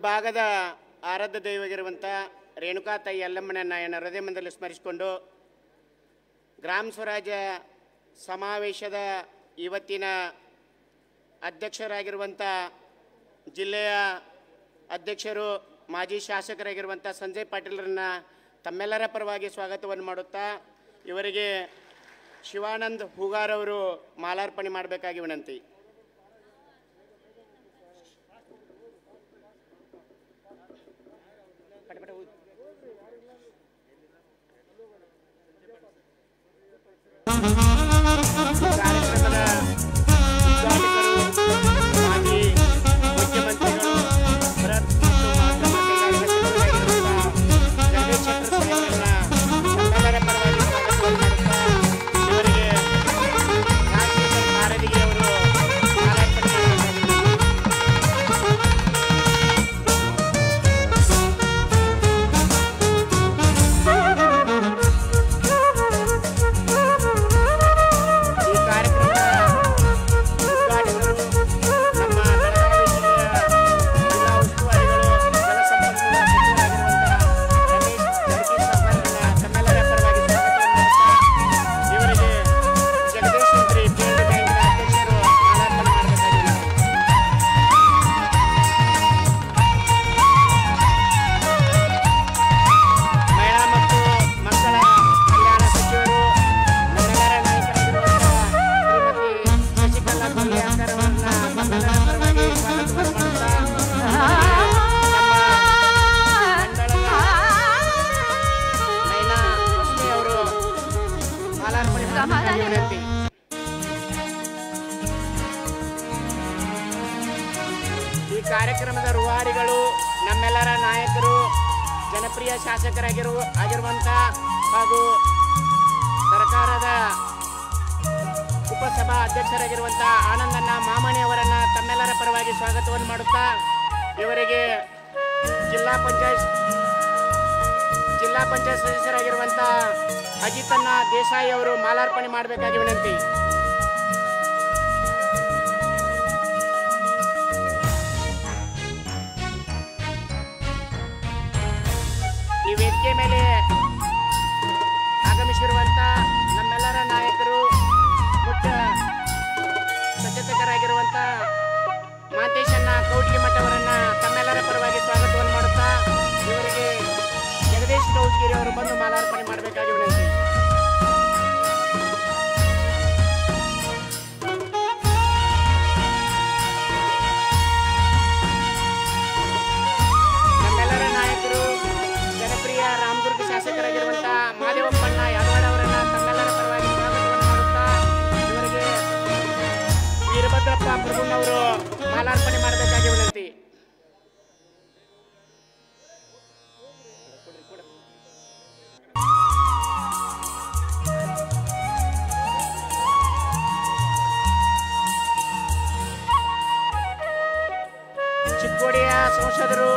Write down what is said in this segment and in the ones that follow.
ಭಾಗದ ಆರಾಧ್ಯ ದೈವವಾಗಿರುವಂಥ ರೇಣುಕಾ ತಾಯಿ ಯಲ್ಲಮ್ಮನನ್ನು ಹೃದಯದಲ್ಲಿ ಸ್ಮರಿಸಿಕೊಂಡು ಗ್ರಾಮ ಸ್ವರಾಜ್ಯ ಸಮಾವೇಶದ ಇವತ್ತಿನ ಅಧ್ಯಕ್ಷರಾಗಿರುವಂಥ ಜಿಲ್ಲೆಯ ಅಧ್ಯಕ್ಷರು ಮಾಜಿ ಶಾಸಕರಾಗಿರುವಂಥ ಸಂಜಯ್ ಪಾಟೀಲ್ರನ್ನು ತಮ್ಮೆಲ್ಲರ ಪರವಾಗಿ ಸ್ವಾಗತವನ್ನು ಮಾಡುತ್ತಾ ಇವರಿಗೆ ಶಿವಾನಂದ್ ಹೂಗಾರ್ ಅವರು ಮಾಲಾರ್ಪಣೆ ಮಾಡಬೇಕಾಗಿ ವಿನಂತಿ. ಕಾರ್ಯಕ್ರಮದ ಉದ್ಘಾಟಕರು ಮಾಜಿ ಮುಖ್ಯಮಂತ್ರಿಗಳು ಭರತ್ ಮತ್ತು ಮಾಧ್ಯಮ ಕೈಗಾರಿಕಾ ಸಚಿವರಾಗಿರುವಂಥ ಜಗದೀಶ್ ಶೆಟ್ಟರ್ ಸಾಹೇಬರನ್ನ ತಮ್ಮೆಲ್ಲರ ಪರವಾಗಿ ಸ್ವಾಗತವನ್ನು ಮಾಡುತ್ತಾ ಇವರಿಗೆ ರಾಜಶೇಖರ್ ಕಾರದಿಗೆ ಅವರು ಮಾಲಾರ್ಪಣೆ ಈ ಕಾರ್ಯಕ್ರಮದ ರೂವಾರಿಗಳು ನಮ್ಮೆಲ್ಲರ ನಾಯಕರು ಜನಪ್ರಿಯ ಶಾಸಕರಾಗಿರುವಂಥ ಹಾಗೂ ಸರ್ಕಾರದ ಉಪಸಭಾ ಅಧ್ಯಕ್ಷರಾಗಿರುವಂಥ ಆನಂದಣ್ಣ ಮಾಮಣಿ ಅವರನ್ನು ತಮ್ಮೆಲ್ಲರ ಪರವಾಗಿ ಸ್ವಾಗತವನ್ನು ಮಾಡುತ್ತಾ ಇವರಿಗೆ ಜಿಲ್ಲಾ ಪಂಚಾಯತ್ ಸದಸ್ಯರಾಗಿರುವಂಥ ಅಜಿತಣ್ಣ ದೇಸಾಯಿ ಅವರು ಮಾಲಾರ್ಪಣೆ ಮಾಡಬೇಕಾಗಿ ವಿನಂತಿ. ಈ ವೇದಿಕೆ ಮೇಲೆ ಆಗಮಿಸಿರುವಂಥ ನಮ್ಮೆಲ್ಲರ ನಾಯಕರು ಮುಖ್ಯ ಸಚೇತಕರಾಗಿರುವಂಥ ಮಾಂತೇಶಣ್ಣ ಕೌಟಿಗೆ ಮಠ ಅವರನ್ನು ತಮ್ಮೆಲ್ಲರ ಪರವಾಗಿ ಸ್ವಾಗತವನ್ನು ಮಾಡುತ್ತಾ ಇವರಿಗೆ ಜಗದೀಶ್ ಕೌಟಗಿರಿ ಅವರು ಬಂದು ಮಾಲಾರ್ಪಣೆ ಮಾಡಬೇಕಾಗಿ ವಿನಂತಿ. ನಮ್ಮೆಲ್ಲರ ನಾಯಕರು ಜನಪ್ರಿಯ ರಾಮದುರ್ಗ ಶಾಸಕರಾಗಿರುವಂಥ ಮಾದೇವಪ್ಪಣ್ಣ ಯಾದವಾಡ ಅವರನ್ನು ತಮ್ಮೆಲ್ಲರ ಪರವಾಗಿ ಸ್ವಾಗತವನ್ನು ಮಾಡುತ್ತಾ ಇವರಿಗೆ ವೀರಭದ್ರಪ್ಪ ಪ್ರಭುನವರು ಮಾಲಾರ್ಪಣೆ ಮಾಡಬೇಕಾಗಿ ವಿನಂತಿ. ಚಿಕ್ಕೋಡಿಯ ಸಂಸದರು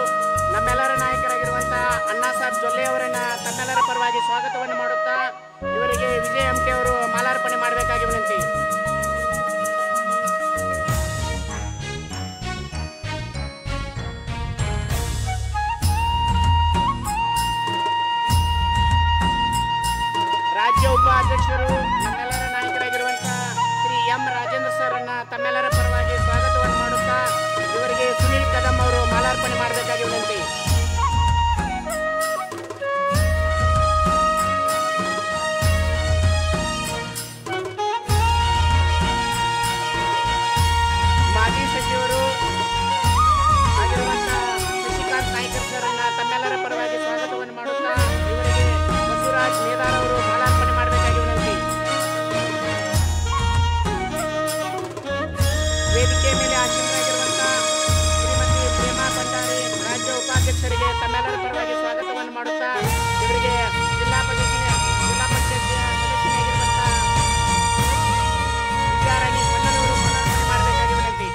ನಮ್ಮೆಲ್ಲರ ನಾಯಕರಾಗಿರುವಂಥ ಅಣ್ಣಾ ಸಾಹೇಬ್ ಜೊಲ್ಲೆ ಅವರನ್ನು ತಮ್ಮೆಲ್ಲರ ಪರವಾಗಿ ಸ್ವಾಗತವನ್ನು ಮಾಡುತ್ತಾ ಇವರಿಗೆ ವಿಜಯ ಎಮ್ಕೆ ಅವರು ಮಾಲಾರ್ಪಣೆ ಮಾಡಬೇಕಾಗಿ ವಿನಂತಿ. ರಾಜ್ಯ ಉಪಾಧ್ಯಕ್ಷರು ನಮ್ಮೆಲ್ಲರ ನಾಯಕರಾಗಿರುವಂಥ ಶ್ರೀ ಎಂ ರಾಜೇಂದ್ರ ಸರ್ರನ್ನು ತಮ್ಮೆಲ್ಲರ ಪರವಾಗಿ ಸ್ವಾಗತವನ್ನು ಮಾಡುತ್ತಾ ಇವರಿಗೆ ಸುನೀಲ್ ಕದಂ ಅವರು ಮಾಲಾರ್ಪಣೆ ಮಾಡಬೇಕಾಗಿ ವಿನಂತಿ. ಮಾಜಿ ಸಚಿವರು ಆಗಿರುವಂಥ ಶಶಿಕಾಂತ್ ನಾಯ್ಕರ್ ಸರ್ರನ್ನು ತಮ್ಮೆಲ್ಲರ ಪರವಾಗಿ ಸ್ವಾಗತವನ್ನು ಮಾಡುತ್ತಾ ಇವರಿಗೆ ಬಸವರಾಜ್ ಮೇದಾರ್ ಅವರು ಮಾಲಾರ್ಪಣೆ ಮಾಡಬೇಕಾಗಿ ವಿನಂತಿ. ವೇದಿಕೆ ಮೇಲೆ ಆಸೀನರಾಗಿರುವಂಥ ಶ್ರೀಮತಿ ಪ್ರೇಮಾ ಭಂಡಾರಿ ರಾಜ್ಯ ಉಪಾಧ್ಯಕ್ಷರಿಗೆ ತಮ್ಮೆಲ್ಲರ ಪರವಾಗಿ ಸ್ವಾಗತವನ್ನು ಮಾಡುತ್ತಾ ಇವರಿಗೆ ಜಿಲ್ಲಾ ಪಂಚಾಯತ್ ಸದಸ್ಯರಾಗಿರುವಂಥ ವಿದ್ಯಾರಾಣಿ ಮಣ್ಣನವರು ಮಾಲಾರ್ಪಣೆ ಮಾಡಬೇಕಾಗಿ ವಿನಂತಿ.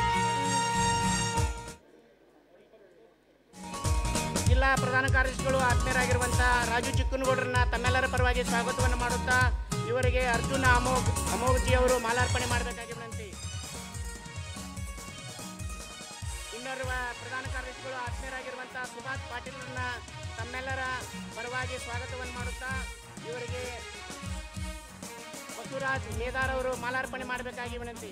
ಜಿಲ್ಲಾ ಪ್ರಧಾನ ಕಾರ್ಯದರ್ಶಿಗಳು ಆತ್ಮೀಯರಾಗಿರುವಂಥ ರಾಜು ಚಿಕ್ಕನಗೌಡರನ್ನ ತಮ್ಮೆಲ್ಲರ ಪರವಾಗಿ ಸ್ವಾಗತವನ್ನು ಮಾಡುತ್ತಾ ಇವರಿಗೆ ಅರ್ಜುನ ಅಮೋಘಜಿ ಅವರು ಮಾಲಾರ್ಪಣೆ ಮಾಡಬೇಕಾಗಿ ವಿನಂತಿ. ಇನ್ನೋರ್ವ ಪ್ರಧಾನ ಕಾರ್ಯದರ್ಶಿಗಳು ಆತ್ಮೀಯರಾಗಿರುವಂತಹ ಸುಭಾಷ್ ಪಾಟೀಲ್ರನ್ನ ತಮ್ಮೆಲ್ಲರ ಪರವಾಗಿ ಸ್ವಾಗತವನ್ನು ಮಾಡುತ್ತಾ ಇವರಿಗೆ ಬಸವರಾಜ್ ಮೇದಾರ್ ಅವರು ಮಾಲಾರ್ಪಣೆ ಮಾಡಬೇಕಾಗಿ ವಿನಂತಿ.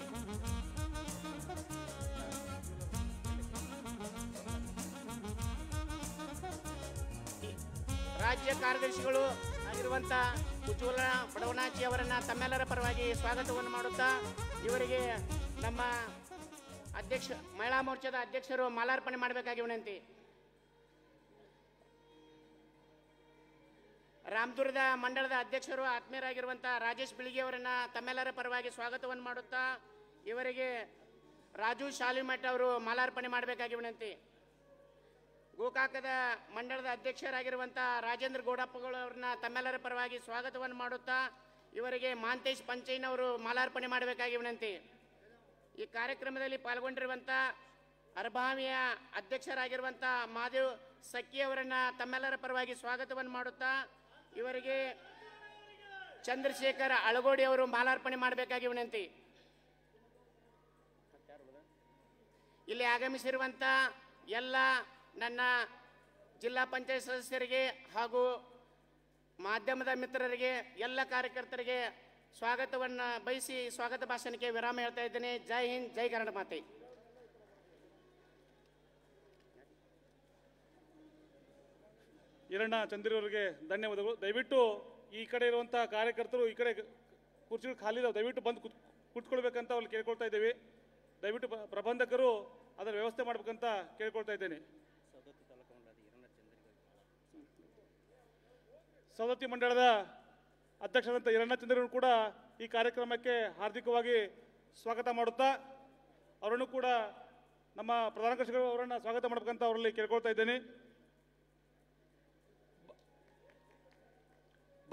ರಾಜ್ಯ ಕಾರ್ಯದರ್ಶಿಗಳು ಆಗಿರುವಂತಹ ಉಜ್ವಲ ಬಡವನಾಚಿ ಅವರನ್ನ ತಮ್ಮೆಲ್ಲರ ಪರವಾಗಿ ಸ್ವಾಗತವನ್ನು ಮಾಡುತ್ತಾ ಇವರಿಗೆ ನಮ್ಮ ಅಧ್ಯಕ್ಷ ಮಹಿಳಾ ಮೋರ್ಚಾದ ಅಧ್ಯಕ್ಷರು ಮಾಲಾರ್ಪಣೆ ಮಾಡಬೇಕಾಗಿ ವಿನಂತಿ. ರಾಮದುರ್ಗದ ಮಂಡಳದ ಅಧ್ಯಕ್ಷರು ಆತ್ಮೀಯರಾಗಿರುವಂತಹ ರಾಜೇಶ್ ಬಿಳಿಗಿ ಅವರನ್ನ ತಮ್ಮೆಲ್ಲರ ಪರವಾಗಿ ಸ್ವಾಗತವನ್ನು ಮಾಡುತ್ತಾ ಇವರಿಗೆ ರಾಜು ಶಾಲಿಮಠ್ ಅವರು ಮಾಲಾರ್ಪಣೆ ಮಾಡಬೇಕಾಗಿ ವಿನಂತಿ. ಗೋಕಾಕದ ಮಂಡಳದ ಅಧ್ಯಕ್ಷರಾಗಿರುವಂತಹ ರಾಜೇಂದ್ರ ಗೌಡಪ್ಪಗಳವ್ರನ್ನ ತಮ್ಮೆಲ್ಲರ ಪರವಾಗಿ ಸ್ವಾಗತವನ್ನು ಮಾಡುತ್ತಾ ಇವರಿಗೆ ಮಾಂತೇಶ್ ಪಂಚಯ್ಯನವರು ಮಾಲಾರ್ಪಣೆ ಮಾಡಬೇಕಾಗಿ ವಿನಂತಿ. ಈ ಕಾರ್ಯಕ್ರಮದಲ್ಲಿ ಪಾಲ್ಗೊಂಡಿರುವಂಥ ಅರಭಾವಿಯ ಅಧ್ಯಕ್ಷರಾಗಿರುವಂತಹ ಮಾದೇವ್ ಸಕ್ಕಿ ಅವರನ್ನ ತಮ್ಮೆಲ್ಲರ ಪರವಾಗಿ ಸ್ವಾಗತವನ್ನು ಮಾಡುತ್ತಾ ಇವರಿಗೆ ಚಂದ್ರಶೇಖರ್ ಅಳಗೋಡಿ ಅವರು ಮಾಲಾರ್ಪಣೆ ಮಾಡಬೇಕಾಗಿ ವಿನಂತಿ. ಇಲ್ಲಿ ಆಗಮಿಸಿರುವಂಥ ಎಲ್ಲ ನನ್ನ ಜಿಲ್ಲಾ ಪಂಚಾಯತ್ ಸದಸ್ಯರಿಗೆ ಹಾಗೂ ಮಾಧ್ಯಮದ ಮಿತ್ರರಿಗೆ ಎಲ್ಲ ಕಾರ್ಯಕರ್ತರಿಗೆ ಸ್ವಾಗತವನ್ನು ಬಯಸಿ ಸ್ವಾಗತ ಭಾಷಣಕ್ಕೆ ವಿರಾಮ ಹೇಳ್ತಾ ಇದ್ದೇನೆ. ಜೈ ಹಿಂದ್, ಜೈ ಕನ್ನಡ ಮಾತೆ. ಈರಣ್ಣ ಚಂದ್ರವರಿಗೆ ಧನ್ಯವಾದಗಳು. ದಯವಿಟ್ಟು ಈ ಕಡೆ ಇರುವಂಥ ಕಾರ್ಯಕರ್ತರು ಈ ಕಡೆ ಕುರ್ಚಿಗಳು ಖಾಲಿ ಇದಾವೆ, ದಯವಿಟ್ಟು ಬಂದು ಕುತ್ಕೊಳ್ಬೇಕಂತ ಅವ್ರು ಕೇಳ್ಕೊಳ್ತಾ ಇದ್ದೇವೆ. ದಯವಿಟ್ಟು ಪ್ರಬಂಧಕರು ಅದರ ವ್ಯವಸ್ಥೆ ಮಾಡ್ಬೇಕಂತ ಕೇಳ್ಕೊಳ್ತಾ ಇದ್ದೇನೆ. ಸವದತ್ತಿ ಮಂಡಳದ ಅಧ್ಯಕ್ಷರಾದಂಥ ಈರಣ್ಣ ಚಂದ್ರರು ಕೂಡ ಈ ಕಾರ್ಯಕ್ರಮಕ್ಕೆ ಹಾರ್ದಿಕವಾಗಿ ಸ್ವಾಗತ ಮಾಡುತ್ತಾ ಅವರನ್ನು ಕೂಡ ನಮ್ಮ ಪ್ರಧಾನ ಕಾರ್ಯದರ್ಶಿಗಳು ಅವರನ್ನು ಸ್ವಾಗತ ಮಾಡಬೇಕಂತ ಅವರಲ್ಲಿ ಕೇಳ್ಕೊಳ್ತಾ ಇದ್ದೇನೆ.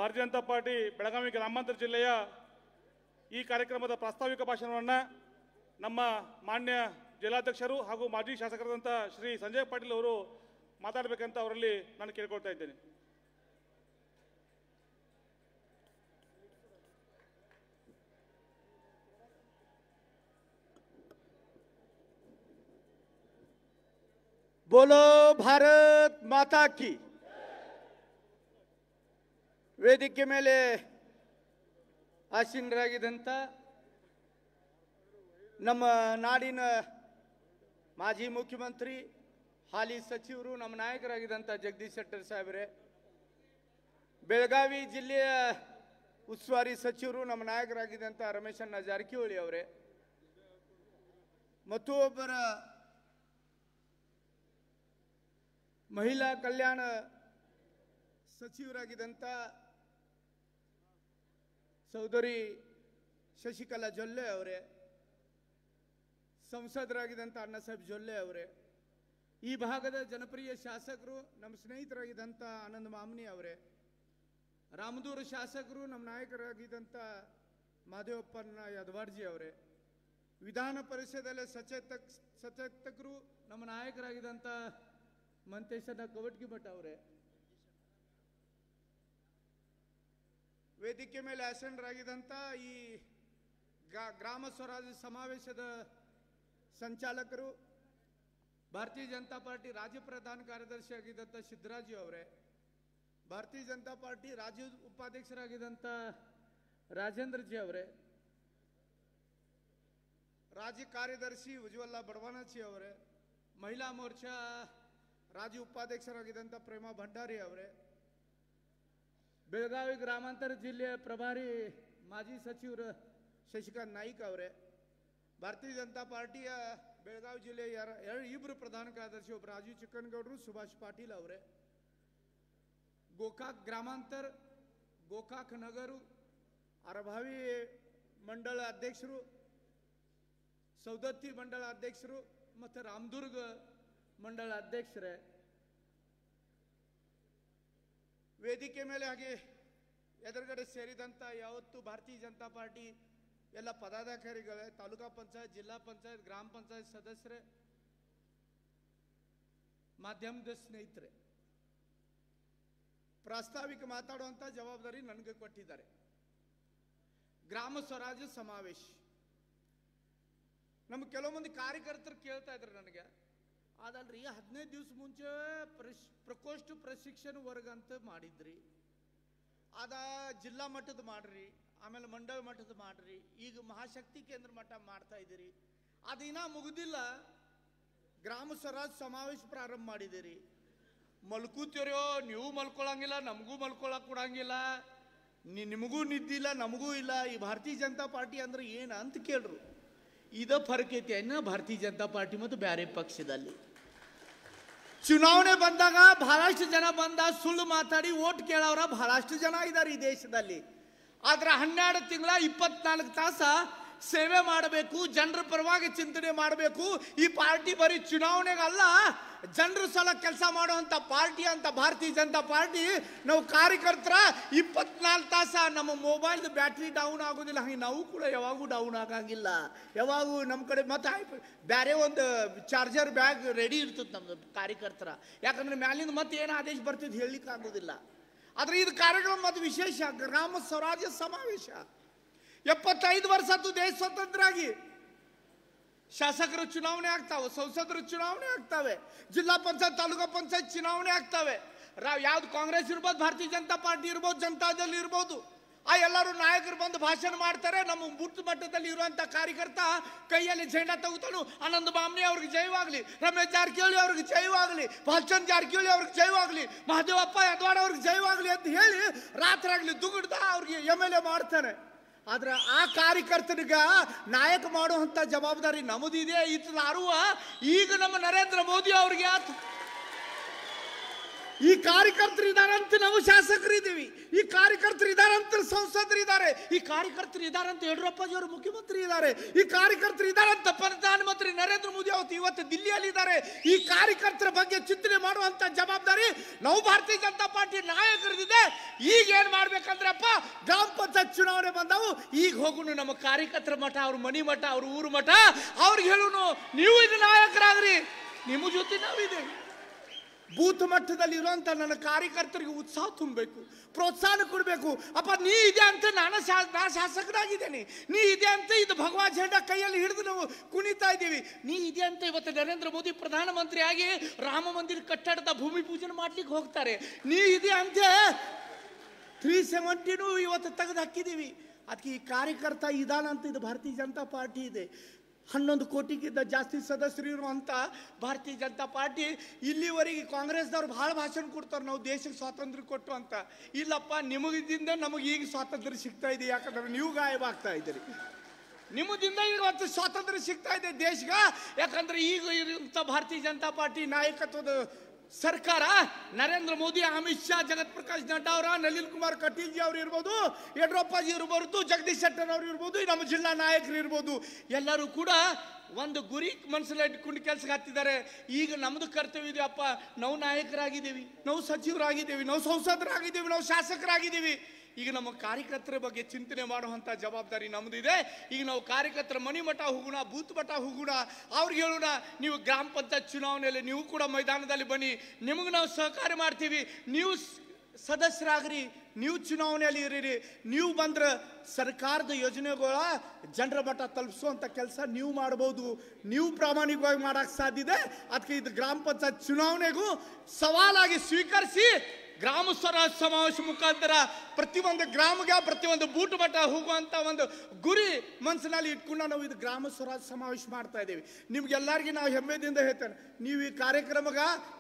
ಭಾರತೀಯ ಜನತಾ ಪಾರ್ಟಿ ಬೆಳಗಾವಿ ಗ್ರಾಮಾಂತರ ಜಿಲ್ಲೆಯ ಈ ಕಾರ್ಯಕ್ರಮದ ಪ್ರಾಸ್ತಾವಿಕ ಭಾಷಣವನ್ನು ನಮ್ಮ ಮಾನ್ಯ ಜಿಲ್ಲಾಧ್ಯಕ್ಷರು ಹಾಗೂ ಮಾಜಿ ಶಾಸಕರಾದಂಥ ಶ್ರೀ ಸಂಜಯ್ ಪಾಟೀಲ್ ಅವರು ಮಾತಾಡಬೇಕಂತ ಅವರಲ್ಲಿ ನಾನು ಕೇಳ್ಕೊಳ್ತಾ ಇದ್ದೇನೆ. बोलो भारत माता की. ವೇದಿಕೆ ಮೇಲೆ ಆಸೀನರಾಗಿದ್ದಂಥ ನಮ್ಮ ನಾಡಿನ ಮಾಜಿ ಮುಖ್ಯಮಂತ್ರಿ ಹಾಲಿ ಸಚಿವರು ನಮ್ಮ ನಾಯಕರಾಗಿದ್ದಂಥ ಜಗದೀಶ್ ಶೆಟ್ಟರ್ ಸಾಹೇಬರೇ, ಬೆಳಗಾವಿ ಜಿಲ್ಲೆಯ ಉಸ್ತುವಾರಿ ಸಚಿವರು ನಮ್ಮ ನಾಯಕರಾಗಿದ್ದಂಥ ರಮೇಶಣ್ಣ ಜಾರಕಿಹೊಳಿ ಅವರೇ, ಮತ್ತು ಒಬ್ಬರ ಮಹಿಳಾ ಕಲ್ಯಾಣ ಸಚಿವರಾಗಿದ್ದಂಥ ಸಹೋದರಿ ಶಶಿಕಲಾ ಜೊಲ್ಲೆ ಅವರೇ, ಸಂಸದರಾಗಿದ್ದಂಥ ಅಣ್ಣಾಸಾಹೇಬ್ ಜೊಲ್ಲೆ ಅವರೇ, ಈ ಭಾಗದ ಜನಪ್ರಿಯ ಶಾಸಕರು ನಮ್ಮ ಸ್ನೇಹಿತರಾಗಿದ್ದಂಥ ಆನಂದ್ ಮಾಮನಿ ಅವರೇ, ರಾಮದೂರು ಶಾಸಕರು ನಮ್ಮ ನಾಯಕರಾಗಿದ್ದಂಥ ಮಾದೇವಪ್ಪನ ಯದವಾಡ್ಜಿ ಅವರೇ, ವಿಧಾನ ಪರಿಷದಲ್ಲಿ ಸಚೇತಕರು ನಮ್ಮ ನಾಯಕರಾಗಿದ್ದಂಥ ಮಂತೇಶನ ಕವಟ್ಗಿ ಭಟ್ ಅವರೇ, ವೇದಿಕೆ ಮೇಲೆ ಆಸೀನರಾಗಿದ್ದಂಥ ಈ ಗ್ರಾಮ ಸ್ವರಾಜ್ಯ ಸಮಾವೇಶದ ಸಂಚಾಲಕರು, ಭಾರತೀಯ ಜನತಾ ಪಾರ್ಟಿ ರಾಜ್ಯ ಪ್ರಧಾನ ಕಾರ್ಯದರ್ಶಿ ಆಗಿದ್ದಂಥ ಸಿದ್ದರಾಜು ಅವರೇ, ಭಾರತೀಯ ಜನತಾ ಪಾರ್ಟಿ ರಾಜ್ಯ ಉಪಾಧ್ಯಕ್ಷರಾಗಿದ್ದಂಥ ರಾಜೇಂದ್ರಜಿ ಅವರೇ, ರಾಜ್ಯ ಕಾರ್ಯದರ್ಶಿ ಉಜ್ವಲ ಬಡವನಾಚಿ ಅವರೇ, ಮಹಿಳಾ ಮೋರ್ಚಾ ರಾಜ್ಯ ಉಪಾಧ್ಯಕ್ಷರಾಗಿದ್ದಂಥ ಪ್ರೇಮಾ ಭಂಡಾರಿ ಅವರೇ, ಬೆಳಗಾವಿ ಗ್ರಾಮಾಂತರ ಜಿಲ್ಲೆಯ ಪ್ರಭಾರಿ ಮಾಜಿ ಸಚಿವರು ಶಶಿಕಾಂತ್ ನಾಯ್ಕ್ ಅವರೇ, ಭಾರತೀಯ ಜನತಾ ಪಾರ್ಟಿಯ ಬೆಳಗಾವಿ ಜಿಲ್ಲೆಯ ಇಬ್ಬರು ಪ್ರಧಾನ ಕಾರ್ಯದರ್ಶಿ ಒಬ್ಬರು ರಾಜೀವ್ ಚಿಕ್ಕನಗೌಡರು, ಸುಭಾಷ್ ಪಾಟೀಲ್ ಅವರೇ, ಗೋಕಾಕ್ ಗ್ರಾಮಾಂತರ, ಗೋಕಾಕ್ ನಗರು ಅರಭಾವಿ ಮಂಡಳ ಅಧ್ಯಕ್ಷರು, ಸೌದತ್ತಿ ಮಂಡಳ ಅಧ್ಯಕ್ಷರು ಮತ್ತು ರಾಮದುರ್ಗ ಮಂಡಳ ಅಧ್ಯಕ್ಷರೇ, ವೇದಿಕೆ ಮೇಲೆ ಹಾಗೆ ಎದುರುಗಡೆ ಸೇರಿದಂಥ ಯಾವತ್ತು ಭಾರತೀಯ ಜನತಾ ಪಾರ್ಟಿ ಎಲ್ಲ ಪದಾಧಿಕಾರಿಗಳೇ, ತಾಲೂಕಾ ಪಂಚಾಯತ್, ಜಿಲ್ಲಾ ಪಂಚಾಯತ್, ಗ್ರಾಮ ಪಂಚಾಯತ್ ಸದಸ್ಯರೇ, ಮಾಧ್ಯಮದ ಸ್ನೇಹಿತರೆ, ಪ್ರಾಸ್ತಾವಿಕ ಮಾತಾಡುವಂಥ ಜವಾಬ್ದಾರಿ ನನಗೆ ಕೊಟ್ಟಿದ್ದಾರೆ. ಗ್ರಾಮ ಸ್ವರಾಜ್ಯ ಸಮಾವೇಶ ನಮ್ಮ ಕೆಲವು ಮಂದಿ ಕಾರ್ಯಕರ್ತರು ಕೇಳ್ತಾ ಇದ್ರು ನನಗೆ, ಅದಲ್ರಿ 15 ದಿವಸ ಮುಂಚೆ ಪ್ರಕೋಷ್ಠ ಪ್ರಶಿಕ್ಷಣ ವರ್ಗ ಅಂತ ಮಾಡಿದ್ರಿ. ಅದ ಜಿಲ್ಲಾ ಮಟ್ಟದ ಮಾಡ್ರಿ, ಆಮೇಲೆ ಮಂಡಳ ಮಟ್ಟದ ಮಾಡ್ರಿ, ಈಗ ಮಹಾಶಕ್ತಿ ಕೇಂದ್ರ ಮಟ್ಟ ಮಾಡ್ತಾ ಇದ್ದೀರಿ. ಅದಿನ ಮುಗುದಿಲ್ಲ, ಗ್ರಾಮ ಸ್ವರಾಜ್ ಸಮಾವೇಶ ಪ್ರಾರಂಭ ಮಾಡಿದಿರಿ. ಮಲ್ಕೂತಿರೋ, ನೀವು ಮಲ್ಕೊಳಂಗಿಲ್ಲ, ನಮಗೂ ಮಲ್ಕೊಳಕ್ ಕೊಡಂಗಿಲ್ಲ, ನಿಮಗೂ ನಿದ್ದಿಲ್ಲ, ನಮಗೂ ಇಲ್ಲ. ಈ ಭಾರತೀಯ ಜನತಾ ಪಾರ್ಟಿ ಅಂದ್ರೆ ಏನು ಅಂತ ಕೇಳ್ರು. ಇದ ಫರಕ್ ಐತಿ ಅನ್ನ ಭಾರತೀಯ ಜನತಾ ಪಾರ್ಟಿ ಮತ್ತು ಬ್ಯಾರೆ ಪಕ್ಷದಲ್ಲಿ. ಚುನಾವಣೆ ಬಂದಾಗ ಬಹಳಷ್ಟು ಜನ ಬಂದ ಸುಳ್ಳು ಮಾತಾಡಿ ಓಟ್ ಕೇಳೋರ ಬಹಳಷ್ಟು ಜನ ಇದ್ದಾರೆ ಈ ದೇಶದಲ್ಲಿ. ಆದ್ರೆ 12 ತಿಂಗಳ 24 ತಾಸ ಸೇವೆ ಮಾಡಬೇಕು, ಜನರ ಪರವಾಗಿ ಚಿಂತನೆ ಮಾಡಬೇಕು. ಈ ಪಾರ್ಟಿ ಬರೀ ಚುನಾವಣೆಗಲ್ಲ, ಜನರ ಸಲ ಕೆಲಸ ಮಾಡುವಂತ ಪಾರ್ಟಿ ಅಂತ ಭಾರತೀಯ ಜನತಾ ಪಾರ್ಟಿ. ನಾವು ಕಾರ್ಯಕರ್ತರ 24 ತಾಸ ನಮ್ಮ ಮೊಬೈಲ್ ಬ್ಯಾಟ್ರಿ ಡೌನ್ ಆಗೋದಿಲ್ಲ, ಹಾಗೆ ನಾವು ಕೂಡ ಯಾವಾಗೂ ಡೌನ್ ಆಗಂಗಿಲ್ಲ. ಯಾವಾಗೂ ನಮ್ಮ ಕಡೆ ಮತ್ತೆ ಬೇರೆ ಒಂದು ಚಾರ್ಜರ್ ಬ್ಯಾಗ್ ರೆಡಿ ಇರ್ತದೆ ನಮ್ದು ಕಾರ್ಯಕರ್ತರ. ಯಾಕಂದ್ರೆ ಮ್ಯಾಲಿಂದ ಮತ್ತೆ ಏನು ಆದೇಶ ಬರ್ತಿದ್ದು ಹೇಳಲಿಕ್ಕೆ ಆಗೋದಿಲ್ಲ. ಆದ್ರೆ ಇದು ಕಾರ್ಯಕ್ರಮ ಮತ್ತು ವಿಶೇಷ ಗ್ರಾಮ ಸ್ವರಾಜ್ಯ ಸಮಾವೇಶ. 75 ವರ್ಷ ಆಯ್ತು ದೇಶ ಸ್ವತಂತ್ರ ಆಗಿ. ಶಾಸಕರು ಚುನಾವಣೆ ಆಗ್ತಾವೆ, ಸಂಸದರು ಚುನಾವಣೆ ಆಗ್ತಾವೆ, ಜಿಲ್ಲಾ ಪಂಚಾಯತ್ ತಾಲೂಕಾ ಪಂಚಾಯತ್ ಚುನಾವಣೆ ಆಗ್ತಾವೆ. ಯಾವ್ದು ಕಾಂಗ್ರೆಸ್ ಇರ್ಬೋದು, ಭಾರತೀಯ ಜನತಾ ಪಾರ್ಟಿ ಇರ್ಬೋದು, ಜನತಾದಳ ಇರ್ಬೋದು, ಆ ಎಲ್ಲರೂ ನಾಯಕರು ಬಂದು ಭಾಷಣ ಮಾಡ್ತಾರೆ. ನಮ್ಮ ಬೂತ್ ಮಟ್ಟದಲ್ಲಿ ಇರುವಂತ ಕಾರ್ಯಕರ್ತ ಕೈಯಲ್ಲಿ ಜೆಂಡಾ ತಗೋತಾನು. ಆನಂದ್ ಬಾಮ್ನಿ ಅವ್ರಿಗೆ ಜಯವಾಗ್ಲಿ, ರಮೇಶ್ ಜಾರಕಿಹೊಳಿ ಅವ್ರಿಗೆ ಜಯವಾಗ್ಲಿ, ಭಾಲ್ಚಂದ್ ಜಾರಕಿಹೊಳಿ ಅವ್ರಿಗೆ ಜಯವಾಗ್ಲಿ, ಮಹದೇವಪ್ಪ ಯದ್ವಾಡ ಅವ್ರಿಗೆ ಜಯವಾಗ್ಲಿ ಅಂತ ಹೇಳಿ ರಾತ್ರಿ ಆಗ್ಲಿ ದುಗುಡ್ದ ಅವ್ರಿಗೆ MLA ಮಾಡ್ತಾನೆ. ಆದ್ರೆ ಆ ಕಾರ್ಯಕರ್ತನಿಗ ನಾಯಕ ಮಾಡುವಂತ ಜವಾಬ್ದಾರಿ ನಮ್ಮದಿದೆ. ಇತಲಾರುವ ಈಗ ನಮ್ಮ ನರೇಂದ್ರ ಮೋದಿ ಅವ್ರಿಗೆ ಆತು. ಈ ಕಾರ್ಯಕರ್ತರು ಇದಾರಂತ ನಾವು ಶಾಸಕರು ಇದ್ದೀವಿ, ಈ ಕಾರ್ಯಕರ್ತರು ಇದಾರಂತ ಸಂಸದರು ಇದ್ದಾರೆ, ಈ ಕಾರ್ಯಕರ್ತರು ಇದಾರಂತ ಯಡಿಯೂರಪ್ಪಾಜಿ ಅವರು ಮುಖ್ಯಮಂತ್ರಿ ಇದ್ದಾರೆ, ಈ ಕಾರ್ಯಕರ್ತರು ಇದಾರಂತ ಪ್ರಧಾನಮಂತ್ರಿ ನರೇಂದ್ರ ಮೋದಿ ಅವರು ಇವತ್ತು ದಿಲ್ಲಿಯಲ್ಲಿ ಇದ್ದಾರೆ. ಈ ಕಾರ್ಯಕರ್ತರ ಬಗ್ಗೆ ಚಿಂತನೆ ಮಾಡುವಂತ ಜವಾಬ್ದಾರಿ ನಾವು ಭಾರತೀಯ ಜನತಾ ಪಾರ್ಟಿ ನಾಯಕರಿದೆ. ಈಗ ಏನ್ ಮಾಡ್ಬೇಕಂದ್ರಪ್ಪ, ಗ್ರಾಮ ಪಂಚಾಯತ್ ಚುನಾವಣೆ ಬಂದವು, ಈಗ ಹೋಗುನು ನಮ್ಮ ಕಾರ್ಯಕರ್ತರ ಮಠ, ಅವ್ರ ಮನಿ ಮಠ, ಅವ್ರ ಊರು ಮಠ, ಅವ್ರಿಗೆ ಹೇಳುನು ನೀವು ಇದು ನಾಯಕರಾಗ್ರಿ, ನಿಮ್ಮ ಜೊತೆ ನಾವಿದ್ದೇವೆ. ಬೂತ್ ಮಟ್ಟದಲ್ಲಿ ಇರುವಂತ ನನ್ನ ಕಾರ್ಯಕರ್ತರಿಗೆ ಉತ್ಸಾಹ ತುಂಬಬೇಕು, ಪ್ರೋತ್ಸಾಹ ಕೊಡಬೇಕು. ಅಪ್ಪ ನೀ ಇದೆ ಅಂತ ನಾನು ಶಾಸಕರಾಗಿದ್ದೇನೆ, ನೀ ಇದೆ ಅಂತ ಇದು ಭಗವಾ ಝಂಡಾ ಕೈಯಲ್ಲಿ ಹಿಡಿದು ನಾವು ಕುಣಿತಾ ಇದ್ದೀವಿ, ನೀ ಇದೆ ಅಂತ ಇವತ್ತು ನರೇಂದ್ರ ಮೋದಿ ಪ್ರಧಾನಮಂತ್ರಿ ಆಗಿ ರಾಮ ಮಂದಿರ ಕಟ್ಟಡದ ಭೂಮಿ ಪೂಜನೆ ಮಾಡ್ಲಿಕ್ಕೆ ಹೋಗ್ತಾರೆ. ನೀ ಇದೆ ಅಂತ 370 ಇವತ್ತು ತೆಗೆದು ಹಾಕಿದ್ದೀವಿ. ಅದಕ್ಕೆ ಈ ಕಾರ್ಯಕರ್ತ ಇದಾನ ಅಂತ ಇದು ಭಾರತೀಯ ಜನತಾ ಪಾರ್ಟಿ ಇದೆ. 11 ಕೋಟಿಗಿಂತ ಜಾಸ್ತಿ ಸದಸ್ಯರು ಇರುವಂತ ಭಾರತೀಯ ಜನತಾ ಪಾರ್ಟಿ. ಇಲ್ಲಿವರೆಗೆ ಕಾಂಗ್ರೆಸ್ದವ್ರು ಬಹಳ ಭಾಷಣ ಕೊಡ್ತಾರೆ, ನಾವು ದೇಶಕ್ಕೆ ಸ್ವಾತಂತ್ರ್ಯ ಕೊಟ್ಟು ಅಂತ. ಇಲ್ಲಪ್ಪ, ನಿಮಗಿಂದ ನಮಗೆ ಈಗ ಸ್ವಾತಂತ್ರ್ಯ ಸಿಗ್ತಾ ಇದೆ. ಯಾಕಂದ್ರೆ ನೀವು ಗಾಯವಾಗ್ತಾ ಇದ್ದೀರಿ, ನಿಮ್ಮದಿಂದ ಇವತ್ತು ಸ್ವಾತಂತ್ರ್ಯ ಸಿಗ್ತಾ ಇದೆ ದೇಶಗ. ಯಾಕಂದ್ರೆ ಈಗ ಇರುವಂತ ಭಾರತೀಯ ಜನತಾ ಪಾರ್ಟಿ ನಾಯಕತ್ವದ ಸರ್ಕಾರ ನರೇಂದ್ರ ಮೋದಿ, ಅಮಿತ್ ಶಾ, ಜಗತ್ ಪ್ರಕಾಶ್ ನಡ್ಡಾ ಅವರ, ನಳಿನ್ ಕುಮಾರ್ ಕಟೀಲ್ ಜಿ ಅವ್ರು ಇರ್ಬೋದು, ಯಡಿಯೂರಪ್ಪಾಜಿ ಇರ್ಬೋದು, ಜಗದೀಶ್ ಶೆಟ್ಟರ್ ಅವ್ರು ಇರ್ಬೋದು, ನಮ್ಮ ಜಿಲ್ಲಾ ನಾಯಕರು ಇರ್ಬೋದು, ಎಲ್ಲರೂ ಕೂಡ ಒಂದು ಗುರಿ ಮನಸ್ಸಲ್ಲಿ ಇಟ್ಕೊಂಡು ಕೆಲಸಕ್ಕೆ ಹತ್ತಿದ್ದಾರೆ. ಈಗ ನಮ್ದು ಕರ್ತವ್ಯ ಇದೆ ಅಪ್ಪ, ನಾವು ನಾಯಕರಾಗಿದ್ದೀವಿ, ನಾವು ಸಚಿವರಾಗಿದ್ದೀವಿ, ನಾವು ಸಂಸದರಾಗಿದ್ದೀವಿ, ನಾವು ಶಾಸಕರಾಗಿದ್ದೀವಿ. ಈಗ ನಮ್ಮ ಕಾರ್ಯಕರ್ತರ ಬಗ್ಗೆ ಚಿಂತನೆ ಮಾಡುವಂತ ಜವಾಬ್ದಾರಿ ನಮ್ದಿದೆ. ಈಗ ನಾವು ಕಾರ್ಯಕರ್ತರ ಮನಿ ಮಠ ಹೋಗೋಣ, ಬೂತ್ ಮಠ ಹೋಗೋಣ, ಅವ್ರಿಗೆ ಹೇಳೋಣ ನೀವು ಗ್ರಾಮ ಪಂಚಾಯತ್ ಚುನಾವಣೆಯಲ್ಲಿ ನೀವು ಕೂಡ ಮೈದಾನದಲ್ಲಿ ಬನ್ನಿ, ನಿಮಗೆ ನಾವು ಸಹಕಾರ ಮಾಡ್ತೀವಿ, ನೀವು ಸದಸ್ಯರಾಗ್ರಿ, ನೀವು ಚುನಾವಣೆಯಲ್ಲಿ ಇರೀರಿ, ನೀವು ಬಂದ್ರೆ ಸರ್ಕಾರದ ಯೋಜನೆಗಳ ಜನರ ಮಟ್ಟ ತಲುಪಿಸುವಂತ ಕೆಲಸ ನೀವು ಮಾಡಬಹುದು, ನೀವು ಪ್ರಾಮಾಣಿಕವಾಗಿ ಮಾಡಕ್ ಸಾಧ್ಯ ಇದೆ. ಅದಕ್ಕೆ ಇದು ಗ್ರಾಮ ಪಂಚಾಯತ್ ಚುನಾವಣೆಗೂ ಸವಾಲಾಗಿ ಸ್ವೀಕರಿಸಿ ಗ್ರಾಮ ಸ್ವರಾಜ್ ಸಮಾವೇಶ ಮುಖಾಂತರ ಪ್ರತಿಯೊಂದು ಗ್ರಾಮಕ್ಕೆ, ಪ್ರತಿಯೊಂದು ಬೂಟ್ ಮಟ್ಟ ಹೋಗುವಂತ ಒಂದು ಗುರಿ ಮನಸ್ಸಿನಲ್ಲಿ ಇಟ್ಕೊಂಡು ನಾವು ಇದು ಗ್ರಾಮ ಸ್ವರಾಜ್ ಸಮಾವೇಶ ಮಾಡ್ತಾ ಇದ್ದೀವಿ. ನಿಮ್ಗೆಲ್ಲರಿಗೂ ನಾವು ಹೆಮ್ಮೆದಿಂದ ಹೇಳ್ತೇನೆ, ನೀವು ಈ ಕಾರ್ಯಕ್ರಮಗ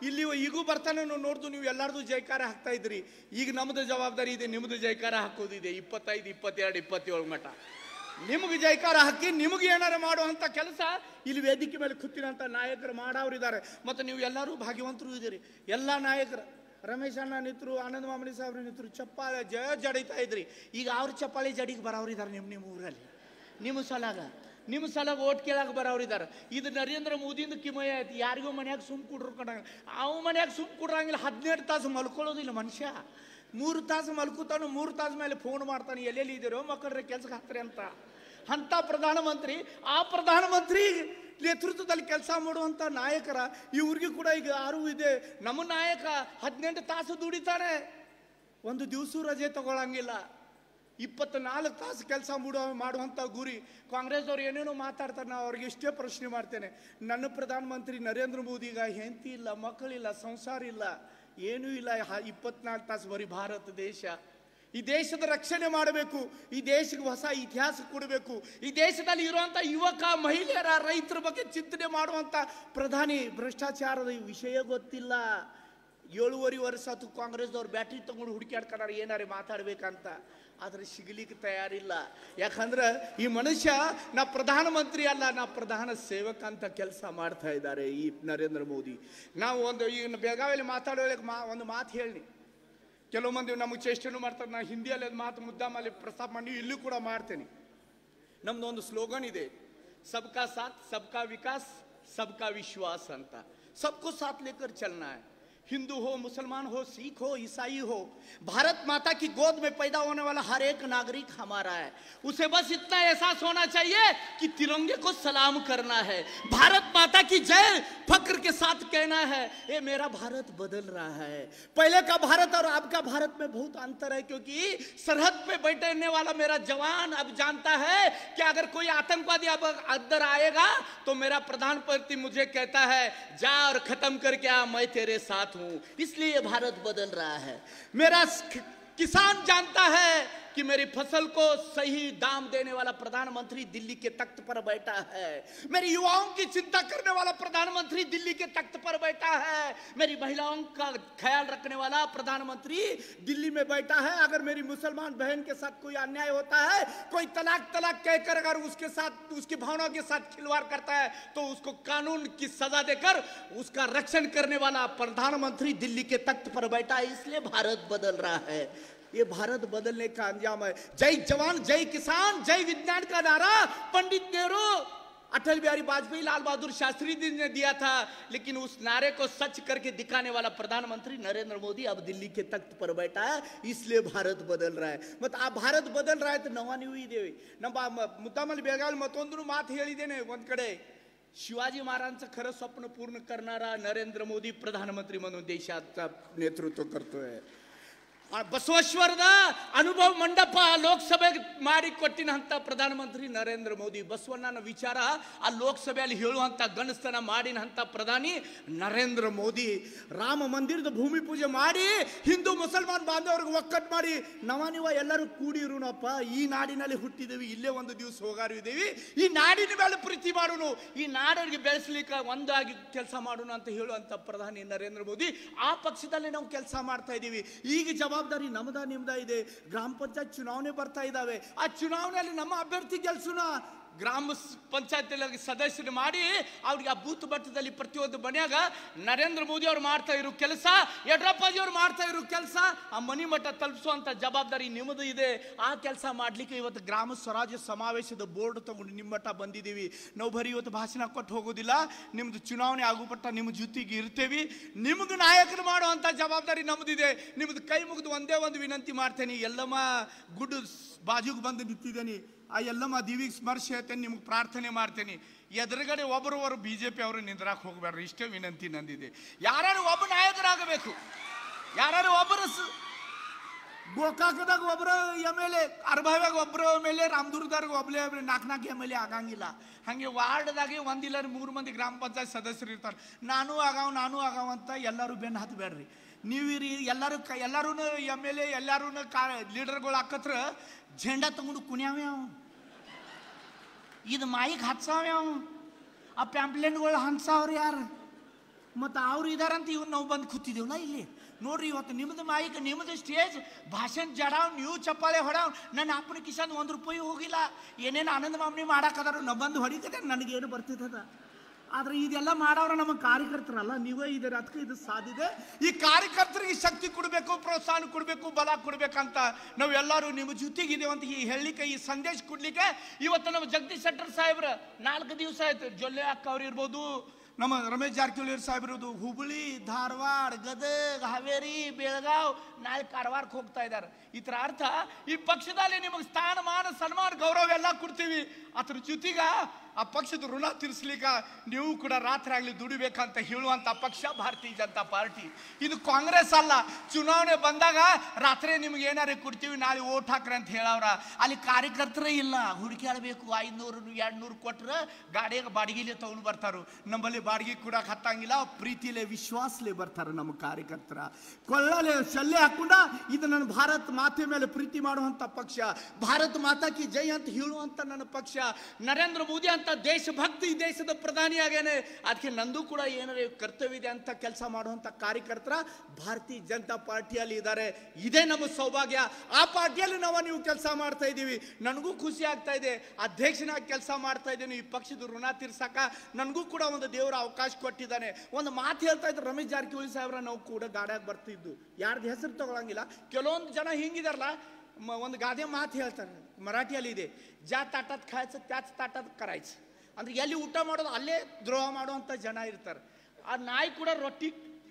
ಇಲ್ಲಿ ಈಗೂ ಬರ್ತಾನೆ ನೋಡ್ದು ನೀವು ಎಲ್ಲರದು ಜೈಕಾರ ಹಾಕ್ತಾ ಇದ್ರಿ. ಈಗ ನಮ್ದು ಜವಾಬ್ದಾರಿ ಇದೆ, ನಿಮ್ದು ಜೈಕಾರ ಹಾಕೋದಿದೆ. 25, 22, 27 ಮಟ್ಟ ನಿಮಗೆ ಜೈಕಾರ ಹಾಕಿ ನಿಮಗೆ ಏನಾರು ಮಾಡುವಂತ ಕೆಲಸ ಇಲ್ಲಿ ವೇದಿಕೆ ಮೇಲೆ ಕೂತಿರೋಂಥ ನಾಯಕರು ಮಾಡೋರಿದ್ದಾರೆ. ಮತ್ತು ನೀವು ಎಲ್ಲರೂ ಭಾಗ್ಯವಂತರು ಇದ್ದೀರಿ. ಎಲ್ಲ ನಾಯಕರು, ರಮೇಶ್ ಅಣ್ಣ ನಿಂತರು, ಆನಂದ್ ಮಾಮನಿ ಸಾಹೇಬ್ರು ನಿಂತರು, ಚಪ್ಪಾಳೆ ಜಡಿತಾ ಇದ್ರಿ. ಈಗ ಅವ್ರ ಚಪ್ಪಾಳೆ ಜಡಿಗೆ ಬರೋರಿದ್ದಾರೆ ನಿಮ್ಮ ಊರಲ್ಲಿ. ನಿಮ್ಮ ಸಲಾಗ ಓಟ್ ಕೇಳಾಕ ಬರೋರಿದ್ದಾರೆ. ಇದು ನರೇಂದ್ರ ಮೋದಿಯಿಂದ ಕಿಮಯ ಐತಿ. ಯಾರಿಗೂ ಮನ್ಯಾಗ ಸುಮ್ ಕುಡ್ರು ಕಂಡಂಗ, ಅವು ಮನ್ಯಾಗ ಸುಮ್ ಕುಡ್ರಂಗಿಲ್ಲ. 12 ತಾಸು ಮಲ್ಕೊಳ್ಳೋದಿಲ್ಲ ಮನುಷ್ಯ. 3 ತಾಸು ಮಲ್ಕೋತಾನು, 3 ತಾಸು ಮೇಲೆ ಫೋನ್ ಮಾಡ್ತಾನೆ, ಎಲ್ಲೆಲ್ಲಿ ಇದ್ದೀರೋ ಮಕ್ಕಳ್ರೆ ಕೆಲ್ಸಕ್ಕೆ ಹಾಕ್ತಾರೆ ಅಂತ ಪ್ರಧಾನಮಂತ್ರಿ. ಆ ಪ್ರಧಾನಮಂತ್ರಿ ನೇತೃತ್ವದಲ್ಲಿ ಕೆಲಸ ಮಾಡುವಂತ ನಾಯಕರ ಇವ್ರಿಗೂ ಕೂಡ ಈಗ ಯಾರು ಇದೆ. ನಮ್ಮ ನಾಯಕ 18 ತಾಸು ದುಡಿತಾನೆ, ಒಂದು ದಿವಸ ರಜೆ ತಗೊಳಂಗಿಲ್ಲ. 24 ತಾಸು ಕೆಲಸ ಮಾಡುವಂಥ ಗುರಿ. ಕಾಂಗ್ರೆಸ್ದವ್ರು ಏನೇನೋ ಮಾತಾಡ್ತಾರೆ, ನಾವು ಅವ್ರಿಗೆ ಇಷ್ಟೇ ಪ್ರಶ್ನೆ ಮಾಡ್ತೇನೆ. ನನ್ನ ಪ್ರಧಾನಮಂತ್ರಿ ನರೇಂದ್ರ ಮೋದಿಗ ಹೆಂಡತಿ ಇಲ್ಲ, ಮಕ್ಕಳಿಲ್ಲ, ಸಂಸಾರ ಇಲ್ಲ, ಏನೂ ಇಲ್ಲ. 24 ತಾಸು ಬರೀ ಭಾರತ ದೇಶ. ಈ ದೇಶದ ರಕ್ಷಣೆ ಮಾಡಬೇಕು, ಈ ದೇಶಕ್ಕೆ ಹೊಸ ಇತಿಹಾಸ ಕೊಡಬೇಕು, ಈ ದೇಶದಲ್ಲಿ ಇರುವಂಥ ಯುವಕ ಮಹಿಳೆಯರ ರೈತರ ಬಗ್ಗೆ ಚಿಂತನೆ ಮಾಡುವಂಥ ಪ್ರಧಾನಿ ಭ್ರಷ್ಟಾಚಾರದ ವಿಷಯ ಗೊತ್ತಿಲ್ಲ. 7.5 ವರ್ಷ ಆತು ಕಾಂಗ್ರೆಸ್ದವ್ರು ಬ್ಯಾಟ್ರಿ ತಗೊಂಡು ಹುಡುಕ್ಯಾಡ್ಕೊಂಡಾರ ಏನಾರೇ ಮಾತಾಡ್ಬೇಕಂತ, ಆದ್ರೆ ಸಿಗಲಿಕ್ಕೆ ತಯಾರಿಲ್ಲ. ಯಾಕಂದ್ರೆ ಈ ಮನುಷ್ಯ ನಾ ಪ್ರಧಾನಮಂತ್ರಿ ಅಲ್ಲ, ನಾ ಪ್ರಧಾನ ಸೇವಕ ಅಂತ ಕೆಲಸ ಮಾಡ್ತಾ ಇದ್ದಾರೆ ಈ ನರೇಂದ್ರ ಮೋದಿ. ನಾವು ಈಗ ಬೆಳಗಾವಿಯಲ್ಲಿ ಮಾತಾಡೋಳಕ್ಕೆ ಒಂದು ಮಾತು ಹೇಳಿ, ಕೆಲವು ಮಂದಿ ನಮಗೆ ಚೇಷ್ಟೆನೂ ಮಾಡ್ತಾರೆ. ನಾ ಹಿಂದಿಯಲ್ಲಿ ಅದು ಮಾತು ಮುದ್ದಾಮಲ್ಲಿ ಪ್ರಸ್ತಾಪ ಮಾಡಿ ಇಲ್ಲೂ ಕೂಡ ಮಾಡ್ತೇನೆ. ನಮ್ದು ಒಂದು ಸ್ಲೋಗನ್ ಇದೆ, ಸಬ್ಕಾ ಸಾಥ್ ಸಬ್ಕಾ ವಿಕಾಸ್ सबका विश्वास ಅಂತ. सबको साथ लेकर चलना है. हिंदू हो, मुसलमान हो, सिख हो, ईसाई हो, भारत माता की गोद में पैदा होने वाला हर एक नागरिक हमारा है. उसे बस इतना एहसास होना चाहिए कि तिरंगे को सलाम करना है, भारत माता की जय फक्र के साथ कहना है. ये मेरा भारत बदल रहा है. पहले का भारत और अब का भारत में बहुत अंतर है, क्योंकि सरहद पे बैठने वाला मेरा जवान अब जानता है कि अगर कोई आतंकवादी अब अंदर आएगा तो मेरा प्रधानमंत्री मुझे कहता है जा और खत्म करके आ, मैं तेरे साथ हूं. इसलिए भारत बदल रहा है. मेरा किसान जानता है कि मेरी फसल को सही दाम देने वाला प्रधानमंत्री दिल्ली के तख्त पर बैठा है. मेरी युवाओं की चिंता करने वाला प्रधानमंत्री दिल्ली के तख्त पर बैठा है. मेरी महिलाओं का ख्याल रखने वाला प्रधानमंत्री दिल्ली में बैठा है. अगर मेरी मुसलमान बहन के साथ कोई अन्याय होता है, कोई तलाक कहकर अगर उसके साथ, उसकी भावनाओं के साथ खिलवाड़ करता है, तो उसको कानून की सजा देकर उसका रक्षण करने वाला प्रधानमंत्री दिल्ली के तख्त पर बैठा है. इसलिए भारत बदल रहा है. ये भारत बदलने का अंजाम है. जय जवान, जय किसान, जय विज्ञान का नारा पंडित नेहरू, अटल बिहारी वाजपेयी, लाल बहादुर शास्त्री जी ने दिया था. लेकिन उस नारे को सच करके दिखाने वाला प्रधानमंत्री नरेंद्र मोदी अब दिल्ली के तख्त पर बैठा है. इसलिए भारत बदल रहा है. मत आ भारत बदल रहा है तो नवा ನೀವು ಇದ್ದೇವೆ. ನಮ್ಮ ಮುದ್ದಾಮಲ್ಲಿ ಬೆಳಗಾವಿ ಮತ್ತೊಂದು ಮಾತು ಹೇಳಿದ್ದೇನೆ. ಒಂದ್ ಕಡೆ शिवाजी महाराजांचं खरं स्वप्न पूर्ण करणारा नरेंद्र मोदी प्रधानमंत्री म्हणून देशाचा नेतृत्व करतोय. ಬಸವೇಶ್ವರದ ಅನುಭವ ಮಂಟಪ ಲೋಕಸಭೆಗೆ ಮಾಡಿ ಕೊಟ್ಟಿನಂತ ಪ್ರಧಾನಮಂತ್ರಿ ನರೇಂದ್ರ ಮೋದಿ. ಬಸವಣ್ಣನ ವಿಚಾರ ಆ ಲೋಕಸಭೆಯಲ್ಲಿ ಹೇಳುವಂತ ಗಣಸ್ತನ ಮಾಡಿನಂತ ಪ್ರಧಾನಿ ನರೇಂದ್ರ ಮೋದಿ. ರಾಮ ಮಂದಿರದ ಭೂಮಿ ಪೂಜೆ ಮಾಡಿ ಹಿಂದೂ ಮುಸಲ್ಮಾನ್ ಬಾಂಧವರಿಗೆ ಒಕ್ಕಟ್ಟು ಮಾಡಿ ನೀವ ಎಲ್ಲರೂ ಕೂಡಿರುನಪ್ಪ, ಈ ನಾಡಿನಲ್ಲಿ ಹುಟ್ಟಿದೇವಿ, ಇಲ್ಲೇ ಒಂದು ದಿವಸ ಹೋಗಾರು ಇದ್ದೇವೆ, ಈ ನಾಡಿನ ಮೇಲೆ ಪ್ರೀತಿ ಮಾಡೋನು, ಈ ನಾಡಿಗೆ ಬೆಳೆಸಲಿಕ್ಕೆ ಒಂದಾಗಿ ಕೆಲಸ ಮಾಡೋಣ ಅಂತ ಹೇಳುವಂತ ಪ್ರಧಾನಿ ನರೇಂದ್ರ ಮೋದಿ. ಆ ಪಕ್ಷದಲ್ಲಿ ನಾವು ಕೆಲಸ ಮಾಡ್ತಾ ಇದ್ದೀವಿ. ಈಗ ಜವಾಬ್ದಾರಿ ನಮ್ದ ನಿಮ್ದ ಇದೆ. ಗ್ರಾಮ ಪಂಚಾಯತ್ ಚುನಾವಣೆ ಬರ್ತಾ ಇದಾವೆ. ಆ ಚುನಾವಣೆಯಲ್ಲಿ ನಮ್ಮ ಅಭ್ಯರ್ಥಿ ಗೆಲ್ಸುನ. ಗ್ರಾಮ ಪಂಚಾಯತ್ ಸದಸ್ಯರು ಮಾಡಿ ಅವ್ರಿಗೆ ಆ ಬೂತ್ ಮಟ್ಟದಲ್ಲಿ ಪ್ರತಿಯೊಂದು ಮನೆಯಾಗ ನರೇಂದ್ರ ಮೋದಿ ಅವರು ಮಾಡ್ತಾ ಇರೋ ಕೆಲಸ, ಯಡಿಯೂರಪ್ಪಾಜಿ ಅವರು ಮಾಡ್ತಾ ಇರೋ ಕೆಲಸ, ಆ ಮನಿ ಮಠ ತಲುಪಿಸುವಂತ ಜವಾಬ್ದಾರಿ ನಿಮ್ಮದು ಇದೆ. ಆ ಕೆಲಸ ಮಾಡ್ಲಿಕ್ಕೆ ಇವತ್ತು ಗ್ರಾಮ ಸ್ವರಾಜ್ಯ ಸಮಾವೇಶದ ಬೋರ್ಡ್ ತಗೊಂಡು ನಿಮ್ಮ ಮಠ ಬಂದಿದ್ದೀವಿ. ನಾವು ಬರೀ ಇವತ್ತು ಭಾಷಣ ಕೊಟ್ಟು ಹೋಗೋದಿಲ್ಲ, ನಿಮ್ದು ಚುನಾವಣೆ ಆಗುಪಟ್ಟ ನಿಮ್ಮ ಜೊತೆಗೆ ಇರ್ತೇವೆ. ನಿಮ್ಗೆ ನಾಯಕರು ಮಾಡುವಂತ ಜವಾಬ್ದಾರಿ ನಮ್ದಿದೆ. ನಿಮ್ದು ಕೈ ಮುಗಿದು ಒಂದೇ ಒಂದು ವಿನಂತಿ ಮಾಡ್ತೇನೆ. ಎಲ್ಲಮ್ಮ ಗುಡ್ ಬಾಜುಗೆ ಬಂದು ನಿಂತಿದ್ದೇನೆ. ಆ ಎಲ್ಲಮ್ಮ ದೇವಿಗೆ ಸ್ಮರ್ಶ ಹೇಳ್ತೇನೆ, ನಿಮ್ಗೆ ಪ್ರಾರ್ಥನೆ ಮಾಡ್ತೇನೆ. ಎದುರುಗಡೆ ಒಬ್ಬರು ಬಿಜೆಪಿ ಅವರು ನಿಂದ್ರಾಕ್ ಹೋಗ್ಬೇಡ್ರಿ, ಇಷ್ಟೇ ವಿನಂತಿ ನಂದಿದೆ. ಯಾರು ಒಬ್ಬ ನಾಯಕರಾಗಬೇಕು, ಯಾರು ಒಬ್ಬರು ಗೋಕಾಕದಾಗ ಒಬ್ಬರು MLA, ಅರ್ಭಾವ್ಯಾಗ ಒಬ್ಬರು MLA, ರಾಮದುರ್ಗದಾಗ ಒಬ್ಬಲೇ 4 MLA ಆಗಂಗಿಲ್ಲ. ಹಾಗೆ ವಾರ್ಡ್ದಾಗೆ ಒಂದಿಲ್ಲ 3 ಮಂದಿ ಗ್ರಾಮ ಪಂಚಾಯತ್ ಸದಸ್ಯರು ಇರ್ತಾರೆ. ನಾನು ಆಗಾವ ಅಂತ ಎಲ್ಲರೂ ಬೆನ್ನು ಹತ್ತಬೇಡ್ರಿ. ನೀವಿರಿ ಎಲ್ಲರೂ MLA ಎಲ್ಲರೂ ಲೀಡರ್ಗಳು ಹಾಕತ್ರ झेंडा तಗೊಂಡು ಕುಣ್ಯಾವ್ಯಾವ, ಇದು ಮಾಯಿಗೆ ಹತ್ಸಾವ್ಯಾವ, ಆ ಪ್ಯಾಂಪ್ಲೆಟ್ಗಳು ಹಂಚ್ಸಾವ್ರು ಯಾರು, ಮತ್ತು ಅವ್ರು ಇದಾರಂತ ಇವ್ರು ನಾವು ಬಂದು ಕೂತಿದ್ದೇವಲ್ಲ ಇಲ್ಲಿ ನೋಡ್ರಿ. ಇವತ್ತು ನಿಮ್ಮದು ಮಾಯಿಕ್, ನಿಮ್ಮದು ಸ್ಟೇಜ್, ಭಾಷಣ ಜಡಾವ್, ನೀವು ಚಪ್ಪಾಳೆ ಹೊಡಾವ್, ನನ್ನ ಅಪ್ಪನ ಕಿಶನ್ 1 ರೂಪಾಯಿ ಹೋಗಿಲ್ಲ. ಏನೇನು ಆನಂದ ಮಾಮನಿ ಮಾಡಾಕದಾರು, ನಾವು ಬಂದು ಹೊಡಿತದೆ, ನನಗೇನು ಬರ್ತಿದ್ದದ. ಆದ್ರೆ ಇದೆಲ್ಲ ಮಾಡೋರು ನಮ್ಮ ಕಾರ್ಯಕರ್ತರಲ್ಲ, ನೀವೇ ಇದ್ದಾರೆ. ಅದಕ್ಕೆ ಇದು ಸಾಧಿದೆ. ಈ ಕಾರ್ಯಕರ್ತರಿಗೆ ಶಕ್ತಿ ಕೊಡಬೇಕು, ಪ್ರೋತ್ಸಾಹ ಕೊಡಬೇಕು, ಬಲ ಕೊಡ್ಬೇಕಂತ ನಾವು ಎಲ್ಲರೂ ನಿಮ್ಮ ಜೊತೆಗಿದ್ದೇವೆ ಅಂತ ಈ ಹೇಳಲಿಕ್ಕೆ, ಈ ಸಂದೇಶ ಕೊಡ್ಲಿಕ್ಕೆ ಇವತ್ತು ನಮ್ಮ ಜಗದೀಶ್ ಶೆಟ್ಟರ್ ಸಾಹೇಬ್ರ 4 ದಿವಸ ಆಯ್ತು. ಜೊಲ್ಲೆ ಅಕ್ಕ ಅವ್ರು ಇರ್ಬೋದು, ನಮ್ಮ ರಮೇಶ್ ಜಾರಕಿಹೊಳಿ ಸಾಹೇಬ್ ಇರೋದು, ಹುಬ್ಬಳ್ಳಿ, ಧಾರವಾಡ, ಗದಗ, ಹಾವೇರಿ, ಬೆಳಗಾವ್, ನಾಳೆ ಕಾರವಾರಕ್ಕೆ ಹೋಗ್ತಾ ಇದ್ದಾರೆ. ಇದರ ಅರ್ಥ ಈ ಪಕ್ಷದಲ್ಲಿ ನಿಮಗೆ ಸ್ಥಾನಮಾನ, ಸನ್ಮಾನ, ಗೌರವ ಎಲ್ಲ ಕೊಡ್ತೀವಿ. ಅದ್ರ ಜೊತೆಗ ಆ ಪಕ್ಷದ ಋಣ ತೀರಿಸ್ಲಿಕ್ಕ ನೀವು ಕೂಡ ರಾತ್ರಿ ಆಗಲಿ ದುಡಿಬೇಕಂತ ಹೇಳುವಂತ ಪಕ್ಷ ಭಾರತೀಯ ಜನತಾ ಪಾರ್ಟಿ. ಇದು ಕಾಂಗ್ರೆಸ್ ಅಲ್ಲ. ಚುನಾವಣೆ ಬಂದಾಗ ರಾತ್ರಿ ನಿಮ್ಗೆ ಏನಾರು ಕೊಡ್ತೀವಿ, ನಾಳೆ ಓಟ್ ಹಾಕ್ರಿ ಅಂತ ಹೇಳವ್ರ. ಅಲ್ಲಿ ಕಾರ್ಯಕರ್ತರೇ ಇಲ್ಲ, ಹುಡುಕಾಡಬೇಕು. 500 200 ಕೊಟ್ರೆ ಗಾಡಿಯಾಗ ಬಾಡಿಗೆಲೆ ತಗೊಂಡು ಬರ್ತಾರು. ನಮ್ಮಲ್ಲಿ ಬಾಡಿಗೆ ಕೂಡ ಹತ್ತಂಗಿಲ್ಲ, ಪ್ರೀತಿಲೇ ವಿಶ್ವಾಸಲೇ ಬರ್ತಾರೆ ನಮ್ಮ ಕಾರ್ಯಕರ್ತರ. ಕೊಳ್ಳಲೆ ಶಲ್ಯ ಹಾಕೊಂಡ ಇದು ನನ್ನ ಭಾರತ ಮಾತೆ ಮೇಲೆ ಪ್ರೀತಿ ಮಾಡುವಂತ ಪಕ್ಷ, ಭಾರತ ಮಾತಾ ಕಿ ಜೈ ಅಂತ ಹೇಳುವಂತ ನನ್ನ ಪಕ್ಷ. ನರೇಂದ್ರ ಮೋದಿ ಅಂತ ದೇಶಭಕ್ತಿ ಈ ದೇಶದ ಪ್ರಧಾನಿ ಆಗೇನೆ, ಅದಕ್ಕೆ ನಂದು ಕೂಡ ಏನಾರ ಕರ್ತವ್ಯ ಇದೆ ಅಂತ ಕೆಲಸ ಮಾಡುವಂತ ಕಾರ್ಯಕರ್ತರ ಭಾರತೀಯ ಜನತಾ ಪಾರ್ಟಿಯಲ್ಲಿ ಇದ್ದಾರೆ. ಇದೇ ನಮ್ಮ ಸೌಭಾಗ್ಯ. ಆ ಪಾರ್ಟಿಯಲ್ಲಿ ನೀವು ಕೆಲಸ ಮಾಡ್ತಾ ಇದ್ದೀವಿ. ನನಗೂ ಖುಷಿ ಆಗ್ತಾ ಇದೆ, ಅಧ್ಯಕ್ಷನಾಗಿ ಕೆಲಸ ಮಾಡ್ತಾ ಇದ್ದೇನೆ. ಈ ಪಕ್ಷದ ಋಣ ತೀರ್ಸಕ ನನಗೂ ಕೂಡ ಒಂದು ದೇವರ ಅವಕಾಶ ಕೊಟ್ಟಿದ್ದಾನೆ. ಒಂದು ಮಾತು ಹೇಳ್ತಾ ಇದ್ರು ರಮೇಶ್ ಜಾರಕಿಹೊಳಿ ಸಾಹೇಬ್ರ, ನಾವು ಕೂಡ ಗಾಡಿಯಾಗ ಬರ್ತಿದ್ದು, ಯಾರ್ದು ಹೆಸರು ತಗೊಳಂಗಿಲ್ಲ. ಕೆಲವೊಂದು ಜನ ಹಿಂಗಿದಾರಲ್ಲ, ಒಂದು ಗಾದೆ ಮಾತು ಹೇಳ್ತಾರೆ, ಮರಾಠಿಯಲ್ಲಿ ಇದೆ, ज्या ताटात खायचं त्याच ताटात करायचं. ಅಂದ್ರೆ ಎಲ್ಲಿ ಊಟ ಮಾಡೋದು ಅಲ್ಲೇ ದ್ರೋಹ ಮಾಡುವಂಥ ಜನ ಇರ್ತಾರೆ. ಆ ನಾಯಿ ಕೂಡ ರೊಟ್ಟಿ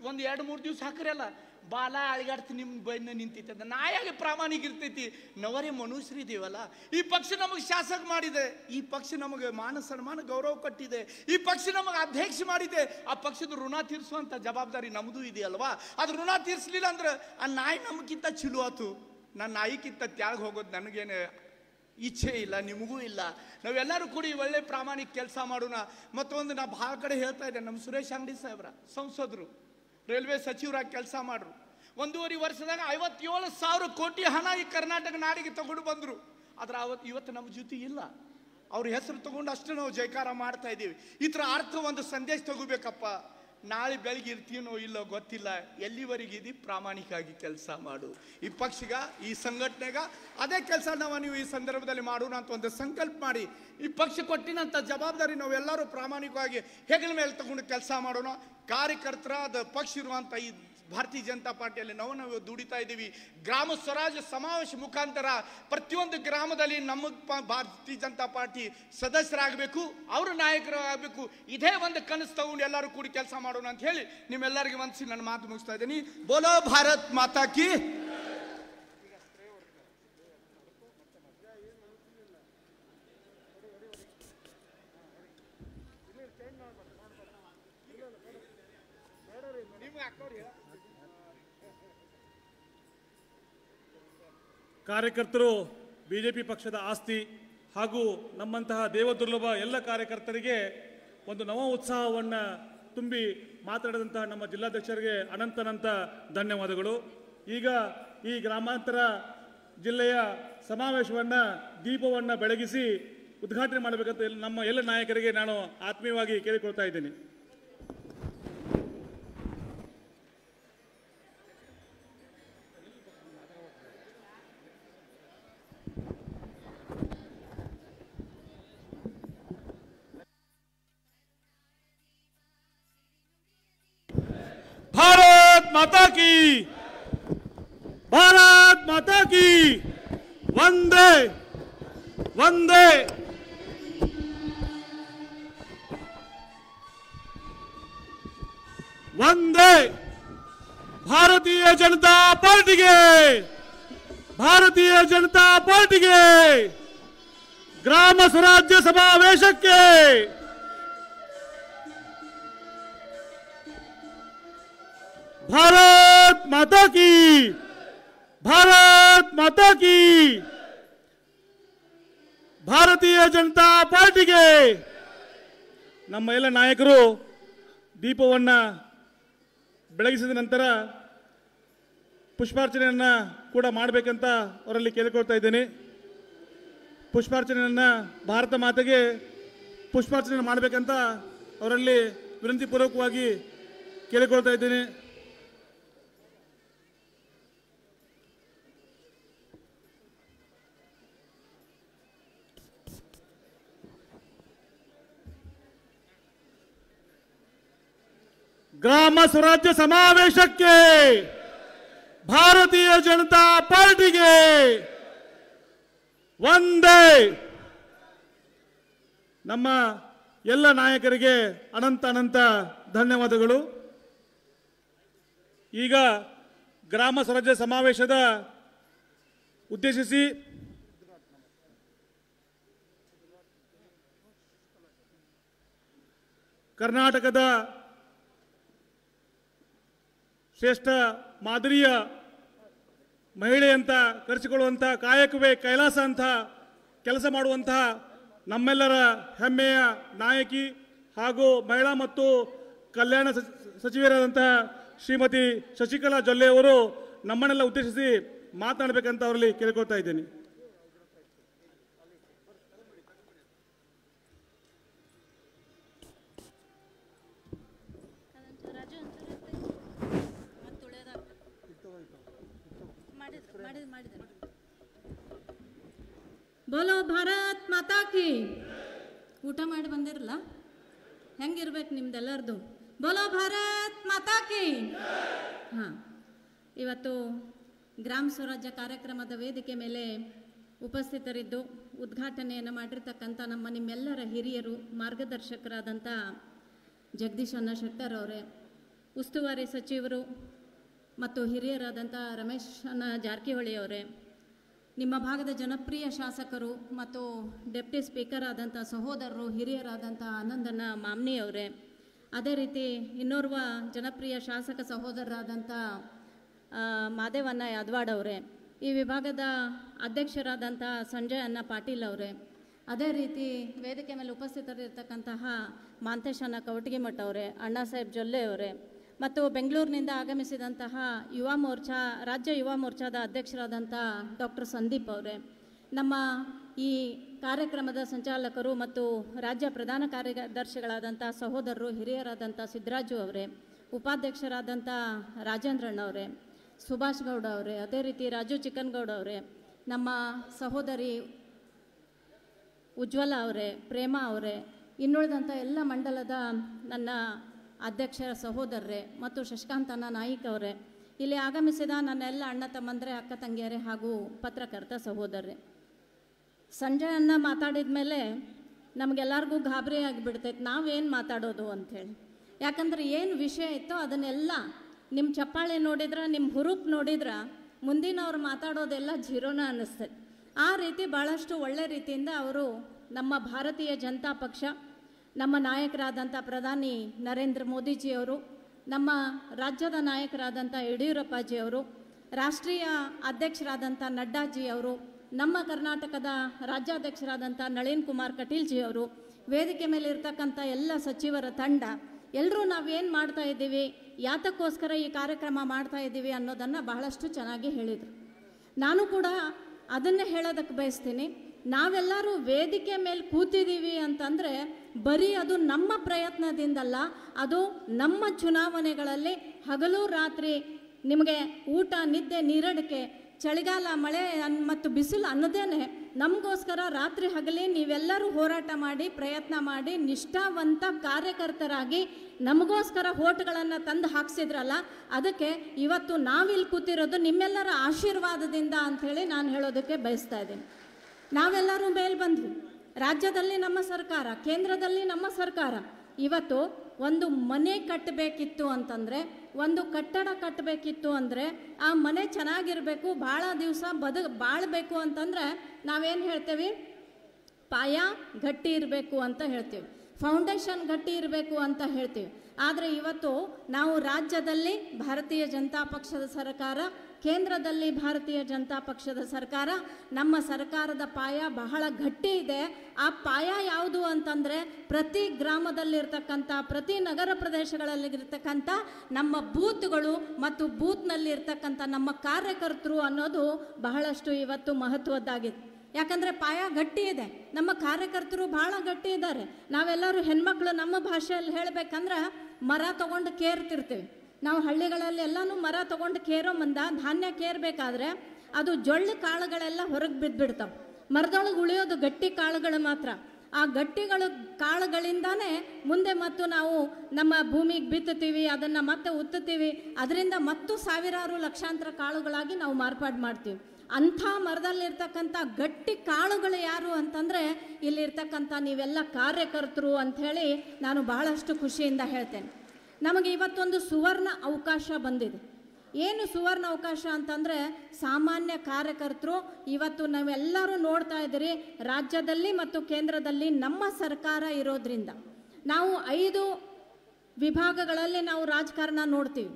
ಒಂದು 2-3 ದಿವಸ ಹಾಕ್ರಲ್ಲ, ಬಾಲ ಅಳಿಗಾಡ್ತಿ ನಿಮ್ಮ ಬೈನ ನಿಂತೈತೆ. ನಾಯಾಗಿ ಪ್ರಾಮಾಣಿಕ ಇರ್ತೈತಿ. ನವರೇ ಮನುಷ್ಯರಿದ್ದೀವಲ್ಲ. ಈ ಪಕ್ಷ ನಮಗೆ ಶಾಸಕ ಮಾಡಿದೆ, ಈ ಪಕ್ಷ ನಮಗೆ ಮಾನ ಸನ್ಮಾನ ಗೌರವ ಕೊಟ್ಟಿದೆ, ಈ ಪಕ್ಷ ನಮಗೆ ಅಧ್ಯಕ್ಷ ಮಾಡಿದೆ. ಆ ಪಕ್ಷದ ಋಣ ತೀರಿಸುವಂಥ ಜವಾಬ್ದಾರಿ ನಮ್ಮದು ಇದೆಯಲ್ವಾ. ಅದು ಋಣ ತೀರಿಸಲಿಲ್ಲ ಅಂದ್ರೆ ಆ ನಾಯಿ ನಮಗಿಂತ ಚಿಲು ಆತು. ನನ್ನ ನಾಯಿಗಿಂತ ತ್ಯಾಗ ಹೋಗೋದು ನನಗೇನು ಇಚ್ಛೆ ಇಲ್ಲ, ನಿಮಗೂ ಇಲ್ಲ. ನಾವೆಲ್ಲರೂ ಕೂಡಿ ಒಳ್ಳೆ ಪ್ರಾಮಾಣಿಕ ಕೆಲಸ ಮಾಡೋಣ. ಮತ್ತೊಂದು ನಾ ಭಾಳ ಕಡೆ ಹೇಳ್ತಾ ಇದ್ದೆ, ನಮ್ಮ ಸುರೇಶ್ ಅಂಗಡಿ ಸಾಹೇಬ್ರ ಸಂಸದರು, ರೈಲ್ವೆ ಸಚಿವರಾಗಿ ಕೆಲಸ ಮಾಡ್ರು. 1.5 ವರ್ಷದಾಗ 57,000 ಕೋಟಿ ಹಣ ಈ ಕರ್ನಾಟಕ ನಾಡಿಗೆ ತಗೊಂಡು ಬಂದರು. ಆದ್ರೆ ಇವತ್ತು ನಮ್ಮ ಜೊತೆ ಇಲ್ಲ. ಅವ್ರ ಹೆಸರು ತಗೊಂಡು ಅಷ್ಟು ನಾವು ಜಯಕಾರ ಮಾಡ್ತಾ ಇದ್ದೀವಿ. ಈ ಥರ ಅರ್ಥ ಒಂದು ಸಂದೇಶ ತಗೋಬೇಕಪ್ಪ. ನಾಳೆ ಬೆಳಿಗ್ಗೆ ಇರ್ತೀನೋ ಇಲ್ಲೋ ಗೊತ್ತಿಲ್ಲ, ಎಲ್ಲಿವರೆಗೆ ಇದ್ದು ಪ್ರಾಮಾಣಿಕವಾಗಿ ಕೆಲಸ ಮಾಡು. ಈ ಪಕ್ಷಗ ಈ ಸಂಘಟನೆಗ ಅದೇ ಕೆಲಸ ನೀವು ಈ ಸಂದರ್ಭದಲ್ಲಿ ಮಾಡೋಣ ಅಂತ ಒಂದು ಸಂಕಲ್ಪ ಮಾಡಿ, ಈ ಪಕ್ಷ ಕೊಟ್ಟಿನಂಥ ಜವಾಬ್ದಾರಿ ನಾವೆಲ್ಲರೂ ಪ್ರಾಮಾಣಿಕವಾಗಿ ಹೆಗಲ ಮೇಲೆ ತಗೊಂಡು ಕೆಲಸ ಮಾಡೋಣ. ಕಾರ್ಯಕರ್ತರ ಪಕ್ಷ ಇರುವಂಥ ಈ ಭಾರತೀಯ ಜನತಾ ಪಾರ್ಟಿಯಲ್ಲಿ ನಾವು ದುಡಿತಾ ಇದ್ದೀವಿ. ಗ್ರಾಮ ಸ್ವರಾಜ್ ಸಮಾವೇಶ ಮುಖಾಂತರ ಪ್ರತಿಯೊಂದು ಗ್ರಾಮದಲ್ಲಿ ನಮ್ಮ ಭಾರತೀಯ ಜನತಾ ಪಾರ್ಟಿ ಸದಸ್ಯರಾಗಬೇಕು, ಅವರು ನಾಯಕರಾಗಬೇಕು. ಇದೇ ಒಂದು ಕನಸು ತಗೊಂಡು ಎಲ್ಲರೂ ಕೂಡಿ ಕೆಲಸ ಮಾಡೋಣ ಅಂತ ಹೇಳಿ ನಿಮ್ಮೆಲ್ಲರಿಗೆ ಮನಸ್ಸಿ ನನ್ನ ಮಾತು ಮುಗಿಸ್ತಾ ಇದ್ದೀನಿ. ಬೋಲೋ ಭಾರತ್ ಮಾತಾ ಕಿ. ಕಾರ್ಯಕರ್ತರು ಬಿಜೆಪಿ ಪಕ್ಷದ ಆಸ್ತಿ ಹಾಗೂ ನಮ್ಮಂತಹ ದೇವದುರ್ಲಭ ಎಲ್ಲ ಕಾರ್ಯಕರ್ತರಿಗೆ ಒಂದು ನವ ಉತ್ಸಾಹವನ್ನು ತುಂಬಿ ಮಾತನಾಡಿದಂತಹ ನಮ್ಮ ಜಿಲ್ಲಾಧ್ಯಕ್ಷರಿಗೆ ಅನಂತ ಧನ್ಯವಾದಗಳು. ಈಗ ಈ ಗ್ರಾಮಾಂತರ ಜಿಲ್ಲೆಯ ಸಮಾವೇಶವನ್ನು ದೀಪವನ್ನು ಬೆಳಗಿಸಿ ಉದ್ಘಾಟನೆ ಮಾಡಬೇಕಂತ ನಮ್ಮ ಎಲ್ಲ ನಾಯಕರಿಗೆ ನಾನು ಆತ್ಮೀಯವಾಗಿ ಕೇಳಿಕೊಳ್ತಾ ಇದ್ದೀನಿ. भारत माता की, भारत माता की, वंदे वंदे वंदे. भारतीय जनता पार्टी के, भारतीय जनता पार्टी के ग्राम स्वराज्य समावेशक के भारत माता की, भारत माता की. ಭಾರತೀಯ ಜನತಾ ಪಾರ್ಟಿಗೆ ನಮ್ಮ ಎಲ್ಲ ನಾಯಕರು ದೀಪವನ್ನು ಬೆಳಗಿಸಿದ ನಂತರ ಪುಷ್ಪಾರ್ಚನೆಯನ್ನು ಕೂಡ ಮಾಡಬೇಕಂತ ಅವರಲ್ಲಿ ಕೇಳಿಕೊಳ್ತಾ ಇದ್ದೇನೆ. ಪುಷ್ಪಾರ್ಚನೆಯನ್ನು ಭಾರತ ಮಾತೆಗೆ ಪುಷ್ಪಾರ್ಚನೆ ಮಾಡಬೇಕಂತ ಅವರಲ್ಲಿ ವಿನಂತಿಪೂರ್ವಕವಾಗಿ ಕೇಳಿಕೊಳ್ತಾ ಇದ್ದೇನೆ. ಗ್ರಾಮ ಸ್ವರಾಜ್ಯ ಸಮಾವೇಶಕ್ಕೆ ಭಾರತೀಯ ಜನತಾ ಪಾರ್ಟಿಗೆ ಒಂದೇ. ನಮ್ಮ ಎಲ್ಲ ನಾಯಕರಿಗೆ ಅನಂತ ಧನ್ಯವಾದಗಳು. ಈಗ ಗ್ರಾಮ ಸ್ವರಾಜ್ಯ ಸಮಾವೇಶದ ಉದ್ದೇಶಿಸಿ ಕರ್ನಾಟಕದ ಶ್ರೇಷ್ಠ ಮಾದರಿಯ ಮಹಿಳೆ ಅಂತ ಕರೆಸಿಕೊಳ್ಳುವಂಥ ಕಾಯಕವೇ ಕೈಲಾಸ ಅಂತ ಕೆಲಸ ಮಾಡುವಂತಹ ನಮ್ಮೆಲ್ಲರ ಹೆಮ್ಮೆಯ ನಾಯಕಿ ಹಾಗೂ ಮಹಿಳಾ ಮತ್ತು ಕಲ್ಯಾಣ ಸಚಿವರಾದಂತಹ ಶ್ರೀಮತಿ ಶಶಿಕಲಾ ಜೊಲ್ಲೆ ಅವರು ನಮ್ಮನ್ನೆಲ್ಲ ಉದ್ದೇಶಿಸಿ ಮಾತನಾಡಬೇಕಂತ ಅವರಲ್ಲಿ ಕೇಳಿಕೊಳ್ತಾ ಇದ್ದೇನೆ. ಬೋಲೋ ಭಾರತ್ ಮಾತಾ ಕಿ. ಊಟ ಮಾಡಿ ಬಂದಿರಲ್ಲ, ಹೆಂಗಿರ್ಬೇಕು ನಿಮ್ದೆಲ್ಲರದು? ಬೋಲೋ ಭಾರತ್ ಮಾತಾ ಕಿ. ಹಾಂ, ಇವತ್ತು ಗ್ರಾಮ ಸ್ವರಾಜ್ಯ ಕಾರ್ಯಕ್ರಮದ ವೇದಿಕೆ ಮೇಲೆ ಉಪಸ್ಥಿತರಿದ್ದು ಉದ್ಘಾಟನೆಯನ್ನು ಮಾಡಿರ್ತಕ್ಕಂಥ ನಿಮ್ಮೆಲ್ಲರ ಹಿರಿಯರು, ಮಾರ್ಗದರ್ಶಕರಾದಂಥ ಜಗದೀಶ್ ಅಣ್ಣ ಶೆಟ್ಟರ್ ಅವರೇ, ಉಸ್ತುವಾರಿ ಸಚಿವರು ಮತ್ತು ಹಿರಿಯರಾದಂಥ ರಮೇಶ್ ಅಣ್ಣ ಜಾರಕಿಹೊಳಿ ಅವರೇ, ನಿಮ್ಮ ಭಾಗದ ಜನಪ್ರಿಯ ಶಾಸಕರು ಮತ್ತು ಡೆಪ್ಟಿ ಸ್ಪೀಕರ್ ಆದಂಥ ಸಹೋದರರು ಹಿರಿಯರಾದಂಥ ಆನಂದಣ್ಣ ಮಾಮ್ನಿ ಅವರೇ, ಅದೇ ರೀತಿ ಇನ್ನೋರ್ವ ಜನಪ್ರಿಯ ಶಾಸಕ ಸಹೋದರರಾದಂಥ ಮಾದೇವಣ್ಣ ಯಾದವಾಡ್ ಅವರೇ, ಈ ವಿಭಾಗದ ಅಧ್ಯಕ್ಷರಾದಂಥ ಸಂಜಯ್ ಅಣ್ಣ ಪಾಟೀಲ್ ಅವರೇ, ಅದೇ ರೀತಿ ವೇದಿಕೆ ಮೇಲೆ ಉಪಸ್ಥಿತರಿರ್ತಕ್ಕಂತಹ ಮಾಂತೇಶ್ ಅಣ್ಣ ಕವಟಗಿಮಠ ಅವರೇ, ಅಣ್ಣಾ ಸಾಹೇಬ್ ಜೊಲ್ಲೆ ಅವರೇ, ಮತ್ತು ಬೆಂಗಳೂರಿನಿಂದ ಆಗಮಿಸಿದಂತಹ ರಾಜ್ಯ ಯುವ ಮೋರ್ಚಾದ ಅಧ್ಯಕ್ಷರಾದಂಥ ಡಾಕ್ಟರ್ ಸಂದೀಪ್ ಅವರೇ, ನಮ್ಮ ಈ ಕಾರ್ಯಕ್ರಮದ ಸಂಚಾಲಕರು ಮತ್ತು ರಾಜ್ಯ ಪ್ರಧಾನ ಕಾರ್ಯದರ್ಶಿಗಳಾದಂಥ ಸಹೋದರರು ಹಿರಿಯರಾದಂಥ ಸಿದ್ದರಾಜು ಅವರೇ, ಉಪಾಧ್ಯಕ್ಷರಾದಂಥ ರಾಜೇಂದ್ರಣ್ಣ ಅವರೇ, ಸುಭಾಷ್ ಗೌಡ ಅವರೇ, ಅದೇ ರೀತಿ ರಾಜು ಚಿಕ್ಕನಗೌಡ ಅವರೇ, ನಮ್ಮ ಸಹೋದರಿ ಉಜ್ವಲ ಅವರೇ, ಪ್ರೇಮಾ ಅವರೇ, ಇನ್ನುಳಿದಂಥ ಎಲ್ಲ ಮಂಡಲದ ನನ್ನ ಅಧ್ಯಕ್ಷರ ಸಹೋದರರೇ ಮತ್ತು ಶಶಿಕಾಂತನ ನಾಯಿಕ್ ಅವರೇ, ಇಲ್ಲಿ ಆಗಮಿಸಿದ ನನ್ನ ಎಲ್ಲ ಅಣ್ಣ ತಮ್ಮಂದರೆ, ಅಕ್ಕ ತಂಗಿಯರೇ ಹಾಗೂ ಪತ್ರಕರ್ತ ಸಹೋದರರೇ. ಸಂಜೆ ಅಣ್ಣ ಮಾತಾಡಿದ ಮೇಲೆ ನಮಗೆಲ್ಲರಿಗೂ ಗಾಬರಿ ಆಗಿಬಿಡ್ತೈತೆ ನಾವೇನು ಮಾತಾಡೋದು ಅಂಥೇಳಿ. ಯಾಕಂದ್ರೆ ಏನು ವಿಷಯ ಇತ್ತೋ ಅದನ್ನೆಲ್ಲ ನಿಮ್ಮ ಚಪ್ಪಾಳೆ ನೋಡಿದ್ರೆ, ನಿಮ್ಮ ಹುರುಪು ನೋಡಿದ್ರೆ ಮುಂದಿನವ್ರು ಮಾತಾಡೋದೆಲ್ಲ ಜೀರೋನ ಅನ್ನಿಸ್ತೈತೆ. ಆ ರೀತಿ ಭಾಳಷ್ಟು ಒಳ್ಳೆ ರೀತಿಯಿಂದ ಅವರು ನಮ್ಮ ಭಾರತೀಯ ಜನತಾ ಪಕ್ಷ, ನಮ್ಮ ನಾಯಕರಾದಂಥ ಪ್ರಧಾನಿ ನರೇಂದ್ರ ಮೋದಿಜಿಯವರು, ನಮ್ಮ ರಾಜ್ಯದ ನಾಯಕರಾದಂಥ ಯಡಿಯೂರಪ್ಪಾಜಿಯವರು, ರಾಷ್ಟ್ರೀಯ ಅಧ್ಯಕ್ಷರಾದಂಥ ನಡ್ಡಾಜಿಯವರು, ನಮ್ಮ ಕರ್ನಾಟಕದ ರಾಜ್ಯಾಧ್ಯಕ್ಷರಾದಂಥ ನಳಿನ್ ಕುಮಾರ್ ಕಟೀಲ್ಜಿಯವರು, ವೇದಿಕೆ ಮೇಲೆ ಇರ್ತಕ್ಕಂಥ ಎಲ್ಲ ಸಚಿವರ ತಂಡ, ಎಲ್ಲರೂ ನಾವೇನು ಮಾಡ್ತಾ ಇದ್ದೀವಿ, ಯಾತಕ್ಕೋಸ್ಕರ ಈ ಕಾರ್ಯಕ್ರಮ ಮಾಡ್ತಾ ಇದ್ದೀವಿ ಅನ್ನೋದನ್ನು ಬಹಳಷ್ಟು ಚೆನ್ನಾಗಿ ಹೇಳಿದರು. ನಾನು ಕೂಡ ಅದನ್ನೇ ಹೇಳೋದಕ್ಕೆ ಬಯಸ್ತೀನಿ. ನಾವೆಲ್ಲರೂ ವೇದಿಕೆ ಮೇಲೆ ಕೂತಿದ್ದೀವಿ ಅಂತಂದರೆ ಬರೀ ಅದು ನಮ್ಮ ಪ್ರಯತ್ನದಿಂದಲ್ಲ, ಅದು ನಮ್ಮ ಚುನಾವಣೆಗಳಲ್ಲಿ ಹಗಲು ರಾತ್ರಿ ನಿಮಗೆ ಊಟ ನಿದ್ದೆ ನೀರಡಿಕೆ, ಚಳಿಗಾಲ ಮಳೆ ಮತ್ತು ಬಿಸಿಲು ಅನ್ನೋದೇನೆ ನಮಗೋಸ್ಕರ ರಾತ್ರಿ ಹಗಲಿ ನೀವೆಲ್ಲರೂ ಹೋರಾಟ ಮಾಡಿ ಪ್ರಯತ್ನ ಮಾಡಿ ನಿಷ್ಠಾವಂತ ಕಾರ್ಯಕರ್ತರಾಗಿ ನಮಗೋಸ್ಕರ ಓಟ್ಗಳನ್ನು ತಂದು ಹಾಕ್ಸಿದ್ರಲ್ಲ, ಅದಕ್ಕೆ ಇವತ್ತು ನಾವಿಲ್ಲಿ ಕೂತಿರೋದು ನಿಮ್ಮೆಲ್ಲರ ಆಶೀರ್ವಾದದಿಂದ ಅಂಥೇಳಿ ನಾನು ಹೇಳೋದಕ್ಕೆ ಬಯಸ್ತಾ ಇದ್ದೀನಿ. ನಾವೆಲ್ಲರೂ ಮೇಲೆ ಬಂದ್ವಿ, ರಾಜ್ಯದಲ್ಲಿ ನಮ್ಮ ಸರ್ಕಾರ, ಕೇಂದ್ರದಲ್ಲಿ ನಮ್ಮ ಸರ್ಕಾರ. ಇವತ್ತು ಒಂದು ಮನೆ ಕಟ್ಟಬೇಕಿತ್ತು ಅಂತಂದರೆ, ಒಂದು ಕಟ್ಟಡ ಕಟ್ಟಬೇಕಿತ್ತು ಅಂದರೆ ಆ ಮನೆ ಚೆನ್ನಾಗಿರಬೇಕು, ಭಾಳ ದಿವಸ ಬಾಳಬೇಕು ಅಂತಂದರೆ ನಾವೇನು ಹೇಳ್ತೇವೆ, ಪಾಯ ಗಟ್ಟಿ ಇರಬೇಕು ಅಂತ ಹೇಳ್ತೀವಿ, ಫೌಂಡೇಶನ್ ಗಟ್ಟಿ ಇರಬೇಕು ಅಂತ ಹೇಳ್ತೀವಿ. ಆದರೆ ಇವತ್ತು ನಾವು ರಾಜ್ಯದಲ್ಲಿ ಭಾರತೀಯ ಜನತಾ ಪಕ್ಷದ ಸರ್ಕಾರ, ಕೇಂದ್ರದಲ್ಲಿ ಭಾರತೀಯ ಜನತಾ ಪಕ್ಷದ ಸರ್ಕಾರ, ನಮ್ಮ ಸರ್ಕಾರದ ಪಾಯ ಬಹಳ ಗಟ್ಟಿ ಇದೆ. ಆ ಪಾಯ ಯಾವುದು ಅಂತಂದರೆ ಪ್ರತಿ ಗ್ರಾಮದಲ್ಲಿರ್ತಕ್ಕಂಥ, ಪ್ರತಿ ನಗರ ಪ್ರದೇಶಗಳಲ್ಲಿರ್ತಕ್ಕಂಥ ನಮ್ಮ ಬೂತ್ಗಳು ಮತ್ತು ಬೂತ್ನಲ್ಲಿ ಇರ್ತಕ್ಕಂಥ ನಮ್ಮ ಕಾರ್ಯಕರ್ತರು ಅನ್ನೋದು ಬಹಳಷ್ಟು ಇವತ್ತು ಮಹತ್ವದ್ದಾಗಿದೆ. ಯಾಕಂದರೆ ಪಾಯ ಗಟ್ಟಿ ಇದೆ, ನಮ್ಮ ಕಾರ್ಯಕರ್ತರು ಭಾಳ ಗಟ್ಟಿ ಇದ್ದಾರೆ. ನಾವೆಲ್ಲರೂ ಹೆಣ್ಮಕ್ಳು ನಮ್ಮ ಭಾಷೆಯಲ್ಲಿ ಹೇಳಬೇಕಂದ್ರೆ ಮರ ತೊಗೊಂಡು ಕೇರ್ತಿರ್ತೀವಿ. ನಾವು ಹಳ್ಳಿಗಳಲ್ಲಿ ಎಲ್ಲನೂ ಮರ ತೊಗೊಂಡು ಕೇರೋ ಮುಂದೆ ಧಾನ್ಯ ಕೇರಬೇಕಾದ್ರೆ ಅದು ಜೊಳ್ಳು ಕಾಳುಗಳೆಲ್ಲ ಹೊರಗೆ ಬಿದ್ದುಬಿಡ್ತಾವೆ. ಮರದೊಳಗೆ ಉಳಿಯೋದು ಗಟ್ಟಿ ಕಾಳುಗಳು ಮಾತ್ರ. ಆ ಕಾಳುಗಳಿಂದಾನೇ ಮುಂದೆ ಮತ್ತು ನಾವು ನಮ್ಮ ಭೂಮಿಗೆ ಬಿತ್ತುತ್ತೀವಿ, ಅದನ್ನು ಮತ್ತೆ ಉತ್ತುತ್ತೀವಿ, ಅದರಿಂದ ಮತ್ತು ಸಾವಿರಾರು ಲಕ್ಷಾಂತರ ಕಾಳುಗಳಾಗಿ ನಾವು ಮಾರ್ಪಾಡು ಮಾಡ್ತೀವಿ. ಅಂಥ ಮರದಲ್ಲಿರ್ತಕ್ಕಂಥ ಗಟ್ಟಿ ಕಾಳುಗಳು ಯಾರು ಅಂತಂದರೆ ಇಲ್ಲಿರ್ತಕ್ಕಂಥ ನೀವೆಲ್ಲ ಕಾರ್ಯಕರ್ತರು ಅಂಥೇಳಿ ನಾನು ಬಹಳಷ್ಟು ಖುಷಿಯಿಂದ ಹೇಳ್ತೇನೆ. ನಮಗೆ ಇವತ್ತೊಂದು ಸುವರ್ಣ ಅವಕಾಶ ಬಂದಿದೆ. ಏನು ಸುವರ್ಣ ಅವಕಾಶ ಅಂತಂದರೆ, ಸಾಮಾನ್ಯ ಕಾರ್ಯಕರ್ತರು ಇವತ್ತು ನಾವೆಲ್ಲರೂ ನೋಡ್ತಾ ಇದ್ದೀರಿ, ರಾಜ್ಯದಲ್ಲಿ ಮತ್ತು ಕೇಂದ್ರದಲ್ಲಿ ನಮ್ಮ ಸರ್ಕಾರ ಇರೋದ್ರಿಂದ ನಾವು 5 ವಿಭಾಗಗಳಲ್ಲಿ ನಾವು ರಾಜಕಾರಣ ನೋಡ್ತೀವಿ.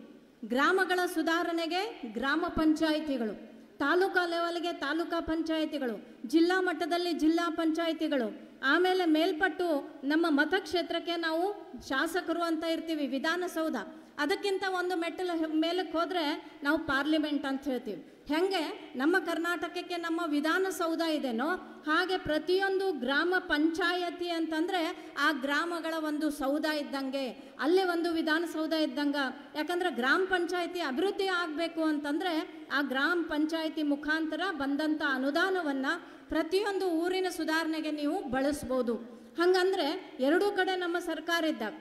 ಗ್ರಾಮಗಳ ಸುಧಾರಣೆಗೆ ಗ್ರಾಮ ಪಂಚಾಯಿತಿಗಳು, ತಾಲೂಕಾ ಲೆವೆಲ್ಗೆ ತಾಲೂಕಾ ಪಂಚಾಯಿತಿಗಳು, ಜಿಲ್ಲಾ ಮಟ್ಟದಲ್ಲಿ ಜಿಲ್ಲಾ ಪಂಚಾಯಿತಿಗಳು, ಆಮೇಲೆ ಮೇಲ್ಪಟ್ಟು ನಮ್ಮ ಮತಕ್ಷೇತ್ರಕ್ಕೆ ನಾವು ಶಾಸಕರು ಅಂತ ಇರ್ತೀವಿ, ವಿಧಾನಸೌಧ. ಅದಕ್ಕಿಂತ ಒಂದು ಮೆಟ್ಟಲು ಮೇಲಕ್ಕೆ ಹೋದರೆ ನಾವು ಪಾರ್ಲಿಮೆಂಟ್ ಅಂತ ಹೇಳ್ತೀವಿ. ಹೆಂಗೆ ನಮ್ಮ ಕರ್ನಾಟಕಕ್ಕೆ ನಮ್ಮ ವಿಧಾನಸೌಧ ಇದೆನೋ ಹಾಗೆ ಪ್ರತಿಯೊಂದು ಗ್ರಾಮ ಪಂಚಾಯತಿ ಅಂತಂದರೆ ಆ ಗ್ರಾಮಗಳ ಒಂದು ಸೌಧ ಇದ್ದಂಗೆ, ಅಲ್ಲೇ ಒಂದು ವಿಧಾನಸೌಧ ಇದ್ದಂಗೆ. ಯಾಕಂದರೆ ಗ್ರಾಮ ಪಂಚಾಯತಿ ಅಭಿವೃದ್ಧಿ ಆಗಬೇಕು ಅಂತಂದರೆ ಆ ಗ್ರಾಮ ಪಂಚಾಯತಿ ಮುಖಾಂತರ ಬಂದಂಥ ಅನುದಾನವನ್ನು ಪ್ರತಿಯೊಂದು ಊರಿನ ಸುಧಾರಣೆಗೆ ನೀವು ಬಳಸ್ಬೋದು. ಹಾಗಂದರೆ ಎರಡೂ ಕಡೆ ನಮ್ಮ ಸರ್ಕಾರ ಇದ್ದಾಗ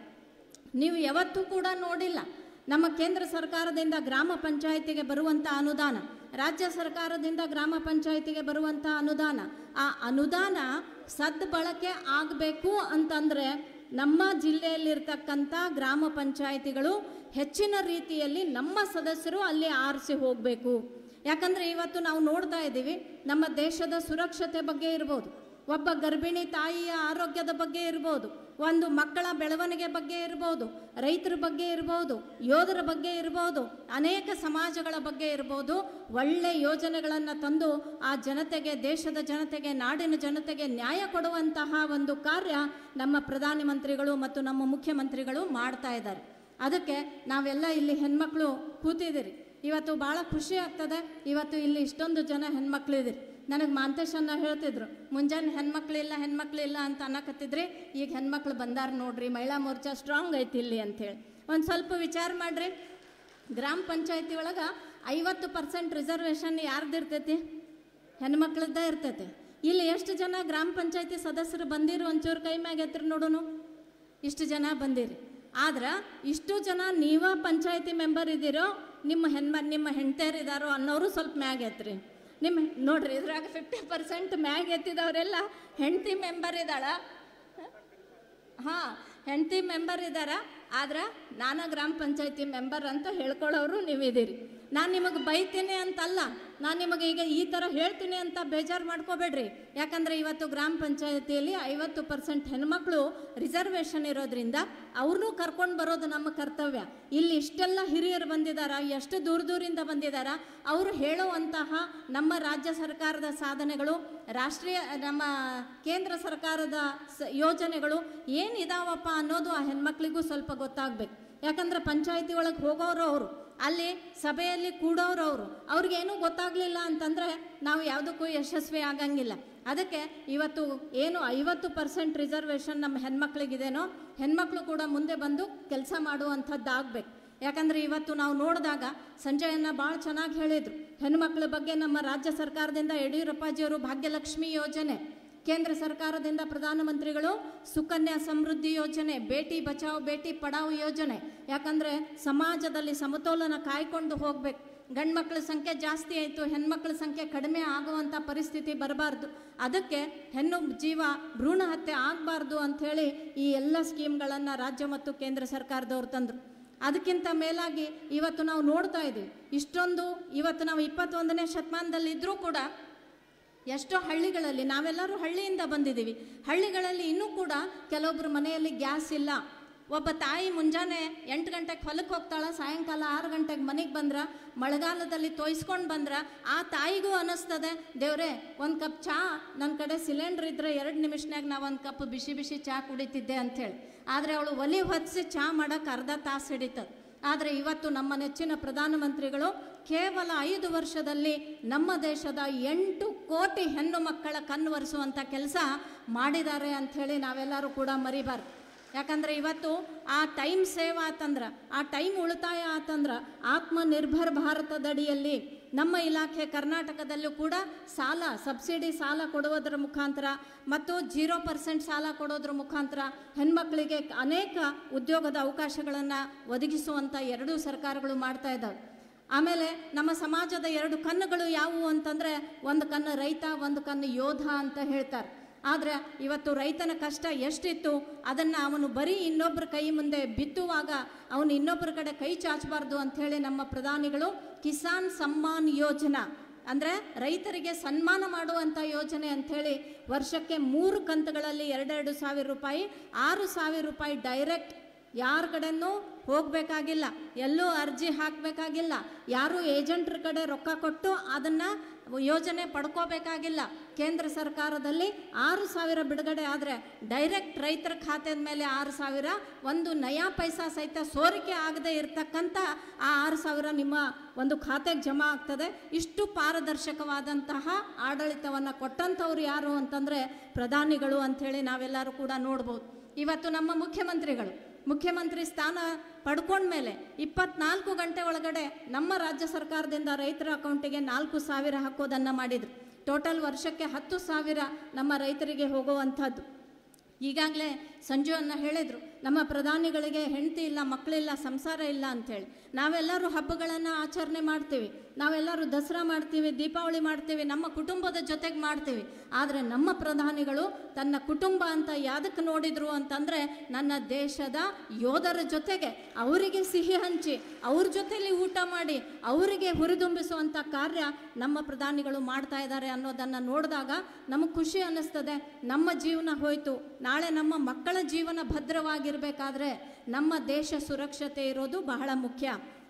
ನೀವು ಯಾವತ್ತೂ ಕೂಡ ನೋಡಿಲ್ಲ ನಮ್ಮ ಕೇಂದ್ರ ಸರ್ಕಾರದಿಂದ ಗ್ರಾಮ ಪಂಚಾಯತಿಗೆ ಬರುವಂಥ ಅನುದಾನ, ರಾಜ್ಯ ಸರ್ಕಾರದಿಂದ ಗ್ರಾಮ ಪಂಚಾಯತಿಗೆ ಬರುವಂಥ ಅನುದಾನ, ಆ ಅನುದಾನ ಸದ್ಬಳಕೆ ಆಗಬೇಕು ಅಂತಂದರೆ ನಮ್ಮ ಜಿಲ್ಲೆಯಲ್ಲಿರ್ತಕ್ಕಂಥ ಗ್ರಾಮ ಪಂಚಾಯತಿಗಳು ಹೆಚ್ಚಿನ ರೀತಿಯಲ್ಲಿ ನಮ್ಮ ಸದಸ್ಯರು ಅಲ್ಲಿ ಆರಿಸಿ ಹೋಗಬೇಕು. ಯಾಕಂದರೆ ಇವತ್ತು ನಾವು ನೋಡ್ತಾ ಇದ್ದೀವಿ, ನಮ್ಮ ದೇಶದ ಸುರಕ್ಷತೆ ಬಗ್ಗೆ ಇರ್ಬೋದು, ಒಬ್ಬ ಗರ್ಭಿಣಿ ತಾಯಿಯ ಆರೋಗ್ಯದ ಬಗ್ಗೆ ಇರ್ಬೋದು, ಒಂದು ಮಕ್ಕಳ ಬೆಳವಣಿಗೆ ಬಗ್ಗೆ ಇರ್ಬೋದು, ರೈತರ ಬಗ್ಗೆ ಇರ್ಬೋದು, ಯೋಧರ ಬಗ್ಗೆ ಇರ್ಬೋದು, ಅನೇಕ ಸಮಾಜಗಳ ಬಗ್ಗೆ ಇರ್ಬೋದು. ಒಳ್ಳೆ ಯೋಜನೆಗಳನ್ನು ತಂದು ಆ ಜನತೆಗೆ, ದೇಶದ ಜನತೆಗೆ, ನಾಡಿನ ಜನತೆಗೆ ನ್ಯಾಯ ಕೊಡುವಂತಹ ಒಂದು ಕಾರ್ಯ ನಮ್ಮ ಪ್ರಧಾನಮಂತ್ರಿಗಳು ಮತ್ತು ನಮ್ಮ ಮುಖ್ಯಮಂತ್ರಿಗಳು ಮಾಡ್ತಾ ಇದ್ದಾರೆ. ಅದಕ್ಕೆ ನಾವೆಲ್ಲ ಇಲ್ಲಿ ಹೆಣ್ಮಕ್ಳು ಕೂತಿದ್ದೀರಿ. ಇವತ್ತು ಭಾಳ ಖುಷಿ ಆಗ್ತದೆ. ಇವತ್ತು ಇಲ್ಲಿ ಇಷ್ಟೊಂದು ಜನ ಹೆಣ್ಮಕ್ಳಿದ್ದೀರಿ. ನನಗೆ ಮಾಂತೇಶನ್ನ ಹೇಳ್ತಿದ್ರು, ಮುಂಜಾನೆ ಹೆಣ್ಮಕ್ಳಿಲ್ಲ ಅಂತ ಅನ್ನಕತ್ತಿದ್ರಿ, ಈಗ ಹೆಣ್ಮಕ್ಳು ಬಂದಾರ ನೋಡ್ರಿ, ಮಹಿಳಾ ಮೋರ್ಚಾ ಸ್ಟ್ರಾಂಗ್ ಐತಿ ಇಲ್ಲಿ ಅಂಥೇಳಿ. ಒಂದು ಸ್ವಲ್ಪ ವಿಚಾರ ಮಾಡಿರಿ, ಗ್ರಾಮ ಪಂಚಾಯತಿ ಒಳಗೆ 50% ರಿಸರ್ವೇಷನ್ ಯಾರ್ದಿರ್ತೈತಿ? ಹೆಣ್ಮಕ್ಳದ್ದೇ ಇರ್ತೈತಿ. ಇಲ್ಲಿ ಎಷ್ಟು ಜನ ಗ್ರಾಮ ಪಂಚಾಯತಿ ಸದಸ್ಯರು ಬಂದಿರು? ಒಂಚೂರು ಕೈ ಮ್ಯಾಗ ಎತ್ತರ ನೋಡೋನು. ಇಷ್ಟು ಜನ ಬಂದಿರಿ. ಆದ್ರೆ ಇಷ್ಟು ಜನ ನೀವ ಪಂಚಾಯತಿ ಮೆಂಬರ್ ಇದ್ದೀರೋ, ನಿಮ್ಮ ಹೆಂಡತಿಯರಿದ್ದಾರೋ ಅನ್ನೋರು ಸ್ವಲ್ಪ ಮ್ಯಾಗ ಎತ್ರಿ. ನಿಮ್ಮ ನೋಡ್ರಿ, ಇದ್ರಾಗ 50% ಮ್ಯಾಗ ಎತ್ತಿದವರೆಲ್ಲ ಹೆಂಡತಿ ಮೆಂಬರ್ ಇದ್ದಾಳ. ಹಾಂ, ಹೆಂಡತಿ ಮೆಂಬರ್ ಇದ್ದಾರ. ಆದ್ರೆ ನಾನು ಗ್ರಾಮ ಪಂಚಾಯತಿ ಮೆಂಬರ್ ಅಂತ ಹೇಳ್ಕೊಳ್ಳೋರು ನೀವಿದ್ದೀರಿ. ನಾನು ನಿಮಗೆ ಬೈತೀನಿ ಅಂತಲ್ಲ, ನಾನು ನಿಮಗೆ ಈಗ ಈ ಥರ ಹೇಳ್ತೀನಿ ಅಂತ ಬೇಜಾರು ಮಾಡ್ಕೋಬೇಡ್ರಿ. ಯಾಕಂದರೆ ಇವತ್ತು ಗ್ರಾಮ ಪಂಚಾಯತಿಯಲ್ಲಿ 50% ಹೆಣ್ಮಕ್ಳು ರಿಸರ್ವೇಷನ್ ಇರೋದ್ರಿಂದ ಅವ್ರನ್ನೂ ಕರ್ಕೊಂಡು ಬರೋದು ನಮ್ಮ ಕರ್ತವ್ಯ. ಇಲ್ಲಿ ಇಷ್ಟೆಲ್ಲ ಹಿರಿಯರು ಬಂದಿದ್ದಾರ, ಎಷ್ಟು ದೂರದಿಂದ ಬಂದಿದ್ದಾರ. ಅವರು ಹೇಳುವಂತಹ ನಮ್ಮ ರಾಜ್ಯ ಸರ್ಕಾರದ ಸಾಧನೆಗಳು, ರಾಷ್ಟ್ರೀಯ ನಮ್ಮ ಕೇಂದ್ರ ಸರ್ಕಾರದ ಯೋಜನೆಗಳು ಏನಿದಾವಪ್ಪ ಅನ್ನೋದು ಆ ಹೆಣ್ಮಕ್ಳಿಗೂ ಸ್ವಲ್ಪ ಗೊತ್ತಾಗಬೇಕು. ಯಾಕಂದರೆ ಪಂಚಾಯತಿ ಒಳಗೆ ಹೋಗೋರು ಅವರು, ಅಲ್ಲಿ ಸಭೆಯಲ್ಲಿ ಕೂಡೋರು ಅವರು, ಅವ್ರಿಗೇನೂ ಗೊತ್ತಾಗಲಿಲ್ಲ ಅಂತಂದರೆ ನಾವು ಯಾವುದಕ್ಕೂ ಯಶಸ್ವಿ ಆಗಂಗಿಲ್ಲ. ಅದಕ್ಕೆ ಇವತ್ತು ಏನು 50% ರಿಸರ್ವೇಷನ್ ನಮ್ಮ ಹೆಣ್ಮಕ್ಳಿಗಿದೇನೋ, ಹೆಣ್ಮಕ್ಳು ಕೂಡ ಮುಂದೆ ಬಂದು ಕೆಲಸ ಮಾಡುವಂಥದ್ದು ಆಗಬೇಕು. ಯಾಕಂದರೆ ಇವತ್ತು ನಾವು ನೋಡಿದಾಗ ಸಂಜಯನ್ನ ಭಾಳ ಚೆನ್ನಾಗಿ ಹೇಳಿದರು. ಹೆಣ್ಮಕ್ಳ ಬಗ್ಗೆ ನಮ್ಮ ರಾಜ್ಯ ಸರ್ಕಾರದಿಂದ ಯಡಿಯೂರಪ್ಪಾಜಿಯವರು ಭಾಗ್ಯಲಕ್ಷ್ಮಿ ಯೋಜನೆ, ಕೇಂದ್ರ ಸರ್ಕಾರದಿಂದ ಪ್ರಧಾನಮಂತ್ರಿಗಳು ಸುಕನ್ಯಾ ಸಮೃದ್ಧಿ ಯೋಜನೆ, ಬೇಟಿ ಬಚಾವ್ ಬೇಟಿ ಪಡಾವ್ ಯೋಜನೆ. ಯಾಕಂದರೆ ಸಮಾಜದಲ್ಲಿ ಸಮತೋಲನ ಕಾಯ್ಕೊಂಡು ಹೋಗ್ಬೇಕು. ಗಂಡು ಮಕ್ಕಳ ಸಂಖ್ಯೆ ಜಾಸ್ತಿ ಆಯಿತು, ಹೆಣ್ಮಕ್ಳ ಸಂಖ್ಯೆ ಕಡಿಮೆ ಆಗುವಂಥ ಪರಿಸ್ಥಿತಿ ಬರಬಾರ್ದು. ಅದಕ್ಕೆ ಹೆಣ್ಣು ಜೀವ ಭ್ರೂಣ ಹತ್ಯೆ ಆಗಬಾರ್ದು ಅಂಥೇಳಿ ಈ ಎಲ್ಲ ಸ್ಕೀಮ್ಗಳನ್ನು ರಾಜ್ಯ ಮತ್ತು ಕೇಂದ್ರ ಸರ್ಕಾರದವ್ರು ತಂದರು. ಅದಕ್ಕಿಂತ ಮೇಲಾಗಿ ಇವತ್ತು ನಾವು ನೋಡ್ತಾ ಇದ್ದೀವಿ, ಇಷ್ಟೊಂದು ಇವತ್ತು ನಾವು 21ನೇ ಶತಮಾನದಲ್ಲಿದ್ದರೂ ಕೂಡ ಎಷ್ಟೋ ಹಳ್ಳಿಗಳಲ್ಲಿ, ನಾವೆಲ್ಲರೂ ಹಳ್ಳಿಯಿಂದ ಬಂದಿದ್ದೀವಿ, ಹಳ್ಳಿಗಳಲ್ಲಿ ಇನ್ನೂ ಕೂಡ ಕೆಲವೊಬ್ಬರು ಮನೆಯಲ್ಲಿ ಗ್ಯಾಸ್ ಇಲ್ಲ. ಒಬ್ಬ ತಾಯಿ ಮುಂಜಾನೆ 8 ಗಂಟೆಗೆ ಹೊಲಕ್ಕೆ ಹೋಗ್ತಾಳೆ, ಸಾಯಂಕಾಲ 6 ಗಂಟೆಗೆ ಮನೆಗೆ ಬಂದ್ರೆ, ಮಳೆಗಾಲದಲ್ಲಿ ತೋಯಿಸ್ಕೊಂಡು ಬಂದ್ರೆ ಆ ತಾಯಿಗೂ ಅನ್ನಿಸ್ತದೆ, ದೇವ್ರೆ ಒಂದು ಕಪ್ ಚಹಾ ನನ್ನ ಕಡೆ ಸಿಲಿಂಡ್ರ್ ಇದ್ದರೆ 2 ನಿಮಿಷನಾಗ ನಾವು ಒಂದು ಕಪ್ ಬಿಸಿ ಬಿಸಿ ಚಹಾ ಕುಡಿತಿದ್ದೆ ಅಂಥೇಳಿ. ಆದರೆ ಅವಳು ಒಲೆ ಹೊತ್ತಿಸಿ ಚಹಾ ಮಾಡೋಕ್ಕೆ ಅರ್ಧ ತಾಸು ಹಿಡಿತದೆ. ಆದರೆ ಇವತ್ತು ನಮ್ಮ ನೆಚ್ಚಿನ ಪ್ರಧಾನಮಂತ್ರಿಗಳು ಕೇವಲ 5 ವರ್ಷದಲ್ಲಿ ನಮ್ಮ ದೇಶದ 8 ಕೋಟಿ ಹೆಣ್ಣು ಮಕ್ಕಳ ಕಣ್ಣುವರಿಸುವಂಥ ಕೆಲಸ ಮಾಡಿದ್ದಾರೆ ಅಂಥೇಳಿ ನಾವೆಲ್ಲರೂ ಕೂಡ ಮರಿಬಾರ್ದು. ಯಾಕಂದರೆ ಇವತ್ತು ಆ ಟೈಮ್ ಸೇವ್ ಆತಂದ್ರೆ, ಆ ಟೈಮ್ ಉಳಿತಾಯ ಆತಂದ್ರೆ ಆತ್ಮನಿರ್ಭರ್ ಭಾರತದಡಿಯಲ್ಲಿ ನಮ್ಮ ಇಲಾಖೆ ಕರ್ನಾಟಕದಲ್ಲೂ ಕೂಡ ಸಬ್ಸಿಡಿ ಸಾಲ ಕೊಡುವುದರ ಮುಖಾಂತರ ಮತ್ತು 0% ಸಾಲ ಕೊಡೋದ್ರ ಮುಖಾಂತರ ಹೆಣ್ಮಕ್ಳಿಗೆ ಅನೇಕ ಉದ್ಯೋಗದ ಅವಕಾಶಗಳನ್ನು ಒದಗಿಸುವಂಥ ಎರಡೂ ಸರ್ಕಾರಗಳು ಮಾಡ್ತಾ ಇದ್ದಾವೆ. ಆಮೇಲೆ ನಮ್ಮ ಸಮಾಜದ 2 ಕಣ್ಣುಗಳು ಯಾವುವು ಅಂತಂದರೆ, ಒಂದು ಕಣ್ಣು ರೈತ, ಒಂದು ಕಣ್ಣು ಯೋಧ ಅಂತ ಹೇಳ್ತಾರೆ. ಆದರೆ ಇವತ್ತು ರೈತನ ಕಷ್ಟ ಎಷ್ಟಿತ್ತು ಅದನ್ನು ಅವನು ಬರೀ ಇನ್ನೊಬ್ಬರ ಕೈ ಮುಂದೆ ಬಿತ್ತುವಾಗ ಅವನು ಇನ್ನೊಬ್ಬರ ಕಡೆ ಕೈ ಚಾಚಬಾರ್ದು ಅಂಥೇಳಿ ನಮ್ಮ ಪ್ರಧಾನಿಗಳು ಕಿಸಾನ್ ಸಮ್ಮಾನ್ ಯೋಜನಾ, ಅಂದರೆ ರೈತರಿಗೆ ಸನ್ಮಾನ ಮಾಡುವಂಥ ಯೋಜನೆ ಅಂಥೇಳಿ ವರ್ಷಕ್ಕೆ 3 ಕಂತುಗಳಲ್ಲಿ 2,2 ಸಾವಿರ ರೂಪಾಯಿ, 6,000 ರೂಪಾಯಿ ಡೈರೆಕ್ಟ್ ಯಾರ ಕಡೆನೂ ಹೋಗಬೇಕಾಗಿಲ್ಲ, ಎಲ್ಲೂ ಅರ್ಜಿ ಹಾಕಬೇಕಾಗಿಲ್ಲ, ಯಾರೂ ಏಜೆಂಟ್ರ ಕಡೆ ರೊಕ್ಕ ಕೊಟ್ಟು ಅದನ್ನು ಯೋಜನೆ ಪಡ್ಕೋಬೇಕಾಗಿಲ್ಲ. ಕೇಂದ್ರ ಸರ್ಕಾರದಲ್ಲಿ 6,000 ಬಿಡುಗಡೆ ಆದರೆ ಡೈರೆಕ್ಟ್ ರೈತರ ಖಾತೆದ ಮೇಲೆ 6,000, ಒಂದು ನಯಾ ಪೈಸಾ ಸಹಿತ ಸೋರಿಕೆ ಆಗದೆ ಇರತಕ್ಕಂಥ ಆ 6,000 ನಿಮ್ಮ ಒಂದು ಖಾತೆಗೆ ಜಮಾ ಆಗ್ತದೆ. ಇಷ್ಟು ಪಾರದರ್ಶಕವಾದಂತಹ ಆಡಳಿತವನ್ನು ಕೊಟ್ಟಂಥವ್ರು ಯಾರು ಅಂತಂದರೆ ಪ್ರಧಾನಿಗಳು ಅಂಥೇಳಿ ನಾವೆಲ್ಲರೂ ಕೂಡ ನೋಡ್ಬೋದು. ಇವತ್ತು ನಮ್ಮ ಮುಖ್ಯಮಂತ್ರಿ ಸ್ಥಾನ ಪಡ್ಕೊಂಡ್ಮೇಲೆ 24 ಗಂಟೆ ಒಳಗಡೆ ನಮ್ಮ ರಾಜ್ಯ ಸರ್ಕಾರದಿಂದ ರೈತರ ಅಕೌಂಟಿಗೆ 4,000 ಹಾಕೋದನ್ನು ಮಾಡಿದರು. ಟೋಟಲ್ ವರ್ಷಕ್ಕೆ 10,000 ನಮ್ಮ ರೈತರಿಗೆ ಹೋಗುವಂಥದ್ದು. ಈಗಾಗಲೇ ಸಂಜು ಅನ್ನ ಹೇಳಿದರು, ನಮ್ಮ ಪ್ರಧಾನಿಗಳಿಗೆ ಹೆಂಡತಿ ಇಲ್ಲ, ಮಕ್ಕಳಿಲ್ಲ, ಸಂಸಾರ ಇಲ್ಲ ಅಂಥೇಳಿ. ನಾವೆಲ್ಲರೂ ಹಬ್ಬಗಳನ್ನು ಆಚರಣೆ ಮಾಡ್ತೀವಿ, ನಾವೆಲ್ಲರೂ ದಸರಾ ಮಾಡ್ತೀವಿ, ದೀಪಾವಳಿ ಮಾಡ್ತೀವಿ, ನಮ್ಮ ಕುಟುಂಬದ ಜೊತೆಗೆ ಮಾಡ್ತೀವಿ. ಆದರೆ ನಮ್ಮ ಪ್ರಧಾನಿಗಳು ತನ್ನ ಕುಟುಂಬ ಅಂತ ಯಾವುದಕ್ಕೆ ನೋಡಿದರು ಅಂತಂದರೆ ನನ್ನ ದೇಶದ ಯೋಧರ ಜೊತೆಗೆ ಅವರಿಗೆ ಸಿಹಿ ಹಂಚಿ ಅವ್ರ ಜೊತೆಯಲ್ಲಿ ಊಟ ಮಾಡಿ ಅವರಿಗೆ ಹುರಿದುಂಬಿಸುವಂಥ ಕಾರ್ಯ ನಮ್ಮ ಪ್ರಧಾನಿಗಳು ಮಾಡ್ತಾ ಇದ್ದಾರೆ ಅನ್ನೋದನ್ನು ನೋಡಿದಾಗ ನಮಗೆ ಖುಷಿ ಅನ್ನಿಸ್ತದೆ. ನಮ್ಮ ಜೀವನ ಹೋಯಿತು, ನಾಳೆ ನಮ್ಮ ಮಕ್ಕಳ ಜೀವನ ಭದ್ರವಾಗಿರಬೇಕಾದ್ರೆ ನಮ್ಮ ದೇಶ ಸುರಕ್ಷತೆ ಇರೋದು ಬಹಳ ಮುಖ್ಯ.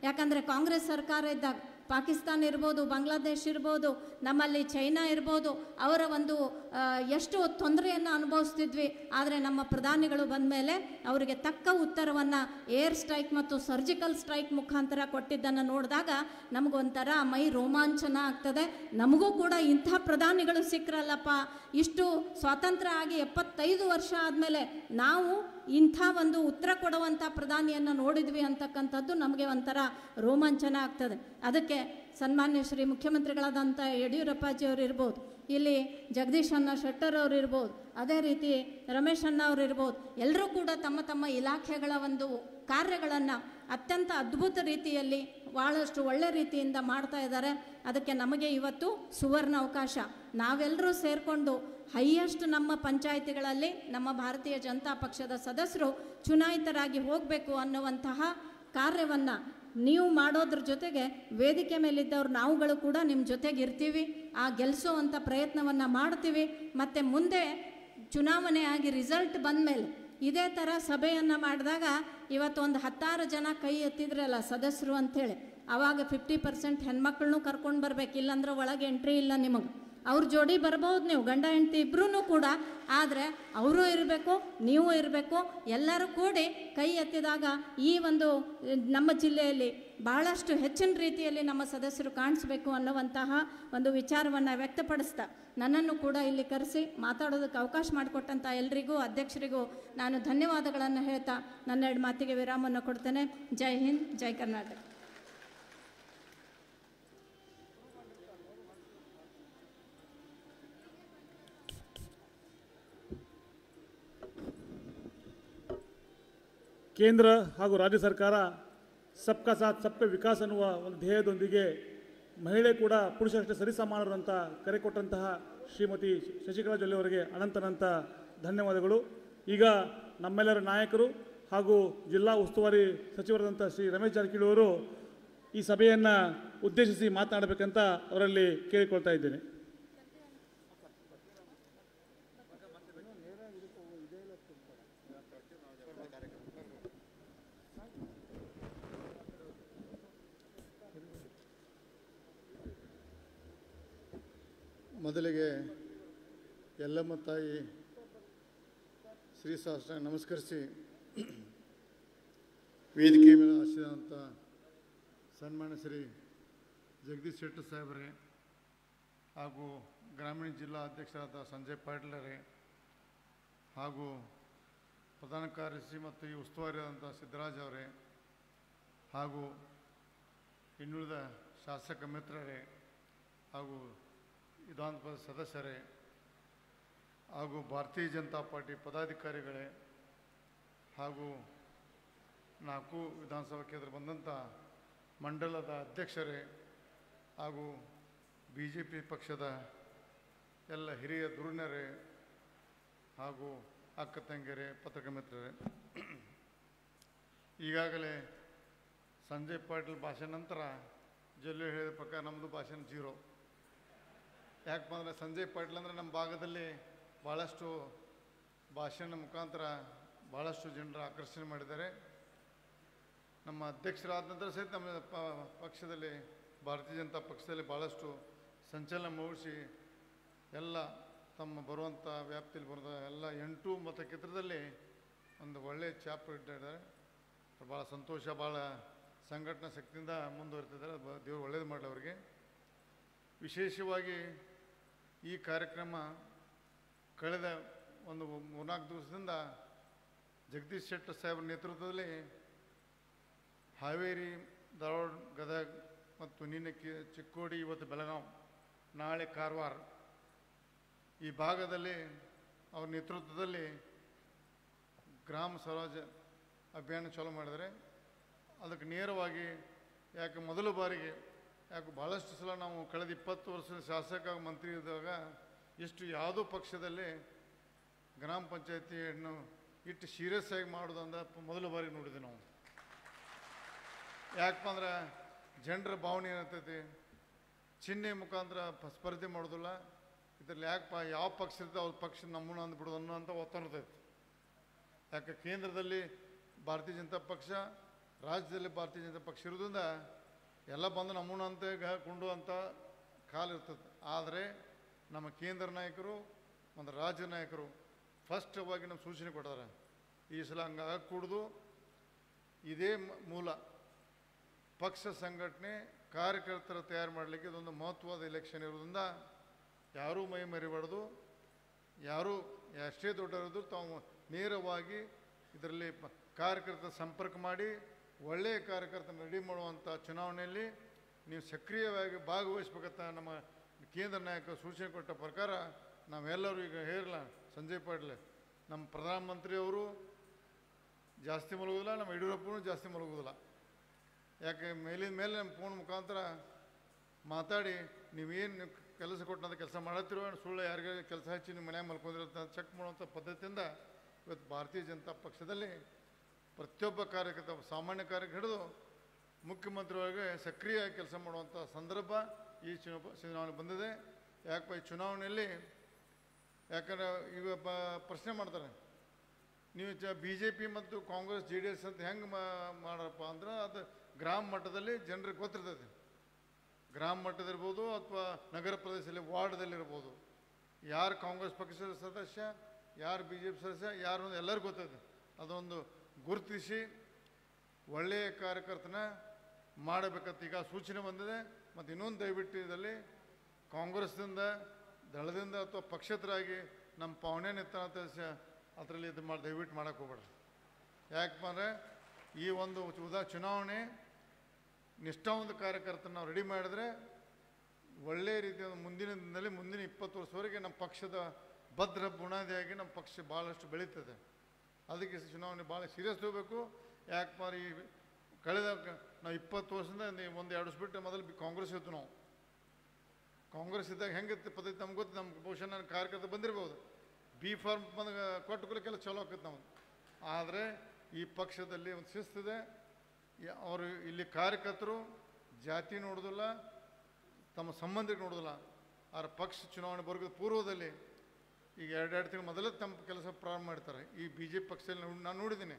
ಯಾಕಂದರೆ ಕಾಂಗ್ರೆಸ್ ಸರ್ಕಾರ ಇದ್ದಾಗ ಪಾಕಿಸ್ತಾನ ಇರ್ಬೋದು, ಬಾಂಗ್ಲಾದೇಶ್ ಇರ್ಬೋದು, ನಮ್ಮಲ್ಲಿ ಚೈನಾ ಇರ್ಬೋದು, ಅವರ ಒಂದು ಎಷ್ಟು ತೊಂದರೆಯನ್ನು ಅನುಭವಿಸ್ತಿದ್ವಿ. ಆದರೆ ನಮ್ಮ ಪ್ರಧಾನಿಗಳು ಬಂದ ಮೇಲೆ ಅವರಿಗೆ ತಕ್ಕ ಉತ್ತರವನ್ನು ಏರ್ ಸ್ಟ್ರೈಕ್ ಮತ್ತು ಸರ್ಜಿಕಲ್ ಸ್ಟ್ರೈಕ್ ಮುಖಾಂತರ ಕೊಟ್ಟಿದ್ದನ್ನು ನೋಡಿದಾಗ ನಮಗೊಂಥರ ಮೈ ರೋಮಾಂಚನ ಆಗ್ತದೆ. ನಮಗೂ ಕೂಡ ಇಂಥ ಪ್ರಧಾನಿಗಳು ಸಿಕ್ಕರಲ್ಲಪ್ಪ, ಇಷ್ಟು ಸ್ವಾತಂತ್ರ್ಯ ಆಗಿ 75 ವರ್ಷ ಆದಮೇಲೆ ನಾವು ಇಂಥ ಒಂದು ಉತ್ತರ ಕೊಡುವಂಥ ಪ್ರಧಾನಿಯನ್ನು ನೋಡಿದ್ವಿ ಅಂತಕ್ಕಂಥದ್ದು ನಮಗೆ ಒಂಥರ ರೋಮಾಂಚನ ಆಗ್ತದೆ. ಅದಕ್ಕೆ ಸನ್ಮಾನ್ಯ ಶ್ರೀ ಮುಖ್ಯಮಂತ್ರಿಗಳಾದಂಥ ಯಡಿಯೂರಪ್ಪಾಜಿಯವರು ಇರ್ಬೋದು, ಇಲ್ಲಿ ಜಗದೀಶ್ ಅಣ್ಣ ಶೆಟ್ಟರ್ ಅವರು ಇರ್ಬೋದು, ಅದೇ ರೀತಿ ರಮೇಶ್ ಅಣ್ಣ ಅವರು ಇರ್ಬೋದು, ಎಲ್ಲರೂ ಕೂಡ ತಮ್ಮ ತಮ್ಮ ಇಲಾಖೆಗಳ ಒಂದು ಕಾರ್ಯಗಳನ್ನು ಅತ್ಯಂತ ಅದ್ಭುತ ರೀತಿಯಲ್ಲಿ ಭಾಳಷ್ಟು ಒಳ್ಳೆ ರೀತಿಯಿಂದ ಮಾಡ್ತಾ ಇದ್ದಾರೆ. ಅದಕ್ಕೆ ನಮಗೆ ಇವತ್ತು ಸುವರ್ಣ ಅವಕಾಶ. ನಾವೆಲ್ಲರೂ ಸೇರಿಕೊಂಡು ಹೈಯೆಸ್ಟ್ ನಮ್ಮ ಪಂಚಾಯಿತಿಗಳಲ್ಲಿ ನಮ್ಮ ಭಾರತೀಯ ಜನತಾ ಪಕ್ಷದ ಸದಸ್ಯರು ಚುನಾಯಿತರಾಗಿ ಹೋಗಬೇಕು ಅನ್ನುವಂತಹ ಕಾರ್ಯವನ್ನು ನೀವು ಮಾಡೋದ್ರ ಜೊತೆಗೆ ವೇದಿಕೆ ಮೇಲಿದ್ದವ್ರು ನಾವುಗಳು ಕೂಡ ನಿಮ್ಮ ಜೊತೆಗೆ ಇರ್ತೀವಿ, ಆ ಗೆಲ್ಲಿಸುವಂಥ ಪ್ರಯತ್ನವನ್ನು ಮಾಡ್ತೀವಿ. ಮತ್ತು ಮುಂದೆ ಚುನಾವಣೆ ಆಗಿ ರಿಸಲ್ಟ್ ಬಂದ ಮೇಲೆ ಇದೇ ಥರ ಸಭೆಯನ್ನು ಮಾಡಿದಾಗ ಇವತ್ತು ಒಂದು 10 ಜನ ಕೈ ಎತ್ತಿದ್ರಲ್ಲ ಸದಸ್ಯರು ಅಂಥೇಳಿ, ಆವಾಗ 50% ಹೆಣ್ಮಕ್ಳನ್ನೂ ಕರ್ಕೊಂಡು ಬರಬೇಕು, ಇಲ್ಲಾಂದ್ರೆ ಒಳಗೆ ಎಂಟ್ರಿ ಇಲ್ಲ ನಿಮಗೆ. ಅವ್ರ ಜೋಡಿ ಬರ್ಬೋದು, ನೀವು ಗಂಡ ಹೆಂಡತಿ ಇಬ್ಬರೂ ಕೂಡ, ಆದರೆ ಅವರು ಇರಬೇಕು, ನೀವು ಇರಬೇಕು. ಎಲ್ಲರೂ ಕೂಡಿ ಕೈ ಎತ್ತಿದಾಗ ಈ ಒಂದು ನಮ್ಮ ಜಿಲ್ಲೆಯಲ್ಲಿ ಭಾಳಷ್ಟು ಹೆಚ್ಚಿನ ರೀತಿಯಲ್ಲಿ ನಮ್ಮ ಸದಸ್ಯರು ಕಾಣಿಸ್ಬೇಕು ಅನ್ನುವಂತಹ ಒಂದು ವಿಚಾರವನ್ನು ವ್ಯಕ್ತಪಡಿಸ್ತಾ ನನ್ನನ್ನು ಕೂಡ ಇಲ್ಲಿ ಕರೆಸಿ ಮಾತಾಡೋದಕ್ಕೆ ಅವಕಾಶ ಮಾಡಿಕೊಟ್ಟಂಥ ಎಲ್ರಿಗೂ, ಅಧ್ಯಕ್ಷರಿಗೂ ನಾನು ಧನ್ಯವಾದಗಳನ್ನು ಹೇಳ್ತಾ ನನ್ನ 2 ಮಾತಿಗೆ ವಿರಾಮವನ್ನು ಕೊಡ್ತೇನೆ. ಜೈ ಹಿಂದ್, ಜೈ ಕರ್ನಾಟಕ. ಕೇಂದ್ರ ಹಾಗೂ ರಾಜ್ಯ ಸರ್ಕಾರ ಸಬ್ಕಾ ಸಾಥ್ ಸಬ್ಕಾ ವಿಕಾಸ್ ಅನ್ನುವ ಒಂದು ಧ್ಯೇಯದೊಂದಿಗೆ ಮಹಿಳೆ ಕೂಡ ಪುರುಷರಷ್ಟೇ ಸರಿಸಮಾನರು ಅಂತ ಕರೆ ಕೊಟ್ಟಂತಹ ಶ್ರೀಮತಿ ಶಶಿಕಲಾ ಜೊಲ್ಲೆ ಅವರಿಗೆ ಅನಂತ ಧನ್ಯವಾದಗಳು. ಈಗ ನಮ್ಮೆಲ್ಲರ ನಾಯಕರು ಹಾಗೂ ಜಿಲ್ಲಾ ಉಸ್ತುವಾರಿ ಸಚಿವರಾದಂಥ ಶ್ರೀ ರಮೇಶ್ ಜಾರಕಿಹೊಳಿ ಅವರು ಈ ಸಭೆಯನ್ನು ಉದ್ದೇಶಿಸಿ ಮಾತನಾಡಬೇಕಂತ ಅವರಲ್ಲಿ ಕೇಳಿಕೊಳ್ತಾ ಇದ್ದೇನೆ. ಮೊದಲಿಗೆ ಎಲ್ಲಮ್ಮ ತಾಯಿ ಶ್ರೀ ಸಹಸ್ರ ನಮಸ್ಕರಿಸಿ ವೇದಿಕೆ ಮೇಲೆ ಆಶಿಸಿದಂಥ ಸನ್ಮಾನ್ಯ ಶ್ರೀ ಜಗದೀಶ್ ಶೆಟ್ಟರ್ ಸಾಹೇಬರೇ ಹಾಗೂ ಗ್ರಾಮೀಣ ಜಿಲ್ಲಾ ಅಧ್ಯಕ್ಷರಾದ ಸಂಜಯ್ ಪಾಟೀಲರೇ ಹಾಗೂ ಪ್ರಧಾನ ಕಾರ್ಯದರ್ಶಿ ಮತ್ತು ಈ ಉಸ್ತುವಾರಿಯಾದಂಥ ಸಿದ್ದರಾಜ್ ಅವರೇ ಹಾಗೂ ಇನ್ನುಳಿದ ಶಾಸಕ ಮಿತ್ರರೇ ಹಾಗೂ ವಿಧಾನಸಭಾ ಸದಸ್ಯರೇ ಹಾಗೂ ಭಾರತೀಯ ಜನತಾ ಪಾರ್ಟಿ ಪದಾಧಿಕಾರಿಗಳೇ ಹಾಗೂ 4 ವಿಧಾನಸಭಾ ಕ್ಷೇತ್ರ ಬಂದಂಥ ಮಂಡಲದ ಅಧ್ಯಕ್ಷರೇ ಹಾಗೂ BJP ಪಕ್ಷದ ಎಲ್ಲ ಹಿರಿಯ ಧುರೀಣರೇ ಹಾಗೂ ಅಕ್ಕ ತಂಗಿಯರೇ, ಪತ್ರಕರ್ತ ಮಿತ್ರರೇ, ಈಗಾಗಲೇ ಸಂಜಯ್ ಪಾಟೀಲ್ ಭಾಷಣ ನಂತರ ಜೊಲ್ಲೆ ಹೇಳಿದ ಪ್ರಕಾರ ನಮ್ಮದು ಭಾಷಣ 0. ಯಾಕಪ್ಪ ಅಂದರೆ ಸಂಜಯ್ ಪಾಟೀಲ್ ಅಂದರೆ ನಮ್ಮ ಭಾಗದಲ್ಲಿ ಭಾಳಷ್ಟು ಭಾಷಣ ಮುಖಾಂತರ ಭಾಳಷ್ಟು ಜನರ ಆಕರ್ಷಣೆ ಮಾಡಿದ್ದಾರೆ. ನಮ್ಮ ಅಧ್ಯಕ್ಷರಾದ ನಂತರ ಸಹಿತ ನಮ್ಮ ಪಕ್ಷದಲ್ಲಿ ಭಾರತೀಯ ಜನತಾ ಪಕ್ಷದಲ್ಲಿ ಭಾಳಷ್ಟು ಸಂಚಲನ ಮೂಡಿಸಿ ಎಲ್ಲ ತಮ್ಮ ಬರುವಂಥ ವ್ಯಾಪ್ತಿಯಲ್ಲಿ ಬರುವಂಥ ಎಲ್ಲ 8 ಮತಕ್ಷೇತ್ರದಲ್ಲಿ ಒಂದು ಒಳ್ಳೆಯ ಛಾಪು ಇಟ್ಟಿದ್ದಾರೆ. ಭಾಳ ಸಂತೋಷ, ಭಾಳ ಸಂಘಟನಾ ಶಕ್ತಿಯಿಂದ ಮುಂದುವರಿತಿದ್ದಾರೆ. ದೇವರು ಒಳ್ಳೇದು ಮಾಡಲಿ ಅವರಿಗೆ. ವಿಶೇಷವಾಗಿ ಈ ಕಾರ್ಯಕ್ರಮ ಕಳೆದ ಒಂದು 3-4 ದಿವಸದಿಂದ ಜಗದೀಶ್ ಶೆಟ್ಟರ್ ಸಾಹೇಬರ ನೇತೃತ್ವದಲ್ಲಿ ಹಾವೇರಿ, ಧಾರವಾಡ, ಗದಗ ಮತ್ತು ನಿನ್ನೆ ಚಿಕ್ಕೋಡಿ, ಇವತ್ತು ಬೆಳಗಾವಿ, ನಾಳೆ ಕಾರವಾರ ಈ ಭಾಗದಲ್ಲಿ ಅವ್ರ ನೇತೃತ್ವದಲ್ಲಿ ಗ್ರಾಮ ಸ್ವರಾಜ್ ಅಭಿಯಾನ ಚಾಲೂ ಮಾಡಿದರೆ ಅದಕ್ಕೆ ನೇರವಾಗಿ ಯಾಕೆ ಮೊದಲ ಬಾರಿಗೆ ಭಾಳಷ್ಟು ಸಲ ನಾವು ಕಳೆದ 20 ವರ್ಷದ ಶಾಸಕ ಮಂತ್ರಿ ಇದ್ದಾಗ ಎಷ್ಟು ಯಾವುದೋ ಪಕ್ಷದಲ್ಲಿ ಗ್ರಾಮ ಪಂಚಾಯತಿಯನ್ನು ಇಟ್ಟು ಸೀರಿಯಸ್ ಆಗಿ ಮಾಡೋದಂದ ಮೊದಲ ಬಾರಿ ನೋಡಿದ್ವಿ ನಾವು. ಯಾಕಪ್ಪ ಅಂದ್ರೆ ಜನರ ಭಾವನೆ ಏನಿರ್ತೈತಿ, ಚಿಹ್ನೆ ಮುಖಾಂತರ ಸ್ಪರ್ಧೆ ಮಾಡೋದಿಲ್ಲ. ಇದರಲ್ಲಿ ಯಾಕಪ್ಪ ಯಾವ ಪಕ್ಷ ಇರ್ತದೆ ಅವ್ರ ಪಕ್ಷ ನಮ್ಮನ್ನು ಅಂದ್ಬಿಡೋದು ಅನ್ನೋಂಥ ಒತ್ತಡ ಇರ್ತೈತಿ. ಯಾಕೆ ಕೇಂದ್ರದಲ್ಲಿ ಭಾರತೀಯ ಜನತಾ ಪಕ್ಷ, ರಾಜ್ಯದಲ್ಲಿ ಭಾರತೀಯ ಜನತಾ ಪಕ್ಷ ಇರೋದ್ರಿಂದ ಎಲ್ಲ ಬಂದು ನಮ್ಮನ್ನು ಅಂತ ಕೊಂಡು ಅಂತ ಕಾಲ ಇರ್ತದೆ. ಆದರೆ ನಮ್ಮ ಕೇಂದ್ರ ನಾಯಕರು ಮತ್ತು ರಾಜ್ಯ ನಾಯಕರು ಫಸ್ಟವಾಗಿ ನಮ್ಮ ಸೂಚನೆ ಕೊಡ್ತಾರೆ, ಈ ಸಲ ಹಂಗಾಗಿ ಕೂಡ್ದು ಇದೇ ಮೂಲ ಪಕ್ಷ ಸಂಘಟನೆ ಕಾರ್ಯಕರ್ತರ ತಯಾರು ಮಾಡಲಿಕ್ಕೆ ಇದೊಂದು ಮಹತ್ವದ ಎಲೆಕ್ಷನ್ ಇರೋದ್ರಿಂದ ಯಾರೂ ಮೈ ಮರಿಬಾರ್ದು. ಯಾರೂ ಎಷ್ಟೇ ದೊಡ್ಡವರಿದ್ರು ತಾವು ನೇರವಾಗಿ ಇದರಲ್ಲಿ ಕಾರ್ಯಕರ್ತರ ಸಂಪರ್ಕ ಮಾಡಿ ಒಳ್ಳೆಯ ಕಾರ್ಯಕರ್ತನ ರೆಡಿ ಮಾಡುವಂಥ ಚುನಾವಣೆಯಲ್ಲಿ ನೀವು ಸಕ್ರಿಯವಾಗಿ ಭಾಗವಹಿಸ್ಬೇಕಂತ ನಮ್ಮ ಕೇಂದ್ರ ನಾಯಕ ಸೂಚನೆ ಕೊಟ್ಟ ಪ್ರಕಾರ ನಾವೆಲ್ಲರೂ ಈಗ ಹೇರಲ್ಲ ಸಂಜಯ್ ಪಾಟೀಲ್ ನಮ್ಮ ಪ್ರಧಾನಮಂತ್ರಿಯವರು ಜಾಸ್ತಿ ಮಲಗೋದಿಲ್ಲ, ನಮ್ಮ ಯಡಿಯೂರಪ್ಪನೂ ಜಾಸ್ತಿ ಮಲಗೋದಿಲ್ಲ. ಯಾಕೆ ಮೇಲಿನ ಮೇಲೆ ನಮ್ಮ ಫೋನ್ ಮುಖಾಂತರ ಮಾತಾಡಿ ನೀವೇನು ಕೆಲಸ ಕೊಟ್ಟಂಥ ಕೆಲಸ ಮಾಡತ್ತಿರೋ ಸುಳ್ಳು ಯಾರಿಗೆ ಕೆಲಸ ಹಚ್ಚಿ ನಿಮ್ಮ ಮನ್ಯಾಗ ಮಲ್ಕೊಂಡಿರೋಂಥ ಚೆಕ್ ಮಾಡುವಂಥ ಪದ್ಧತಿಯಿಂದ ಇವತ್ತು ಭಾರತೀಯ ಜನತಾ ಪಕ್ಷದಲ್ಲಿ ಪ್ರತಿಯೊಬ್ಬ ಕಾರ್ಯಕರ್ತ ಸಾಮಾನ್ಯ ಕಾರ್ಯಕ್ಕೆ ಹಿಡಿದು ಮುಖ್ಯಮಂತ್ರಿಯವರಿಗೆ ಸಕ್ರಿಯವಾಗಿ ಕೆಲಸ ಮಾಡುವಂಥ ಸಂದರ್ಭ ಈ ಚುನಾವಣೆ ಬಂದಿದೆ. ಯಾಕಪ್ಪ ಈ ಚುನಾವಣೆಯಲ್ಲಿ ಯಾಕಂದ್ರೆ ಈಗ ಪ್ರಶ್ನೆ ಮಾಡ್ತಾರೆ, ನೀವು BJP ಮತ್ತು ಕಾಂಗ್ರೆಸ್ JDS ಅಂತ ಹೆಂಗೆ ಮಾಡಪ್ಪ ಅಂದ್ರೆ ಅದು ಗ್ರಾಮ ಮಟ್ಟದಲ್ಲಿ ಜನರಿಗೆ ಗೊತ್ತಿರ್ತೈತಿ. ಗ್ರಾಮ ಮಟ್ಟದಿರ್ಬೋದು ಅಥವಾ ನಗರ ಪ್ರದೇಶದಲ್ಲಿ ವಾರ್ಡ್ದಲ್ಲಿರ್ಬೋದು ಯಾರು ಕಾಂಗ್ರೆಸ್ ಪಕ್ಷದ ಸದಸ್ಯ, ಯಾರು BJP ಸದಸ್ಯ, ಯಾರು ಎಲ್ಲರಿಗೂ ಗೊತ್ತೈತೆ. ಅದೊಂದು ಗುರುತಿಸಿ ಒಳ್ಳೆಯ ಕಾರ್ಯಕರ್ತನ ಮಾಡಬೇಕಂತ ಈಗ ಸೂಚನೆ ಬಂದಿದೆ. ಮತ್ತು ಇನ್ನೊಂದು ದಯವಿಟ್ಟು ಇದರಲ್ಲಿ ಕಾಂಗ್ರೆಸ್ದಿಂದ ದಳದಿಂದ ಅಥವಾ ಪಕ್ಷೇತರಾಗಿ ನಮ್ಮ ಪಾವನೆ ನಿಂತ ಅದರಲ್ಲಿ ಇದು ಮಾಡಿ ದಯವಿಟ್ಟು ಮಾಡೋಕ್ಕೆ ಹೋಗ್ಬೇಡ್ರಿ. ಯಾಕಪ್ಪ ಅಂದರೆ ಈ ಒಂದು ಚುನಾವಣೆ ನಿಷ್ಠಾವಂತ ಕಾರ್ಯಕರ್ತನ ನಾವು ರೆಡಿ ಮಾಡಿದ್ರೆ ಒಳ್ಳೆಯ ರೀತಿಯ ಮುಂದಿನ ದಿನದಲ್ಲಿ ಮುಂದಿನ 20 ವರ್ಷವರೆಗೆ ನಮ್ಮ ಪಕ್ಷದ ಭದ್ರ ಬುನಾದಿಯಾಗಿ ನಮ್ಮ ಪಕ್ಷ ಭಾಳಷ್ಟು ಬೆಳೀತದೆ. ಅದಕ್ಕೆ ಚುನಾವಣೆ ಭಾಳ ಸೀರಿಯಸ್ ಹೋಗಬೇಕು. ಯಾಕಪ್ಪ ಈ ಕಳೆದ ನಾವು 20 ವರ್ಷದಿಂದ 1-2 ವರ್ಷ ಬಿಟ್ಟು ಮೊದಲು ಕಾಂಗ್ರೆಸ್ ಇತ್ತು. ನಾವು ಕಾಂಗ್ರೆಸ್ ಇದ್ದಾಗ ಹೆಂಗಿತ್ತು ಪದ್ಧತಿ ನಮ್ಗೆ ಗೊತ್ತು. ನಮ್ಮ ಬಹುಶಃ ನನ್ನ ಕಾರ್ಯಕರ್ತ ಬಂದಿರ್ಬೋದು, B ಫಾರ್ಮ್ ಬಂದ ಕೊಟ್ಟುಕೊಳ್ಳೋಕ್ಕೆಲ್ಲ ಚಲೋ ಆಕೈತೆ ನಮ್ಗೆ. ಆದರೆ ಈ ಪಕ್ಷದಲ್ಲಿ ಒಂದು ಶಿಸ್ತಿದೆ. ಅವರು ಇಲ್ಲಿ ಕಾರ್ಯಕರ್ತರು ಜಾತಿ ನೋಡೋದಿಲ್ಲ, ತಮ್ಮ ಸಂಬಂಧಿಕರು ನೋಡೋದಿಲ್ಲ. ಆದ್ರೆ ಪಕ್ಷ ಚುನಾವಣೆ ಬರೋದು ಪೂರ್ವದಲ್ಲಿ ಈಗ 2 ತಿಂಗಳು ಮೊದಲೇ ತಮ್ಮ ಕೆಲಸ ಪ್ರಾರಂಭ ಮಾಡ್ತಾರೆ. ಈ BJP ಪಕ್ಷದಲ್ಲಿ ನಾನು ನೋಡಿದ್ದೀನಿ.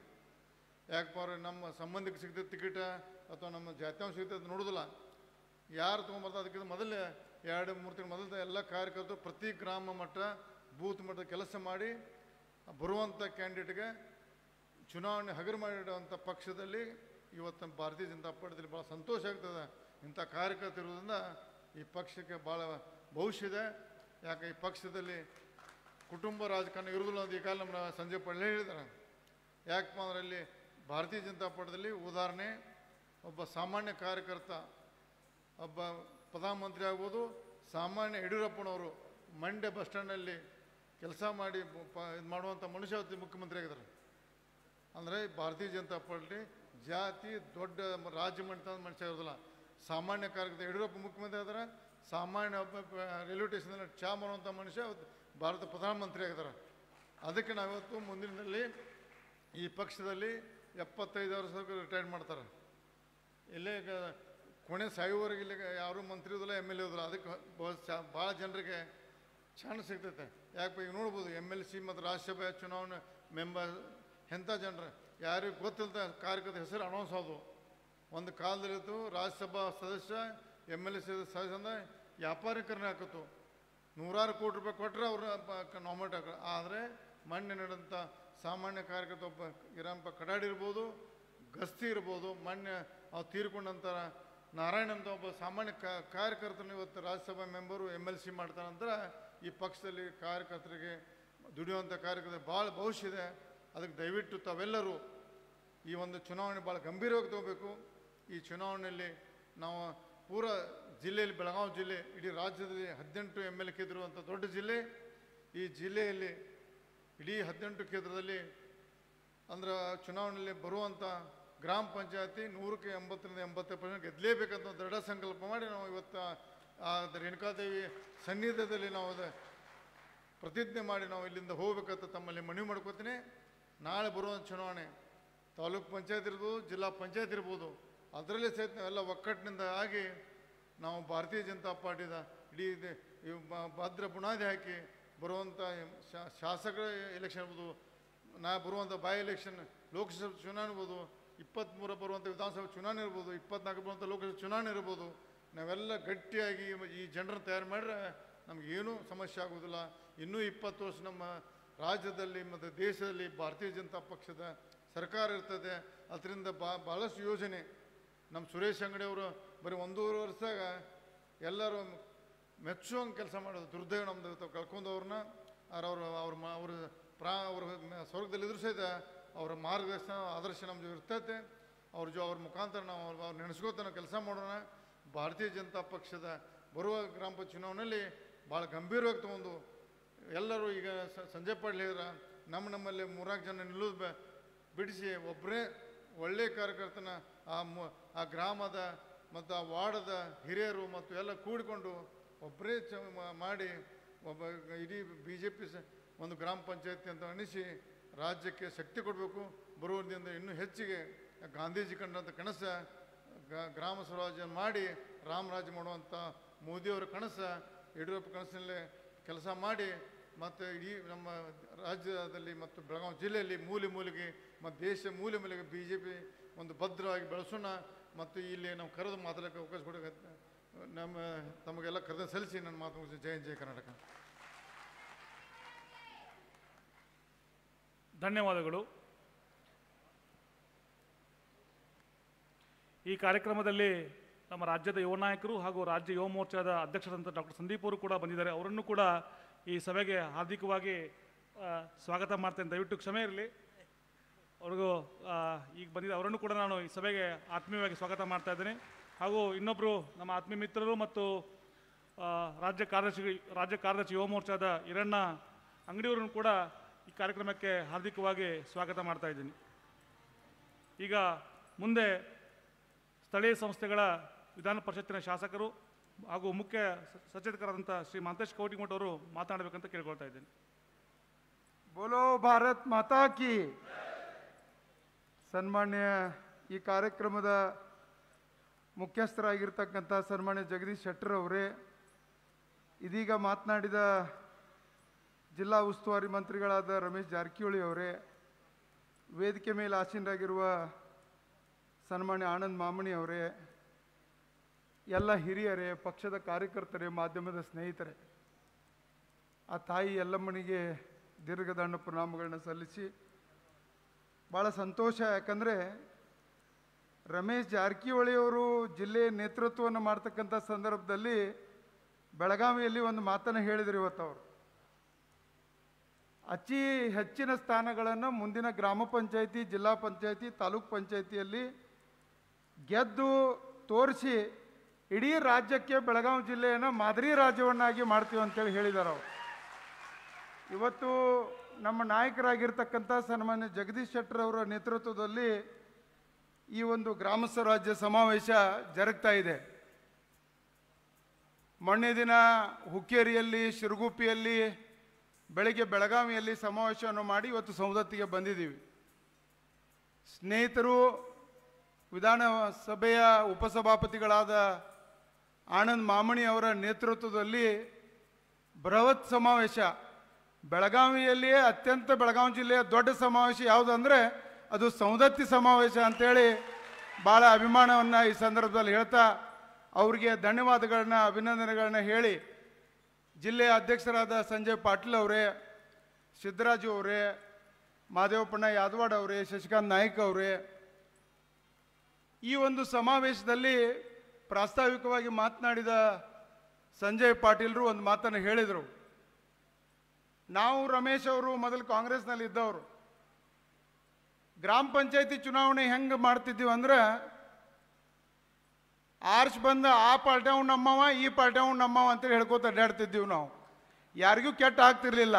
ಯಾಕಪ್ಪ ಅವ್ರೆ ನಮ್ಮ ಸಂಬಂಧಿಕ ಸಿಗ್ತದೆ ಟಿಕೆಟ ಅಥವಾ ನಮ್ಮ ಜಾತ್ಯಾಂಶ ಸಿಗ್ತದೆ ಅದು ನೋಡೋದಿಲ್ಲ. ಯಾರು ತೊಗೊಂಬರ್ತಾರೆ ಅದಕ್ಕಿಂತ ಮೊದಲೇ 2-3 ತಿಂಗಳು ಮೊದಲು ಎಲ್ಲ ಕಾರ್ಯಕರ್ತರು ಪ್ರತಿ ಗ್ರಾಮ ಮಟ್ಟ ಬೂತ್ ಮಟ್ಟದ ಕೆಲಸ ಮಾಡಿ ಬರುವಂಥ ಕ್ಯಾಂಡಿಡೇಟ್ಗೆ ಚುನಾವಣೆ ಹಗರು ಮಾಡಿಡುವಂಥ ಪಕ್ಷದಲ್ಲಿ ಇವತ್ತು ಭಾರತೀಯ ಜನತಾ ಪಾರ್ಟಿಯಲ್ಲಿ ಭಾಳ ಸಂತೋಷ ಆಗ್ತದೆ. ಇಂಥ ಕಾರ್ಯಕರ್ತರು ಇರೋದ್ರಿಂದ ಈ ಪಕ್ಷಕ್ಕೆ ಭಾಳ ಭವಿಷ್ಯ ಇದೆ. ಯಾಕೆ ಈ ಪಕ್ಷದಲ್ಲಿ ಕುಟುಂಬ ರಾಜಕಾರಣ ಇರೋದಿಲ್ಲ ಅಂತ ಈ ಕಾಲ ನಮ್ಮ ಸಂಜಯ್ ಪಾಟೀಲ್ ಹೇಳಿದ್ದಾರೆ. ಯಾಕಪ್ಪ ಅಂದ್ರೆ ಅಲ್ಲಿ ಭಾರತೀಯ ಜನತಾ ಪಾರ್ಟಿಯಲ್ಲಿ ಉದಾಹರಣೆ ಒಬ್ಬ ಸಾಮಾನ್ಯ ಕಾರ್ಯಕರ್ತ, ಒಬ್ಬ ಪ್ರಧಾನಮಂತ್ರಿ ಆಗ್ಬೋದು, ಸಾಮಾನ್ಯ ಯಡಿಯೂರಪ್ಪನವರು ಮಂಡ್ಯ ಬಸ್ ಸ್ಟ್ಯಾಂಡಲ್ಲಿ ಕೆಲಸ ಮಾಡಿ ಇದು ಮಾಡುವಂಥ ಮನುಷ್ಯ ಮುಖ್ಯಮಂತ್ರಿ ಆಗಿದ್ದಾರೆ. ಅಂದರೆ ಭಾರತೀಯ ಜನತಾ ಪಾರ್ಟಿ ಜಾತಿ ದೊಡ್ಡ ರಾಜ್ಯ ಮಟ್ಟದ ಮನುಷ್ಯ ಇರೋದಿಲ್ಲ. ಸಾಮಾನ್ಯ ಕಾರ್ಯಕರ್ತ ಯಡಿಯೂರಪ್ಪ ಮುಖ್ಯಮಂತ್ರಿ ಆಗಿದ್ದಾರೆ. ಸಾಮಾನ್ಯ ಒಬ್ಬ ರೈಲ್ವೆ ಸ್ಟೇಷನಲ್ಲಿ ಚಾ ಮಾಡುವಂಥ ಮನುಷ್ಯ ಭಾರತ ಪ್ರಧಾನಮಂತ್ರಿ ಆಗಿದ್ದಾರೆ. ಅದಕ್ಕೆ ನಾವಿವತ್ತು ಮುಂದಿನದಲ್ಲಿ ಈ ಪಕ್ಷದಲ್ಲಿ 75 ವರ್ಷಕ್ಕೆ ರಿಟೈರ್ ಮಾಡ್ತಾರೆ. ಇಲ್ಲೇ ಕೊನೆ ಸಾಯುವವರೆಗೆ ಇಲ್ಲಿ ಯಾರೂ ಮಂತ್ರಿ ಇರೋದಿಲ್ಲ, MLA ಇರೋದಿಲ್ಲ. ಅದಕ್ಕೆ ಭಾಳ ಜನರಿಗೆ ಚಾನ್ಸ್ ಸಿಗ್ತೈತೆ. ಯಾಕೆ ಈಗ ನೋಡ್ಬೋದು MLC ಮತ್ತು ರಾಜ್ಯಸಭೆ ಚುನಾವಣೆ ಮೆಂಬರ್ ಎಂಥ ಜನರು ಯಾರಿಗೂ ಗೊತ್ತಿಲ್ಲದ ಕಾರ್ಯಕರ್ತ ಹೆಸರು ಅನೌನ್ಸ್ ಆದವು. ಒಂದು ಕಾಲದಲ್ಲಿತ್ತು ರಾಜ್ಯಸಭಾ ಸದಸ್ಯ MLA ಸದಸ್ಯ ಅಂದ್ರೆ ವ್ಯಾಪಾರಿಕರನ್ನ ಹಾಕತ್ತು, ನೂರಾರು ಕೋಟಿ ರೂಪಾಯಿ ಕೊಟ್ಟರೆ ಅವ್ರ ನಾಮಿನೇಟ್ ಹಾಕ. ಆದರೆ ಮೊನ್ನೆ ನಡೆದಂಥ ಸಾಮಾನ್ಯ ಕಾರ್ಯಕರ್ತ ಒಬ್ಬ ಇರಂಪ ಕಡಾಡಿ ಇರ್ಬೋದು, ಗಸ್ತಿ ಇರ್ಬೋದು, ಮೊನ್ನೆ ಅವ್ರು ತೀರ್ಕೊಂಡಂಥ ನಾರಾಯಣ ಅಂತ ಒಬ್ಬ ಸಾಮಾನ್ಯ ಕಾರ್ಯಕರ್ತನ ಇವತ್ತು ರಾಜ್ಯಸಭಾ ಮೆಂಬರು MLC ಮಾಡ್ತಾನಂದ್ರೆ ಈ ಪಕ್ಷದಲ್ಲಿ ಕಾರ್ಯಕರ್ತರಿಗೆ ದುಡಿಯುವಂಥ ಕಾರ್ಯಕರ್ತರಿಗೆ ಭಾಳ ಭವಿಷ್ಯ ಇದೆ. ಅದಕ್ಕೆ ದಯವಿಟ್ಟು ತಾವೆಲ್ಲರೂ ಈ ಒಂದು ಚುನಾವಣೆ ಭಾಳ ಗಂಭೀರವಾಗಿ ತಗೋಬೇಕು. ಈ ಚುನಾವಣೆಯಲ್ಲಿ ನಾವು ಪೂರ ಜಿಲ್ಲೆಯಲ್ಲಿ ಬೆಳಗಾವಿ ಜಿಲ್ಲೆ ಇಡೀ ರಾಜ್ಯದಲ್ಲಿ 18 MLA ಕ್ಷೇತ್ರವಂಥ ದೊಡ್ಡ ಜಿಲ್ಲೆ. ಈ ಜಿಲ್ಲೆಯಲ್ಲಿ ಇಡೀ 18 ಕ್ಷೇತ್ರದಲ್ಲಿ ಅಂದ್ರೆ ಚುನಾವಣೆಯಲ್ಲಿ ಬರುವಂಥ ಗ್ರಾಮ ಪಂಚಾಯತಿ 100ಕ್ಕೆ 80ರಿಂದ 80% ಗೆದ್ದಲೇಬೇಕಂತ ದೃಢ ಸಂಕಲ್ಪ ಮಾಡಿ ನಾವು ಇವತ್ತು ರೇಣುಕಾದೇವಿ ಸನ್ನಿಧದಲ್ಲಿ ನಾವು ಪ್ರತಿಜ್ಞೆ ಮಾಡಿ ನಾವು ಇಲ್ಲಿಂದ ಹೋಗ್ಬೇಕಂತ ತಮ್ಮಲ್ಲಿ ಮನವಿ ಮಾಡ್ಕೋತೀನಿ. ನಾಳೆ ಬರುವಂಥ ಚುನಾವಣೆ ತಾಲೂಕು ಪಂಚಾಯತ್ ಇರ್ಬೋದು, ಜಿಲ್ಲಾ ಪಂಚಾಯತ್ ಇರ್ಬೋದು, ಅದರಲ್ಲೇ ಸಹಿತ ನಾವೆಲ್ಲ ಒಕ್ಕಟ್ಟಿನಿಂದ ಆಗಿ ನಾವು ಭಾರತೀಯ ಜನತಾ ಪಾರ್ಟಿದ ಇಡೀ ಭದ್ರ ಬುನಾದಿ ಹಾಕಿ ಬರುವಂಥ ಶಾಸಕರ ಎಲೆಕ್ಷನ್ ಇರ್ಬೋದು, ಬರುವಂಥ ಬೈ ಎಲೆಕ್ಷನ್ ಲೋಕಸಭೆ ಚುನಾವಣೆ ಇರ್ಬೋದು, 23 ಬರುವಂಥ ವಿಧಾನಸಭೆ ಚುನಾವಣೆ ಇರ್ಬೋದು, 24 ಬರುವಂಥ ಲೋಕಸಭೆ ಚುನಾವಣೆ ಇರ್ಬೋದು, ನಾವೆಲ್ಲ ಗಟ್ಟಿಯಾಗಿ ಈ ಜನರನ್ನು ತಯಾರು ಮಾಡಿದ್ರೆ ನಮಗೇನೂ ಸಮಸ್ಯೆ ಆಗೋದಿಲ್ಲ. ಇನ್ನೂ 20 ವರ್ಷ ನಮ್ಮ ರಾಜ್ಯದಲ್ಲಿ ಮತ್ತು ದೇಶದಲ್ಲಿ ಭಾರತೀಯ ಜನತಾ ಪಕ್ಷದ ಸರ್ಕಾರ ಇರ್ತದೆ. ಅದರಿಂದ ಭಾಳಷ್ಟು ಯೋಜನೆ ನಮ್ಮ ಸುರೇಶ್ ಅಂಗಡಿ ಅವರು ಬರೀ 1.5 ವರ್ಷದಾಗ ಎಲ್ಲರೂ ಮೆಚ್ಚುವಂಗೆ ಕೆಲಸ ಮಾಡೋದು. ದುರ್ದೈವ ನಮ್ಮದು ಕಳ್ಕೊಂಡವ್ರನ್ನ ಅವ್ರ ಸ್ವರ್ಗದಲ್ಲಿದ್ರು ಸಹಿತ ಅವರ ಮಾರ್ಗದರ್ಶನ ಆದರ್ಶ ನಮ್ಮದು ಇರ್ತೈತೆ. ಅವ್ರ ಮುಖಾಂತರ ನಾವು ಅವ್ರು ನೆನೆಸ್ಕೋತ ನಾವು ಕೆಲಸ ಮಾಡೋಣ. ಭಾರತೀಯ ಜನತಾ ಪಕ್ಷದ ಬರುವ ಗ್ರಾಮ ಪಂಚಾಯತ್ ಚುನಾವಣೆಯಲ್ಲಿ ಭಾಳ ಗಂಭೀರವಾಗಿ ತಗೊಂಡು ಎಲ್ಲರೂ ಈಗ ಸಂಜಯ್ ಪಾಟೀಲ್ ಹೇಳಿದ್ರೆ ನಮ್ಮಲ್ಲಿ 3-4 ಜನ ನಿಲ್ಲೋದು ಬಿಡಿಸಿ ಒಬ್ಬರೇ ಒಳ್ಳೆಯ ಕಾರ್ಯಕರ್ತನ ಆ ಗ್ರಾಮದ ಮತ್ತು ಆ ವಾರ್ಡದ ಹಿರಿಯರು ಮತ್ತು ಎಲ್ಲ ಕೂಡಿಕೊಂಡು ಒಬ್ಬರೇ ಮಾಡಿ ಒಬ್ಬ ಇಡೀ BJP ಒಂದು ಗ್ರಾಮ ಪಂಚಾಯತಿ ಅಂತ ಅನಿಸಿ ರಾಜ್ಯಕ್ಕೆ ಶಕ್ತಿ ಕೊಡಬೇಕು. ಬರುವುದರಿಂದ ಇನ್ನೂ ಹೆಚ್ಚಿಗೆ ಗಾಂಧೀಜಿ ಕಂಡಂಥ ಕನಸು ಗ್ರಾಮ ಸ್ವರಾಜ್ಯ ಮಾಡಿ ರಾಮರಾಜ್ಯ ಮಾಡುವಂಥ ಮೋದಿಯವರ ಕನಸು, ಯಡಿಯೂರಪ್ಪ ಕನಸಿನಲ್ಲೇ ಕೆಲಸ ಮಾಡಿ ಮತ್ತು ಇಡೀ ನಮ್ಮ ರಾಜ್ಯದಲ್ಲಿ ಮತ್ತು ಬೆಳಗಾವಿ ಜಿಲ್ಲೆಯಲ್ಲಿ ಮೂಲೆಗೆ ಮತ್ತು ದೇಶ ಮೂಲೆಗೆ BJP ಒಂದು ಭದ್ರವಾಗಿ ಬೆಳೆಸೋಣ. ಮತ್ತು ಇಲ್ಲಿ ನಾವು ಕರೆದು ಮಾತಾಡೋಕ್ಕೆ ಅವಕಾಶ ಕೊಡೋಕೆ ತಮಗೆಲ್ಲ ಕರೆದ ಸಲ್ಲಿಸಿ ನನ್ನ ಮಾತು ಮುಗಿಸಿ. ಜೈ ಕರ್ನಾಟಕ. ಧನ್ಯವಾದಗಳು. ಈ ಕಾರ್ಯಕ್ರಮದಲ್ಲಿ ನಮ್ಮ ರಾಜ್ಯದ ಯುವ ನಾಯಕರು ಹಾಗೂ ರಾಜ್ಯ ಯುವ ಮೋರ್ಚಾದ ಅಧ್ಯಕ್ಷರಂತ ಡಾಕ್ಟರ್ ಸಂದೀಪ್ ಅವರು ಕೂಡ ಬಂದಿದ್ದಾರೆ. ಅವರನ್ನು ಕೂಡ ಈ ಸಭೆಗೆ ಹಾರ್ದಿಕವಾಗಿ ಸ್ವಾಗತ ಮಾಡ್ತೇನೆ. ದಯವಿಟ್ಟು ಕ್ಷಮೆ ಇರಲಿ. ಅವ್ರಿಗೂ ಈಗ ಬಂದಿದ್ದ ಅವರನ್ನು ಕೂಡ ನಾನು ಈ ಸಭೆಗೆ ಆತ್ಮೀಯವಾಗಿ ಸ್ವಾಗತ ಮಾಡ್ತಾ ಇದ್ದೇನೆ. ಹಾಗೂ ಇನ್ನೊಬ್ಬರು ನಮ್ಮ ಆತ್ಮೀಯ ಮಿತ್ರರು ಮತ್ತು ರಾಜ್ಯ ಕಾರ್ಯದರ್ಶಿ ಯುವ ಮೋರ್ಚಾದ ಈರಣ್ಣ ಅಂಗಡಿಯವರನ್ನು ಕೂಡ ಈ ಕಾರ್ಯಕ್ರಮಕ್ಕೆ ಹಾರ್ದಿಕವಾಗಿ ಸ್ವಾಗತ ಮಾಡ್ತಾ ಇದ್ದೀನಿ. ಈಗ ಮುಂದೆ ಸ್ಥಳೀಯ ಸಂಸ್ಥೆಗಳ ವಿಧಾನ ಪರಿಷತ್ತಿನ ಶಾಸಕರು ಹಾಗೂ ಮುಖ್ಯ ಸಚೇತಕರಾದಂಥ ಶ್ರೀ ಮಹಂತೇಶ್ ಕವಟಿಮಠ ಅವರು ಮಾತನಾಡಬೇಕಂತ ಕೇಳ್ಕೊಳ್ತಾ ಇದ್ದೇನೆ. ಬೋಲೋ ಭಾರತ್ ಮಾತಾ ಕಿ. ಸನ್ಮಾನ್ಯ ಈ ಕಾರ್ಯಕ್ರಮದ ಮುಖ್ಯಸ್ಥರಾಗಿರ್ತಕ್ಕಂಥ ಸನ್ಮಾನ್ಯ ಜಗದೀಶ್ ಶೆಟ್ಟರ್ ಅವರೇ, ಇದೀಗ ಮಾತನಾಡಿದ ಜಿಲ್ಲಾ ಉಸ್ತುವಾರಿ ಮಂತ್ರಿಗಳಾದ ರಮೇಶ್ ಜಾರಕಿಹೊಳಿ ಅವರೇ, ವೇದಿಕೆ ಮೇಲೆ ಆಸೀನರಾಗಿರುವ ಸನ್ಮಾನ್ಯ ಆನಂದ್ ಮಾಮಣಿ ಅವರೇ, ಎಲ್ಲ ಹಿರಿಯರೇ, ಪಕ್ಷದ ಕಾರ್ಯಕರ್ತರೇ, ಮಾಧ್ಯಮದ ಸ್ನೇಹಿತರೆ, ಆ ತಾಯಿ ಎಲ್ಲಮ್ಮನಿಗೆ ದೀರ್ಘದಂಡ ಪ್ರಣಾಮಗಳನ್ನ ಸಲ್ಲಿಸಿ ಭಾಳ ಸಂತೋಷ. ಯಾಕಂದರೆ ರಮೇಶ್ ಜಾರಕಿಹೊಳಿಯವರು ಜಿಲ್ಲೆಯ ನೇತೃತ್ವವನ್ನು ಮಾಡ್ತಕ್ಕಂಥ ಸಂದರ್ಭದಲ್ಲಿ ಬೆಳಗಾವಿಯಲ್ಲಿ ಒಂದು ಮಾತನ್ನು ಹೇಳಿದರು. ಇವತ್ತು ಅವರು ಅತಿ ಹೆಚ್ಚಿನ ಸ್ಥಾನಗಳನ್ನು ಮುಂದಿನ ಗ್ರಾಮ ಪಂಚಾಯಿತಿ, ಜಿಲ್ಲಾ ಪಂಚಾಯಿತಿ, ತಾಲೂಕ್ ಪಂಚಾಯಿತಿಯಲ್ಲಿ ಗೆದ್ದು ತೋರಿಸಿ ಇಡೀ ರಾಜ್ಯಕ್ಕೆ ಬೆಳಗಾವಿ ಜಿಲ್ಲೆಯನ್ನು ಮಾದರಿ ರಾಜ್ಯವನ್ನಾಗಿ ಮಾಡ್ತೀವಿ ಅಂತೇಳಿ ಹೇಳಿದ್ದಾರೆ ಅವರು. ಇವತ್ತು ನಮ್ಮ ನಾಯಕರಾಗಿರ್ತಕ್ಕಂಥ ಸನ್ಮಾನ್ಯ ಜಗದೀಶ್ ಶೆಟ್ಟರ್ ಅವರ ನೇತೃತ್ವದಲ್ಲಿ ಈ ಒಂದು ಗ್ರಾಮ ಸ್ವರಾಜ್ಯ ಸಮಾವೇಶ ಜರುಗ್ತಾ ಇದೆ. ಮೊನ್ನೆ ದಿನ ಹುಕ್ಕೇರಿಯಲ್ಲಿ, ಶಿರಗುಪ್ಪಿಯಲ್ಲಿ, ಬೆಳಗ್ಗೆ ಬೆಳಗಾವಿಯಲ್ಲಿ ಸಮಾವೇಶವನ್ನು ಮಾಡಿ ಇವತ್ತು ಸವದತ್ತಿಗೆ ಬಂದಿದ್ದೀವಿ. ಸ್ನೇಹಿತರು, ವಿಧಾನಸಭೆಯ ಉಪಸಭಾಪತಿಗಳಾದ ಆನಂದ್ ಮಾಮಣಿ ಅವರ ನೇತೃತ್ವದಲ್ಲಿ ಬೃಹತ್ ಸಮಾವೇಶ, ಬೆಳಗಾವಿಯಲ್ಲಿಯೇ ಬೆಳಗಾವಿ ಜಿಲ್ಲೆಯ ದೊಡ್ಡ ಸಮಾವೇಶ ಯಾವುದಂದರೆ ಅದು ಸವದತ್ತಿ ಸಮಾವೇಶ ಅಂತೇಳಿ ಭಾಳ ಅಭಿಮಾನವನ್ನು ಈ ಸಂದರ್ಭದಲ್ಲಿ ಹೇಳ್ತಾ ಅವರಿಗೆ ಧನ್ಯವಾದಗಳನ್ನ ಅಭಿನಂದನೆಗಳನ್ನ ಹೇಳಿ ಜಿಲ್ಲೆಯ ಅಧ್ಯಕ್ಷರಾದ ಸಂಜಯ್ ಪಾಟೀಲ್ ಅವರೇ, ಸಿದ್ದರಾಜು ಅವರೇ, ಮಾದೇವಪ್ಪಣ್ಣ ಯಾದವಾಡ್ ಅವರೇ, ಶಶಿಕಾಂತ್ ನಾಯ್ಕ್ ಅವರೇ, ಈ ಒಂದು ಸಮಾವೇಶದಲ್ಲಿ ಪ್ರಾಸ್ತಾವಿಕವಾಗಿ ಮಾತನಾಡಿದ ಸಂಜಯ್ ಪಾಟೀಲ್ರು ಒಂದು ಮಾತನ್ನು ಹೇಳಿದರು. ನಾವು ರಮೇಶ್ ಅವರು ಮೊದಲು ಕಾಂಗ್ರೆಸ್ನಲ್ಲಿ ಇದ್ದವರು, ಗ್ರಾಮ ಪಂಚಾಯತಿ ಚುನಾವಣೆ ಹೆಂಗೆ ಮಾಡ್ತಿದ್ದೀವಿ ಅಂದ್ರೆ ಆರ್ಚ್ ಬಂದ ಆ ಪಾರ್ಟಿ ಅವ್ನು ನಮ್ಮವ, ಈ ಪಾರ್ಟಿ ಅವ್ನು ನಮ್ಮವ ಅಂತೇಳಿ ಹೇಳ್ಕೊತ ಅಡ್ಡಾಡ್ತಿದ್ದೀವಿ. ನಾವು ಯಾರಿಗೂ ಕೆಟ್ಟ ಆಗ್ತಿರ್ಲಿಲ್ಲ.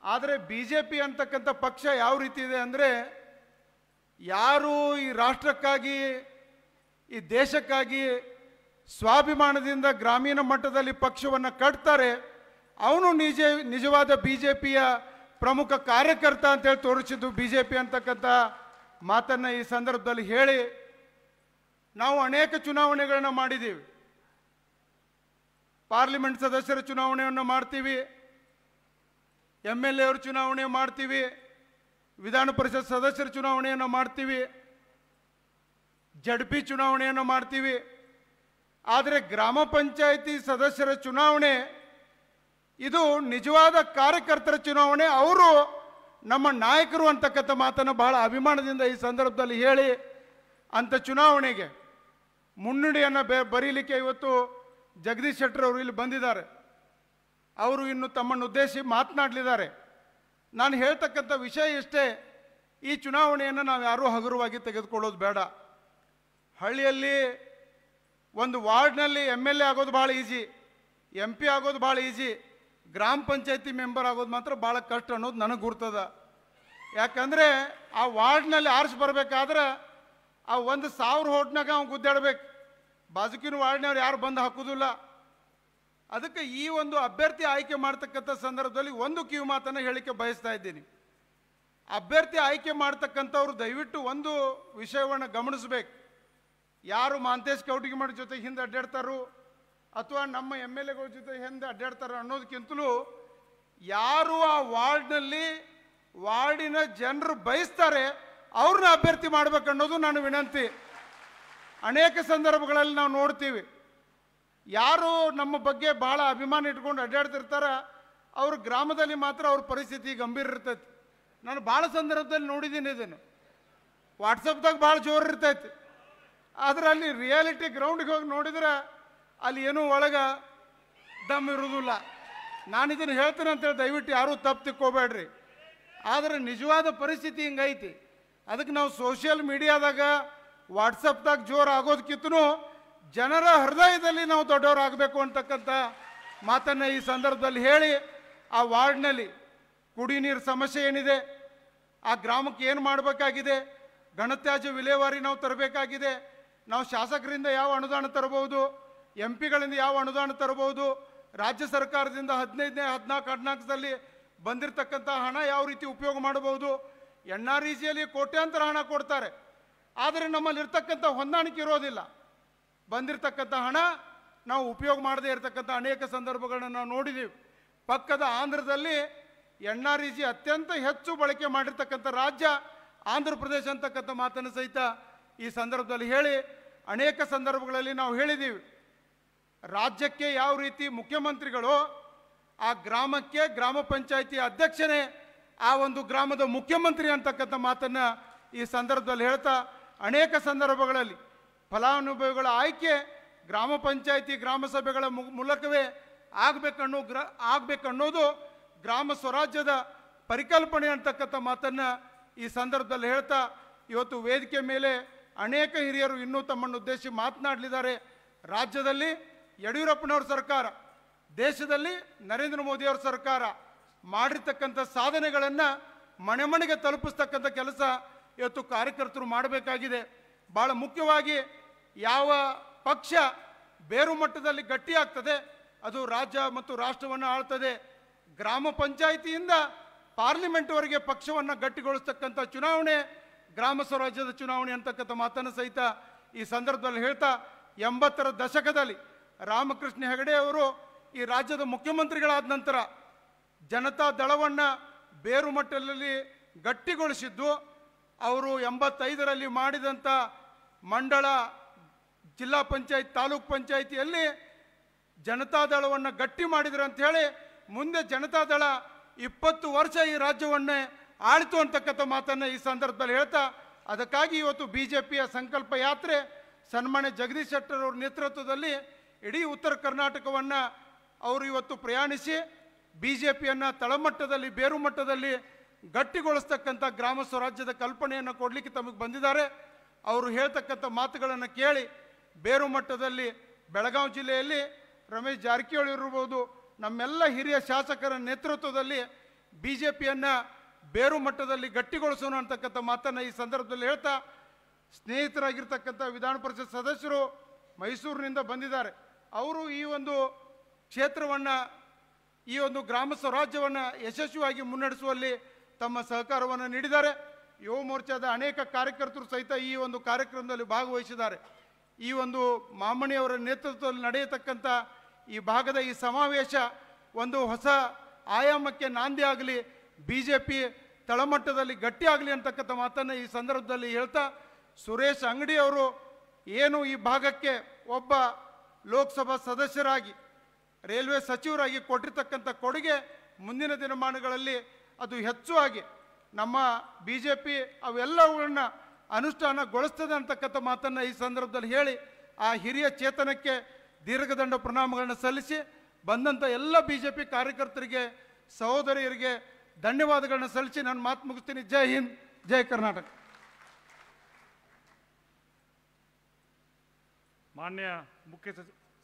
ಆದರೆ ಬಿ ಜೆ ಪಿ ಅಂತಕ್ಕಂಥ ಪಕ್ಷ ಯಾವ ರೀತಿ ಇದೆ ಅಂದರೆ, ಯಾರು ಈ ರಾಷ್ಟ್ರಕ್ಕಾಗಿ ಈ ದೇಶಕ್ಕಾಗಿ ಸ್ವಾಭಿಮಾನದಿಂದ ಗ್ರಾಮೀಣ ಮಟ್ಟದಲ್ಲಿ ಪಕ್ಷವನ್ನು ಕಟ್ತಾರೆ ಅವನು ನಿಜವಾದ ಬಿ ಜೆ ಪಿಯ ಪ್ರಮುಖ ಕಾರ್ಯಕರ್ತ ಅಂತೇಳಿ ತೋರಿಸಿದ್ದು ಬಿ ಜೆ ಪಿ ಅಂತಕ್ಕಂಥ ಮಾತನ್ನು ಈ ಸಂದರ್ಭದಲ್ಲಿ ಹೇಳಿ, ನಾವು ಅನೇಕ ಚುನಾವಣೆಗಳನ್ನ ಮಾಡಿದ್ದೀವಿ. ಪಾರ್ಲಿಮೆಂಟ್ ಸದಸ್ಯರ ಚುನಾವಣೆಯನ್ನು ಮಾಡ್ತೀವಿ, MLA ಅವ್ರ ಚುನಾವಣೆ ಮಾಡ್ತೀವಿ, ವಿಧಾನ ಪರಿಷತ್ ಸದಸ್ಯರ ಚುನಾವಣೆಯನ್ನು ಮಾಡ್ತೀವಿ, ಜಡ್ಪಿ ಚುನಾವಣೆಯನ್ನು ಮಾಡ್ತೀವಿ. ಆದರೆ ಗ್ರಾಮ ಪಂಚಾಯಿತಿ ಸದಸ್ಯರ ಚುನಾವಣೆ ಇದು ನಿಜವಾದ ಕಾರ್ಯಕರ್ತರ ಚುನಾವಣೆ, ಅವರು ನಮ್ಮ ನಾಯಕರು ಅಂತಕ್ಕಂಥ ಮಾತನ್ನು ಬಹಳ ಅಭಿಮಾನದಿಂದ ಈ ಸಂದರ್ಭದಲ್ಲಿ ಹೇಳಿ, ಅಂಥ ಚುನಾವಣೆಗೆ ಮುನ್ನುಡಿಯನ್ನು ಬರೀಲಿಕ್ಕೆ ಇವತ್ತು ಜಗದೀಶ್ ಶೆಟ್ಟರ್ ಅವರು ಇಲ್ಲಿ ಬಂದಿದ್ದಾರೆ. ಅವರು ಇನ್ನು ತಮ್ಮನ್ನು ಉದ್ದೇಶಿಸಿ ಮಾತನಾಡಲಿದ್ದಾರೆ. ನಾನು ಹೇಳ್ತಕ್ಕಂಥ ವಿಷಯ ಇಷ್ಟೇ, ಈ ಚುನಾವಣೆಯನ್ನು ನಾವು ಯಾರೂ ಹಗುರವಾಗಿ ತೆಗೆದುಕೊಳ್ಳೋದು ಬೇಡ. ಹಳ್ಳಿಯಲ್ಲಿ ಒಂದು ವಾರ್ಡ್ನಲ್ಲಿ MLA ಆಗೋದು ಭಾಳ ಈಸಿ, MP ಆಗೋದು ಭಾಳ ಈಸಿ, ಗ್ರಾಮ ಪಂಚಾಯತಿ ಮೆಂಬರ್ ಆಗೋದು ಮಾತ್ರ ಭಾಳ ಕಷ್ಟ ಅನ್ನೋದು ನನಗೆ ಗುರ್ತದ. ಯಾಕಂದರೆ ಆ ವಾರ್ಡ್ನಲ್ಲಿ ಆರ್ಸ್ ಬರಬೇಕಾದ್ರೆ ಆ 1,000 ಹೋಟ್ನಾಗ ಅವ್ನು ಗುದ್ದಾಡ್ಬೇಕು, ಬಾಜುಕಿನ ವಾರ್ಡ್ನವ್ರು ಯಾರು ಬಂದು ಹಾಕೋದಿಲ್ಲ. ಅದಕ್ಕೆ ಈ ಒಂದು ಅಭ್ಯರ್ಥಿ ಆಯ್ಕೆ ಮಾಡ್ತಕ್ಕಂಥ ಸಂದರ್ಭದಲ್ಲಿ ಒಂದು ಕಿವಿ ಮಾತನ್ನು ಹೇಳಿಕೆ ಬಯಸ್ತಾ ಇದ್ದೀನಿ. ಅಭ್ಯರ್ಥಿ ಆಯ್ಕೆ ಮಾಡ್ತಕ್ಕಂಥವ್ರು ದಯವಿಟ್ಟು ಒಂದು ವಿಷಯವನ್ನು ಗಮನಿಸಬೇಕು. ಯಾರು ಮಾಂತೇಶ್ ಕೌಟಿಗಿಮಠ್ ಜೊತೆ ಹಿಂದೆ ಅಡ್ಡಾಡ್ತಾರೋ ಅಥವಾ ನಮ್ಮ MLAಗಳ ಜೊತೆ ಹಿಂದೆ ಅಡ್ಡಾಡ್ತಾರೋ ಅನ್ನೋದಕ್ಕಿಂತಲೂ ಯಾರು ಆ ವಾರ್ಡ್ನಲ್ಲಿ ವಾರ್ಡಿನ ಜನರು ಬಯಸ್ತಾರೆ ಅವ್ರನ್ನ ಅಭ್ಯರ್ಥಿ ಮಾಡ್ಬೇಕನ್ನೋದು ನಾನು ವಿನಂತಿ. ಅನೇಕ ಸಂದರ್ಭಗಳಲ್ಲಿ ನಾವು ನೋಡ್ತೀವಿ, ಯಾರು ನಮ್ಮ ಬಗ್ಗೆ ಭಾಳ ಅಭಿಮಾನ ಇಟ್ಕೊಂಡು ಅಡ್ಡಾಡ್ತಿರ್ತಾರ ಅವ್ರ ಗ್ರಾಮದಲ್ಲಿ ಮಾತ್ರ ಅವ್ರ ಪರಿಸ್ಥಿತಿ ಗಂಭೀರ ಇರ್ತೈತಿ. ನಾನು ಭಾಳ ಸಂದರ್ಭದಲ್ಲಿ ನೋಡಿದ್ದೀನಿ ಇದನ್ನು. ವಾಟ್ಸಪ್ದಾಗ ಭಾಳ ಜೋರು ಇರ್ತೈತಿ, ಆದರೆ ಅಲ್ಲಿ ರಿಯಾಲಿಟಿ ಗ್ರೌಂಡಿಗೆ ಹೋಗಿ ನೋಡಿದ್ರೆ ಅಲ್ಲಿ ಏನೂ ಒಳಗೆ ದಮ್ ಇರೋದಿಲ್ಲ. ನಾನು ಇದನ್ನು ಹೇಳ್ತೇನೆ ಅಂತೇಳಿ ದಯವಿಟ್ಟು ಯಾರೂ ತಪ್ಪು ತಿಕ್ಕೋಬೇಡ್ರಿ. ಆದರೆ ನಿಜವಾದ ಪರಿಸ್ಥಿತಿ ಹಿಂಗೈತಿ. ಅದಕ್ಕೆ ನಾವು ಸೋಷಿಯಲ್ ಮೀಡಿಯಾದಾಗ ವಾಟ್ಸಪ್ದಾಗ ಜೋರು ಆಗೋದಕ್ಕಿಂತನೂ ಜನರ ಹೃದಯದಲ್ಲಿ ನಾವು ದೊಡ್ಡವರಾಗಬೇಕು ಅಂತಕ್ಕಂಥ ಮಾತನ್ನು ಈ ಸಂದರ್ಭದಲ್ಲಿ ಹೇಳಿ, ಆ ವಾರ್ಡ್ನಲ್ಲಿ ಕುಡಿ ನೀರು ಸಮಸ್ಯೆ ಏನಿದೆ, ಆ ಗ್ರಾಮಕ್ಕೆ ಏನು ಮಾಡಬೇಕಾಗಿದೆ, ಘನತ್ಯಾಜ್ಯ ವಿಲೇವಾರಿ ನಾವು ತರಬೇಕಾಗಿದೆ, ನಾವು ಶಾಸಕರಿಂದ ಯಾವ ಅನುದಾನ ತರಬಹುದು, MP ಗಳಿಂದ ಯಾವ ಅನುದಾನ ತರಬಹುದು, ರಾಜ್ಯ ಸರ್ಕಾರದಿಂದ 15-14 ಬಂದಿರತಕ್ಕಂಥ ಹಣ ಯಾವ ರೀತಿ ಉಪಯೋಗ ಮಾಡಬಹುದು. NREGಯಲ್ಲಿ ಕೋಟ್ಯಾಂತರ ಹಣ ಕೊಡ್ತಾರೆ, ಆದರೆ ನಮ್ಮಲ್ಲಿರ್ತಕ್ಕಂಥ ಹೊಂದಾಣಿಕೆ ಇರೋದಿಲ್ಲ. ಬಂದಿರತಕ್ಕಂಥ ಹಣ ನಾವು ಉಪಯೋಗ ಮಾಡದೇ ಇರತಕ್ಕಂಥ ಅನೇಕ ಸಂದರ್ಭಗಳನ್ನ ನಾವು ನೋಡಿದ್ದೀವಿ. ಪಕ್ಕದ ಆಂಧ್ರದಲ್ಲಿ NREG ಅತ್ಯಂತ ಹೆಚ್ಚು ಬಳಕೆ ಮಾಡಿರ್ತಕ್ಕಂಥ ರಾಜ್ಯ ಆಂಧ್ರ ಪ್ರದೇಶ ಅಂತಕ್ಕಂಥ ಮಾತನ್ನು ಸಹಿತ ಈ ಸಂದರ್ಭದಲ್ಲಿ ಹೇಳಿ, ಅನೇಕ ಸಂದರ್ಭಗಳಲ್ಲಿ ನಾವು ಹೇಳಿದ್ದೀವಿ, ರಾಜ್ಯಕ್ಕೆ ಯಾವ ರೀತಿ ಮುಖ್ಯಮಂತ್ರಿಗಳು ಆ ಗ್ರಾಮಕ್ಕೆ ಗ್ರಾಮ ಪಂಚಾಯಿತಿ ಅಧ್ಯಕ್ಷನೇ ಆ ಒಂದು ಗ್ರಾಮದ ಮುಖ್ಯಮಂತ್ರಿ ಅಂತಕ್ಕಂಥ ಮಾತನ್ನು ಈ ಸಂದರ್ಭದಲ್ಲಿ ಹೇಳ್ತಾ, ಅನೇಕ ಸಂದರ್ಭಗಳಲ್ಲಿ ಫಲಾನುಭವಿಗಳ ಆಯ್ಕೆ ಗ್ರಾಮ ಪಂಚಾಯಿತಿ ಗ್ರಾಮ ಸಭೆಗಳ ಮೂಲಕವೇ ಆಗಬೇಕನ್ನೋದು ಗ್ರಾಮ ಸ್ವರಾಜ್ಯದ ಪರಿಕಲ್ಪನೆ ಅಂತಕ್ಕಂಥ ಮಾತನ್ನು ಈ ಸಂದರ್ಭದಲ್ಲಿ ಹೇಳ್ತಾ, ಇವತ್ತು ವೇದಿಕೆ ಮೇಲೆ ಅನೇಕ ಹಿರಿಯರು ಇನ್ನೂ ತಮ್ಮನ್ನು ಉದ್ದೇಶಿಸಿ ಮಾತನಾಡಲಿದ್ದಾರೆ. ರಾಜ್ಯದಲ್ಲಿ ಯಡಿಯೂರಪ್ಪನವ್ರ ಸರ್ಕಾರ, ದೇಶದಲ್ಲಿ ನರೇಂದ್ರ ಮೋದಿಯವರ ಸರ್ಕಾರ ಮಾಡಿರ್ತಕ್ಕಂಥ ಸಾಧನೆಗಳನ್ನು ಮನೆ ಮನೆಗೆ ತಲುಪಿಸ್ತಕ್ಕಂಥ ಕೆಲಸ ಇವತ್ತು ಕಾರ್ಯಕರ್ತರು ಮಾಡಬೇಕಾಗಿದೆ. ಭಾಳ ಮುಖ್ಯವಾಗಿ ಯಾವ ಪಕ್ಷ ಬೇರು ಮಟ್ಟದಲ್ಲಿ ಗಟ್ಟಿಯಾಗ್ತದೆ ಅದು ರಾಜ್ಯ ಮತ್ತು ರಾಷ್ಟ್ರವನ್ನು ಆಳ್ತದೆ. ಗ್ರಾಮ ಪಂಚಾಯಿತಿಯಿಂದ ಪಾರ್ಲಿಮೆಂಟ್ವರೆಗೆ ಪಕ್ಷವನ್ನು ಗಟ್ಟಿಗೊಳಿಸ್ತಕ್ಕಂಥ ಚುನಾವಣೆ ಗ್ರಾಮ ಸ್ವರಾಜ್ಯದ ಚುನಾವಣೆ ಅಂತಕ್ಕಂಥ ಮಾತನ್ನು ಸಹಿತ ಈ ಸಂದರ್ಭದಲ್ಲಿ ಹೇಳ್ತಾ, 80ರ ದಶಕದಲ್ಲಿ ರಾಮಕೃಷ್ಣ ಹೆಗಡೆ ಅವರು ಈ ರಾಜ್ಯದ ಮುಖ್ಯಮಂತ್ರಿಗಳಾದ ನಂತರ ಜನತಾ ದಳವನ್ನು ಬೇರು ಮಟ್ಟದಲ್ಲಿ ಗಟ್ಟಿಗೊಳಿಸಿದ್ದು, ಅವರು 85ರಲ್ಲಿ ಮಾಡಿದಂಥ ಮಂಡಳ, ಜಿಲ್ಲಾ ಪಂಚಾಯತ್, ತಾಲೂಕ್ ಪಂಚಾಯಿತಿಯಲ್ಲಿ ಜನತಾದಳವನ್ನು ಗಟ್ಟಿ ಮಾಡಿದ್ರು ಅಂತ ಹೇಳಿ ಮುಂದೆ ಜನತಾದಳ 20 ವರ್ಷ ಈ ರಾಜ್ಯವನ್ನೇ ಆಳಿತು ಅಂತಕ್ಕಂಥ ಮಾತನ್ನು ಈ ಸಂದರ್ಭದಲ್ಲಿ ಹೇಳ್ತಾ, ಅದಕ್ಕಾಗಿ ಇವತ್ತು BJPಯ ಸಂಕಲ್ಪ ಯಾತ್ರೆ ಸನ್ಮಾನ್ಯ ಜಗದೀಶ್ ಶೆಟ್ಟರ್ ಅವರ ನೇತೃತ್ವದಲ್ಲಿ ಇಡೀ ಉತ್ತರ ಕರ್ನಾಟಕವನ್ನು ಅವರು ಇವತ್ತು ಪ್ರಯಾಣಿಸಿ BJPಯನ್ನು ತಳಮಟ್ಟದಲ್ಲಿ, ಬೇರು ಮಟ್ಟದಲ್ಲಿ ಗಟ್ಟಿಗೊಳಿಸ್ತಕ್ಕಂಥ ಗ್ರಾಮ ಸ್ವರಾಜ್ಯದ ಕಲ್ಪನೆಯನ್ನು ಕೊಡಲಿಕ್ಕೆ ತಮಗೆ ಬಂದಿದ್ದಾರೆ. ಅವರು ಹೇಳ್ತಕ್ಕಂಥ ಮಾತುಗಳನ್ನು ಕೇಳಿ ಬೇರು ಮಟ್ಟದಲ್ಲಿ ಬೆಳಗಾವಿ ಜಿಲ್ಲೆಯಲ್ಲಿ ರಮೇಶ್ ಜಾರಕಿಹೊಳಿ ಇರ್ಬೋದು, ನಮ್ಮೆಲ್ಲ ಹಿರಿಯ ಶಾಸಕರ ನೇತೃತ್ವದಲ್ಲಿ BJPಯನ್ನು ಬೇರು ಮಟ್ಟದಲ್ಲಿ ಗಟ್ಟಿಗೊಳಿಸೋಣ ಅಂತಕ್ಕಂಥ ಮಾತನ್ನು ಈ ಸಂದರ್ಭದಲ್ಲಿ ಹೇಳ್ತಾ, ಸ್ನೇಹಿತರಾಗಿರ್ತಕ್ಕಂಥ ವಿಧಾನ ಪರಿಷತ್ ಸದಸ್ಯರು ಮೈಸೂರಿನಿಂದ ಬಂದಿದ್ದಾರೆ. ಅವರು ಈ ಒಂದು ಕ್ಷೇತ್ರವನ್ನು, ಈ ಒಂದು ಗ್ರಾಮ ಸ್ವರಾಜ್ಯವನ್ನು ಯಶಸ್ವಿಯಾಗಿ ಮುನ್ನಡೆಸುವಲ್ಲಿ ತಮ್ಮ ಸಹಕಾರವನ್ನು ನೀಡಿದ್ದಾರೆ. ಯುವ ಮೋರ್ಚಾದ ಅನೇಕ ಕಾರ್ಯಕರ್ತರು ಸಹಿತ ಈ ಒಂದು ಕಾರ್ಯಕ್ರಮದಲ್ಲಿ ಭಾಗವಹಿಸಿದ್ದಾರೆ. ಈ ಒಂದು ಮಾಮಣಿಯವರ ನೇತೃತ್ವದಲ್ಲಿ ನಡೆಯತಕ್ಕಂಥ ಈ ಭಾಗದ ಈ ಸಮಾವೇಶ ಒಂದು ಹೊಸ ಆಯಾಮಕ್ಕೆ ನಾಂದಿ ಆಗಲಿ, BJP ತಳಮಟ್ಟದಲ್ಲಿ ಗಟ್ಟಿಯಾಗಲಿ ಅಂತಕ್ಕಂಥ ಮಾತನ್ನು ಈ ಸಂದರ್ಭದಲ್ಲಿ ಹೇಳ್ತಾ, ಸುರೇಶ್ ಅಂಗಡಿ ಅವರು ಏನು ಈ ಭಾಗಕ್ಕೆ ಒಬ್ಬ ಲೋಕಸಭಾ ಸದಸ್ಯರಾಗಿ, ರೈಲ್ವೆ ಸಚಿವರಾಗಿ ಕೊಟ್ಟಿರ್ತಕ್ಕಂಥ ಕೊಡುಗೆ ಮುಂದಿನ ದಿನಮಾನಗಳಲ್ಲಿ ಅದು ಹೆಚ್ಚು ಆಗಿ ನಮ್ಮ BJP ಅವೆಲ್ಲವುಗಳನ್ನ ಅನುಷ್ಠಾನಗೊಳಿಸ್ತದೆ ಅಂತಕ್ಕಂಥ ಮಾತನ್ನು ಈ ಸಂದರ್ಭದಲ್ಲಿ ಹೇಳಿ, ಆ ಹಿರಿಯ ಚೇತನಕ್ಕೆ ದೀರ್ಘದಂಡ ಪ್ರಣಾಮಗಳನ್ನು ಸಲ್ಲಿಸಿ ಬಂದಂಥ ಎಲ್ಲ BJP ಕಾರ್ಯಕರ್ತರಿಗೆ, ಸಹೋದರಿಯರಿಗೆ ಧನ್ಯವಾದಗಳನ್ನು ಸಲ್ಲಿಸಿ ನಾನು ಮಾತು ಮುಗಿಸ್ತೀನಿ. ಜೈ ಹಿಂದ್, ಜೈ ಕರ್ನಾಟಕ. ಮಾನ್ಯ ಮುಖ್ಯ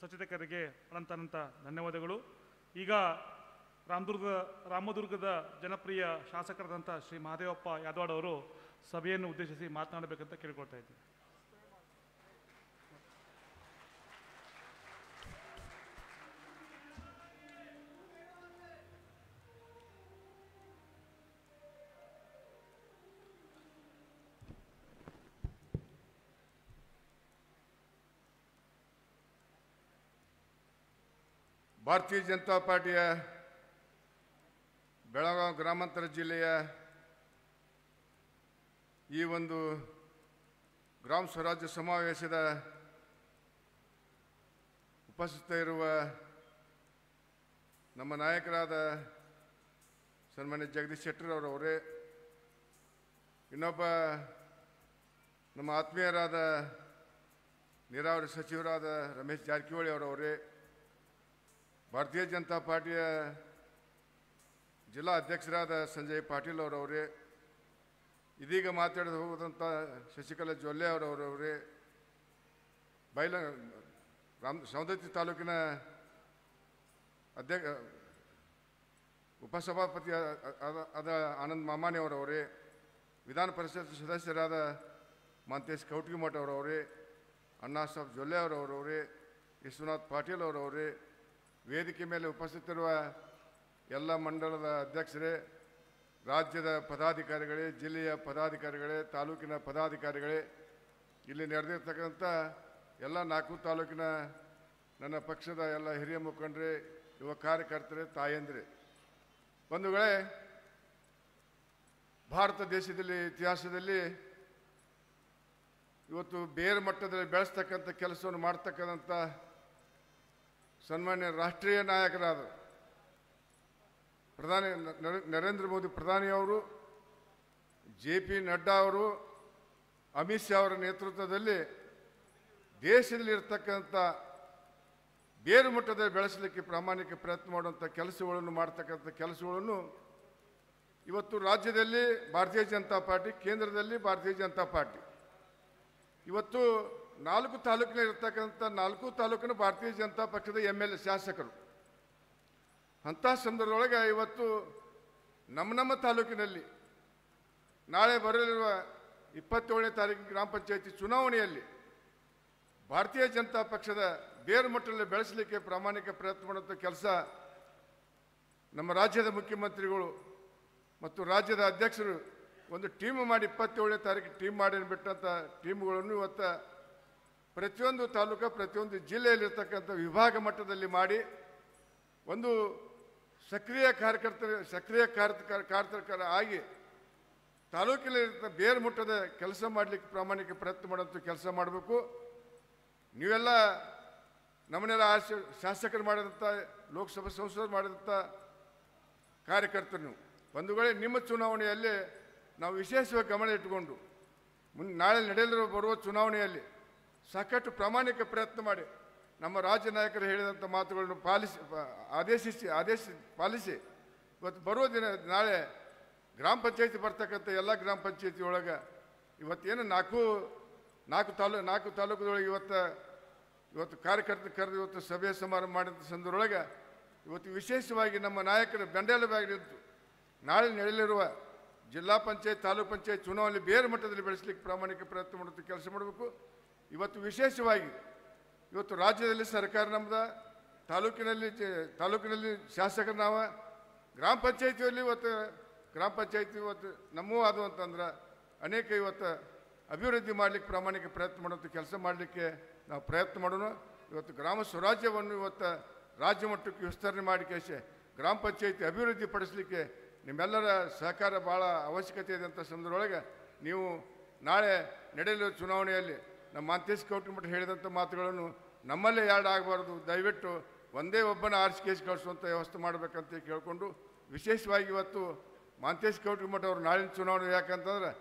ಸಚೇತಕರಿಗೆ ಅನಂತ ಧನ್ಯವಾದಗಳು. ಈಗ ರಾಮದುರ್ಗದ ಜನಪ್ರಿಯ ಶಾಸಕರಾದಂಥ ಶ್ರೀ ಮಹದೇವಪ್ಪ ಯಾದವಾಡ್ ಅವರು ಸಭೆಯನ್ನು ಉದ್ದೇಶಿಸಿ ಮಾತನಾಡಬೇಕಂತ ಕೇಳಿಕೊಳ್ತಾ ಇದ್ದೀನಿ. ಭಾರತೀಯ ಜನತಾ ಪಾರ್ಟಿಯ ಬೆಳಗಾವಿ ಗ್ರಾಮಾಂತರ ಜಿಲ್ಲೆಯ ಈ ಒಂದು ಗ್ರಾಮ ಸ್ವರಾಜ್ಯ ಸಮಾವೇಶದ ಉಪಸ್ಥಿತರಿರುವ ನಮ್ಮ ನಾಯಕರಾದ ಸನ್ಮಾನ್ಯ ಜಗದೀಶ್ ಶೆಟ್ಟರ್ ಅವರವರೇ, ಇನ್ನೊಬ್ಬ ನಮ್ಮ ಆತ್ಮೀಯರಾದ ನೀರಾವರಿ ಸಚಿವರಾದ ರಮೇಶ್ ಜಾರಕಿಹೊಳಿ ಅವರವರೇ, ಭಾರತೀಯ ಜನತಾ ಪಾರ್ಟಿಯ ಜಿಲ್ಲಾ ಅಧ್ಯಕ್ಷರಾದ ಸಂಜಯ್ ಪಾಟೀಲ್ ಅವರವರೇ, ಇದೀಗ ಮಾತಾಡಿದ ಹೋಗುವಂಥ ಶಶಿಕಲಾ ಜೊಲ್ಲೆ ಅವರವರವರೇ, ಸವದತ್ತಿ ತಾಲೂಕಿನ ಉಪಸಭಾಪತಿ ಆದ ಆನಂದ್ ಮಾಮಾನಿ ಅವರವರೇ, ವಿಧಾನ ಪರಿಷತ್ ಸದಸ್ಯರಾದ ಮಂತೇಶ್ ಕೌಟಗಿಮಠ ಅವರವರೇ, ಅಣ್ಣಾಸಾಬ್ ಜೊಲ್ಲೆ ಅವರವರವರೇ, ವಿಶ್ವನಾಥ್ ಪಾಟೀಲ್ ಅವರವರೇ, ವೇದಿಕೆ ಮೇಲೆ ಉಪಸ್ಥಿತರಿರುವ ಎಲ್ಲ ಮಂಡಲದ ಅಧ್ಯಕ್ಷರೇ, ರಾಜ್ಯದ ಪದಾಧಿಕಾರಿಗಳೇ, ಜಿಲ್ಲೆಯ ಪದಾಧಿಕಾರಿಗಳೇ, ತಾಲೂಕಿನ ಪದಾಧಿಕಾರಿಗಳೇ, ಇಲ್ಲಿ ನಡೆದಿರ್ತಕ್ಕಂಥ ಎಲ್ಲ 4 ತಾಲೂಕಿನ ನನ್ನ ಪಕ್ಷದ ಎಲ್ಲ ಹಿರಿಯ ಮುಖಂಡರೇ, ಯುವ ಕಾರ್ಯಕರ್ತರೇ, ತಾಯಂದಿರೇ, ಬಂಧುಗಳೇ, ಭಾರತ ದೇಶದಲ್ಲಿ ಇತಿಹಾಸದಲ್ಲಿ ಇವತ್ತು ಬೇರೆ ಮಟ್ಟದಲ್ಲಿ ಬೆಳೆಸ್ತಕ್ಕಂಥ ಕೆಲಸವನ್ನು ಮಾಡ್ತಕ್ಕಂಥ ಸನ್ಮಾನ್ಯ ರಾಷ್ಟ್ರೀಯ ನಾಯಕರಾದ ಪ್ರಧಾನಿ ನರೇಂದ್ರ ಮೋದಿ ಪ್ರಧಾನಿಯವರು, JP ನಡ್ಡಾ ಅವರು, ಅಮಿತ್ ಶಾ ಅವರ ನೇತೃತ್ವದಲ್ಲಿ ದೇಶದಲ್ಲಿರ್ತಕ್ಕಂಥ ಬೇರು ಮಟ್ಟದಲ್ಲಿ ಬೆಳೆಸಲಿಕ್ಕೆ ಪ್ರಾಮಾಣಿಕ ಪ್ರಯತ್ನ ಮಾಡುವಂಥ ಕೆಲಸಗಳನ್ನು ಮಾಡ್ತಕ್ಕಂಥ ಕೆಲಸಗಳನ್ನು ಇವತ್ತು ರಾಜ್ಯದಲ್ಲಿ ಭಾರತೀಯ ಜನತಾ ಪಾರ್ಟಿ, ಕೇಂದ್ರದಲ್ಲಿ ಭಾರತೀಯ ಜನತಾ ಪಾರ್ಟಿ, ಇವತ್ತು 4 ತಾಲೂಕಿನ ಇರ್ತಕ್ಕಂಥ 4 ತಾಲೂಕಿನ ಭಾರತೀಯ ಜನತಾ ಪಕ್ಷದ MLA ಶಾಸಕರು. ಅಂಥ ಸಂದರ್ಭದೊಳಗೆ ಇವತ್ತು ನಮ್ಮ ತಾಲೂಕಿನಲ್ಲಿ ನಾಳೆ ಬರಲಿರುವ 27ನೇ ತಾರೀಕು ಗ್ರಾಮ ಪಂಚಾಯತಿ ಚುನಾವಣೆಯಲ್ಲಿ ಭಾರತೀಯ ಜನತಾ ಪಕ್ಷದ ಬೇರು ಮಟ್ಟದಲ್ಲಿ ಬೆಳೆಸಲಿಕ್ಕೆ ಪ್ರಾಮಾಣಿಕ ಪ್ರಯತ್ನ ಮಾಡುವಂಥ ಕೆಲಸ ನಮ್ಮ ರಾಜ್ಯದ ಮುಖ್ಯಮಂತ್ರಿಗಳು ಮತ್ತು ರಾಜ್ಯದ ಅಧ್ಯಕ್ಷರು ಒಂದು ಟೀಮ್ ಮಾಡಿ 27ನೇ ತಾರೀಕು ಟೀಮ್ ಮಾಡಿ ಬಿಟ್ಟಂಥ ಟೀಮ್ಗಳನ್ನು ಇವತ್ತು ಪ್ರತಿಯೊಂದು ತಾಲೂಕು, ಪ್ರತಿಯೊಂದು ಜಿಲ್ಲೆಯಲ್ಲಿರ್ತಕ್ಕಂಥ ವಿಭಾಗ ಮಟ್ಟದಲ್ಲಿ ಮಾಡಿ ಒಂದು ಸಕ್ರಿಯ ಕಾರ್ಯಕರ್ತರ ಆಗಿ ತಾಲೂಕಿನಲ್ಲಿರ್ತ ಬೇರು ಮುಟ್ಟದ ಕೆಲಸ ಮಾಡಲಿಕ್ಕೆ ಪ್ರಾಮಾಣಿಕ ಪ್ರಯತ್ನ ಮಾಡೋಂಥ ಕೆಲಸ ಮಾಡಬೇಕು. ನೀವೆಲ್ಲ ನಮ್ಮನ್ನೆಲ್ಲ ಶಾಸಕರು ಮಾಡಿದಂಥ ಲೋಕಸಭಾ ಸಂಸದರು ಮಾಡಿದಂಥ ಕಾರ್ಯಕರ್ತರು ನೀವು ಬಂಧುಗಳೇ, ನಿಮ್ಮ ಚುನಾವಣೆಯಲ್ಲಿ ನಾವು ವಿಶೇಷವಾಗಿ ಗಮನ ಇಟ್ಟುಕೊಂಡು ನಾಳೆ ನಡೆಯಲಿರುವ ಬರುವ ಚುನಾವಣೆಯಲ್ಲಿ ಸಾಕಷ್ಟು ಪ್ರಾಮಾಣಿಕ ಪ್ರಯತ್ನ ಮಾಡಿ ನಮ್ಮ ರಾಜ್ಯ ನಾಯಕರು ಹೇಳಿದಂಥ ಮಾತುಗಳನ್ನು ಪಾಲಿಸಿ ಇವತ್ತು ಬರುವ ನಾಳೆ ಗ್ರಾಮ ಪಂಚಾಯತಿ ಬರ್ತಕ್ಕಂಥ ಎಲ್ಲ ಗ್ರಾಮ ಪಂಚಾಯತಿ ಒಳಗೆ ಇವತ್ತೇನು ನಾಲ್ಕು ತಾಲೂಕುದೊಳಗೆ ಇವತ್ತು ಕಾರ್ಯಕರ್ತರು ಕರೆದು ಇವತ್ತು ಸಭೆ ಸಮಾರಂಭ ಮಾಡಿದ ಸಂದರ್ಭದೊಳಗೆ ಇವತ್ತು ವಿಶೇಷವಾಗಿ ನಮ್ಮ ನಾಯಕರು ಬೆಂಬಲವಾಗಿ ನಿಂತು ನಾಳೆ ನಡೆಯಲಿರುವ ಜಿಲ್ಲಾ ಪಂಚಾಯತ್ ತಾಲೂಕು ಪಂಚಾಯತ್ ಚುನಾವಣೆ ಬೇರೆ ಮಟ್ಟದಲ್ಲಿ ಬೆಳೆಸಲಿಕ್ಕೆ ಪ್ರಾಮಾಣಿಕ ಪ್ರಯತ್ನ ಮಾಡುತ್ತೆ ಕೆಲಸ ಮಾಡಬೇಕು. ಇವತ್ತು ವಿಶೇಷವಾಗಿ ಇವತ್ತು ರಾಜ್ಯದಲ್ಲಿ ಸರ್ಕಾರ ನಮ್ಮದ, ತಾಲೂಕಿನಲ್ಲಿ ಶಾಸಕರು ನಾವು, ಗ್ರಾಮ ಪಂಚಾಯತಿಯಲ್ಲಿ ಇವತ್ತು ನಮ್ಮೂ ಅದು ಅಂತಂದ್ರೆ ಅನೇಕ ಇವತ್ತು ಅಭಿವೃದ್ಧಿ ಮಾಡಲಿಕ್ಕೆ ಪ್ರಾಮಾಣಿಕ ಪ್ರಯತ್ನ ಮಾಡುವಂಥ ಕೆಲಸ ಮಾಡಲಿಕ್ಕೆ ನಾವು ಪ್ರಯತ್ನ ಮಾಡೋಣ. ಇವತ್ತು ಗ್ರಾಮ ಸ್ವರಾಜ್ಯವನ್ನು ಇವತ್ತು ರಾಜ್ಯ ಮಟ್ಟಕ್ಕೆ ವಿಸ್ತರಣೆ ಮಾಡಿ ಗ್ರಾಮ ಪಂಚಾಯತಿ ಅಭಿವೃದ್ಧಿ ಪಡಿಸಲಿಕ್ಕೆ ನಿಮ್ಮೆಲ್ಲರ ಸಹಕಾರ ಭಾಳ ಅವಶ್ಯಕತೆ ಇದೆ ಅಂತ ಸಂದರ್ಭದೊಳಗೆ ನೀವು ನಾಳೆ ನಡೆಯಲಿರುವ ಚುನಾವಣೆಯಲ್ಲಿ ನಮ್ಮ ಮಾಂತೇಶ್ ಕೌಟಿಮಠ ಹೇಳಿದಂಥ ಮಾತುಗಳನ್ನು ನಮ್ಮಲ್ಲೇ ಎರಡು ಆಗಬಾರ್ದು, ದಯವಿಟ್ಟು ಒಂದೇ ಒಬ್ಬನ ಆರಿಸಿ ಕೇಸ್ ಕಳಿಸುವಂಥ ವ್ಯವಸ್ಥೆ ಮಾಡಬೇಕಂತ ಕೇಳಿಕೊಂಡು ವಿಶೇಷವಾಗಿ ಇವತ್ತು ಮಾಂತೇಶ್ ಕೌಟಿಮಠ ಅವರು ನಾಳಿನ ಚುನಾವಣೆ ಯಾಕಂತಂದ್ರೆ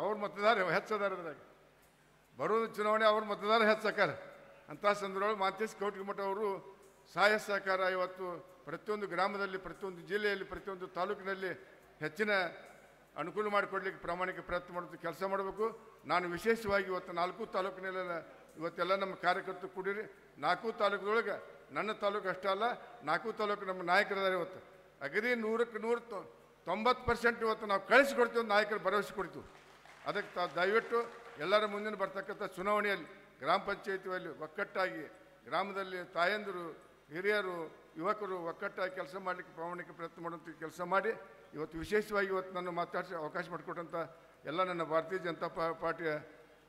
ಅವ್ರ ಮತದಾರ ಹೆಚ್ಚದಾರದ್ರಾಗ ಬರೋದು ಚುನಾವಣೆ ಅವ್ರ ಮತದಾರ ಹೆಚ್ಚಾಕಾರ ಅಂಥ ಸಂದರ್ಭದೊಳಗೆ ಮಾಂತೇಶ್ ಕೌಟಿಮಠ ಅವರು ಸಹಾಯ ಸಹಕಾರ ಇವತ್ತು ಪ್ರತಿಯೊಂದು ಗ್ರಾಮದಲ್ಲಿ, ಪ್ರತಿಯೊಂದು ಜಿಲ್ಲೆಯಲ್ಲಿ, ಪ್ರತಿಯೊಂದು ತಾಲೂಕಿನಲ್ಲಿ ಹೆಚ್ಚಿನ ಅನುಕೂಲ ಮಾಡಿಕೊಡ್ಲಿಕ್ಕೆ ಪ್ರಾಮಾಣಿಕ ಪ್ರಯತ್ನ ಮಾಡೋದು ಕೆಲಸ ಮಾಡಬೇಕು. ನಾನು ವಿಶೇಷವಾಗಿ ಇವತ್ತು 4 ತಾಲೂಕಿನಲ್ಲೆಲ್ಲ ಇವತ್ತೆಲ್ಲ ನಮ್ಮ ಕಾರ್ಯಕರ್ತರು ಕೂಡಿರಿ. 4 ತಾಲೂಕುದೊಳಗೆ ನನ್ನ ತಾಲೂಕು ಅಷ್ಟೇ ಅಲ್ಲ, 4 ತಾಲೂಕು ನಮ್ಮ ನಾಯಕರಿದ್ದಾರೆ. ಇವತ್ತು ಅಗದಿ 100% 90% ಇವತ್ತು ನಾವು ಕಳಿಸಿಕೊಡ್ತೀವಿ, ನಾಯಕರು ಭರವಸೆ ಕೊಡ್ತೀವಿ. ಅದಕ್ಕೆ ದಯವಿಟ್ಟು ಎಲ್ಲರ ಮುಂದಿನ ಬರ್ತಕ್ಕಂಥ ಚುನಾವಣೆಯಲ್ಲಿ ಗ್ರಾಮ ಪಂಚಾಯತಿಯಲ್ಲಿ ಒಕ್ಕಟ್ಟಾಗಿ ಗ್ರಾಮದಲ್ಲಿ ತಾಯಂದಿರು, ಹಿರಿಯರು, ಯುವಕರು ಒಕ್ಕಟ್ಟಾಗಿ ಕೆಲಸ ಮಾಡಲಿಕ್ಕೆ ಪ್ರಾಮಾಣಿಕ ಪ್ರಯತ್ನ ಮಾಡುವಂಥ ಕೆಲಸ ಮಾಡಿ ಇವತ್ತು ವಿಶೇಷವಾಗಿ ಇವತ್ತು ನನ್ನ ಮಾತಾಡಿಸಿ ಅವಕಾಶ ಮಾಡಿಕೊಟ್ಟಂಥ ಎಲ್ಲ ನನ್ನ ಭಾರತೀಯ ಜನತಾ ಪಾರ್ಟಿಯ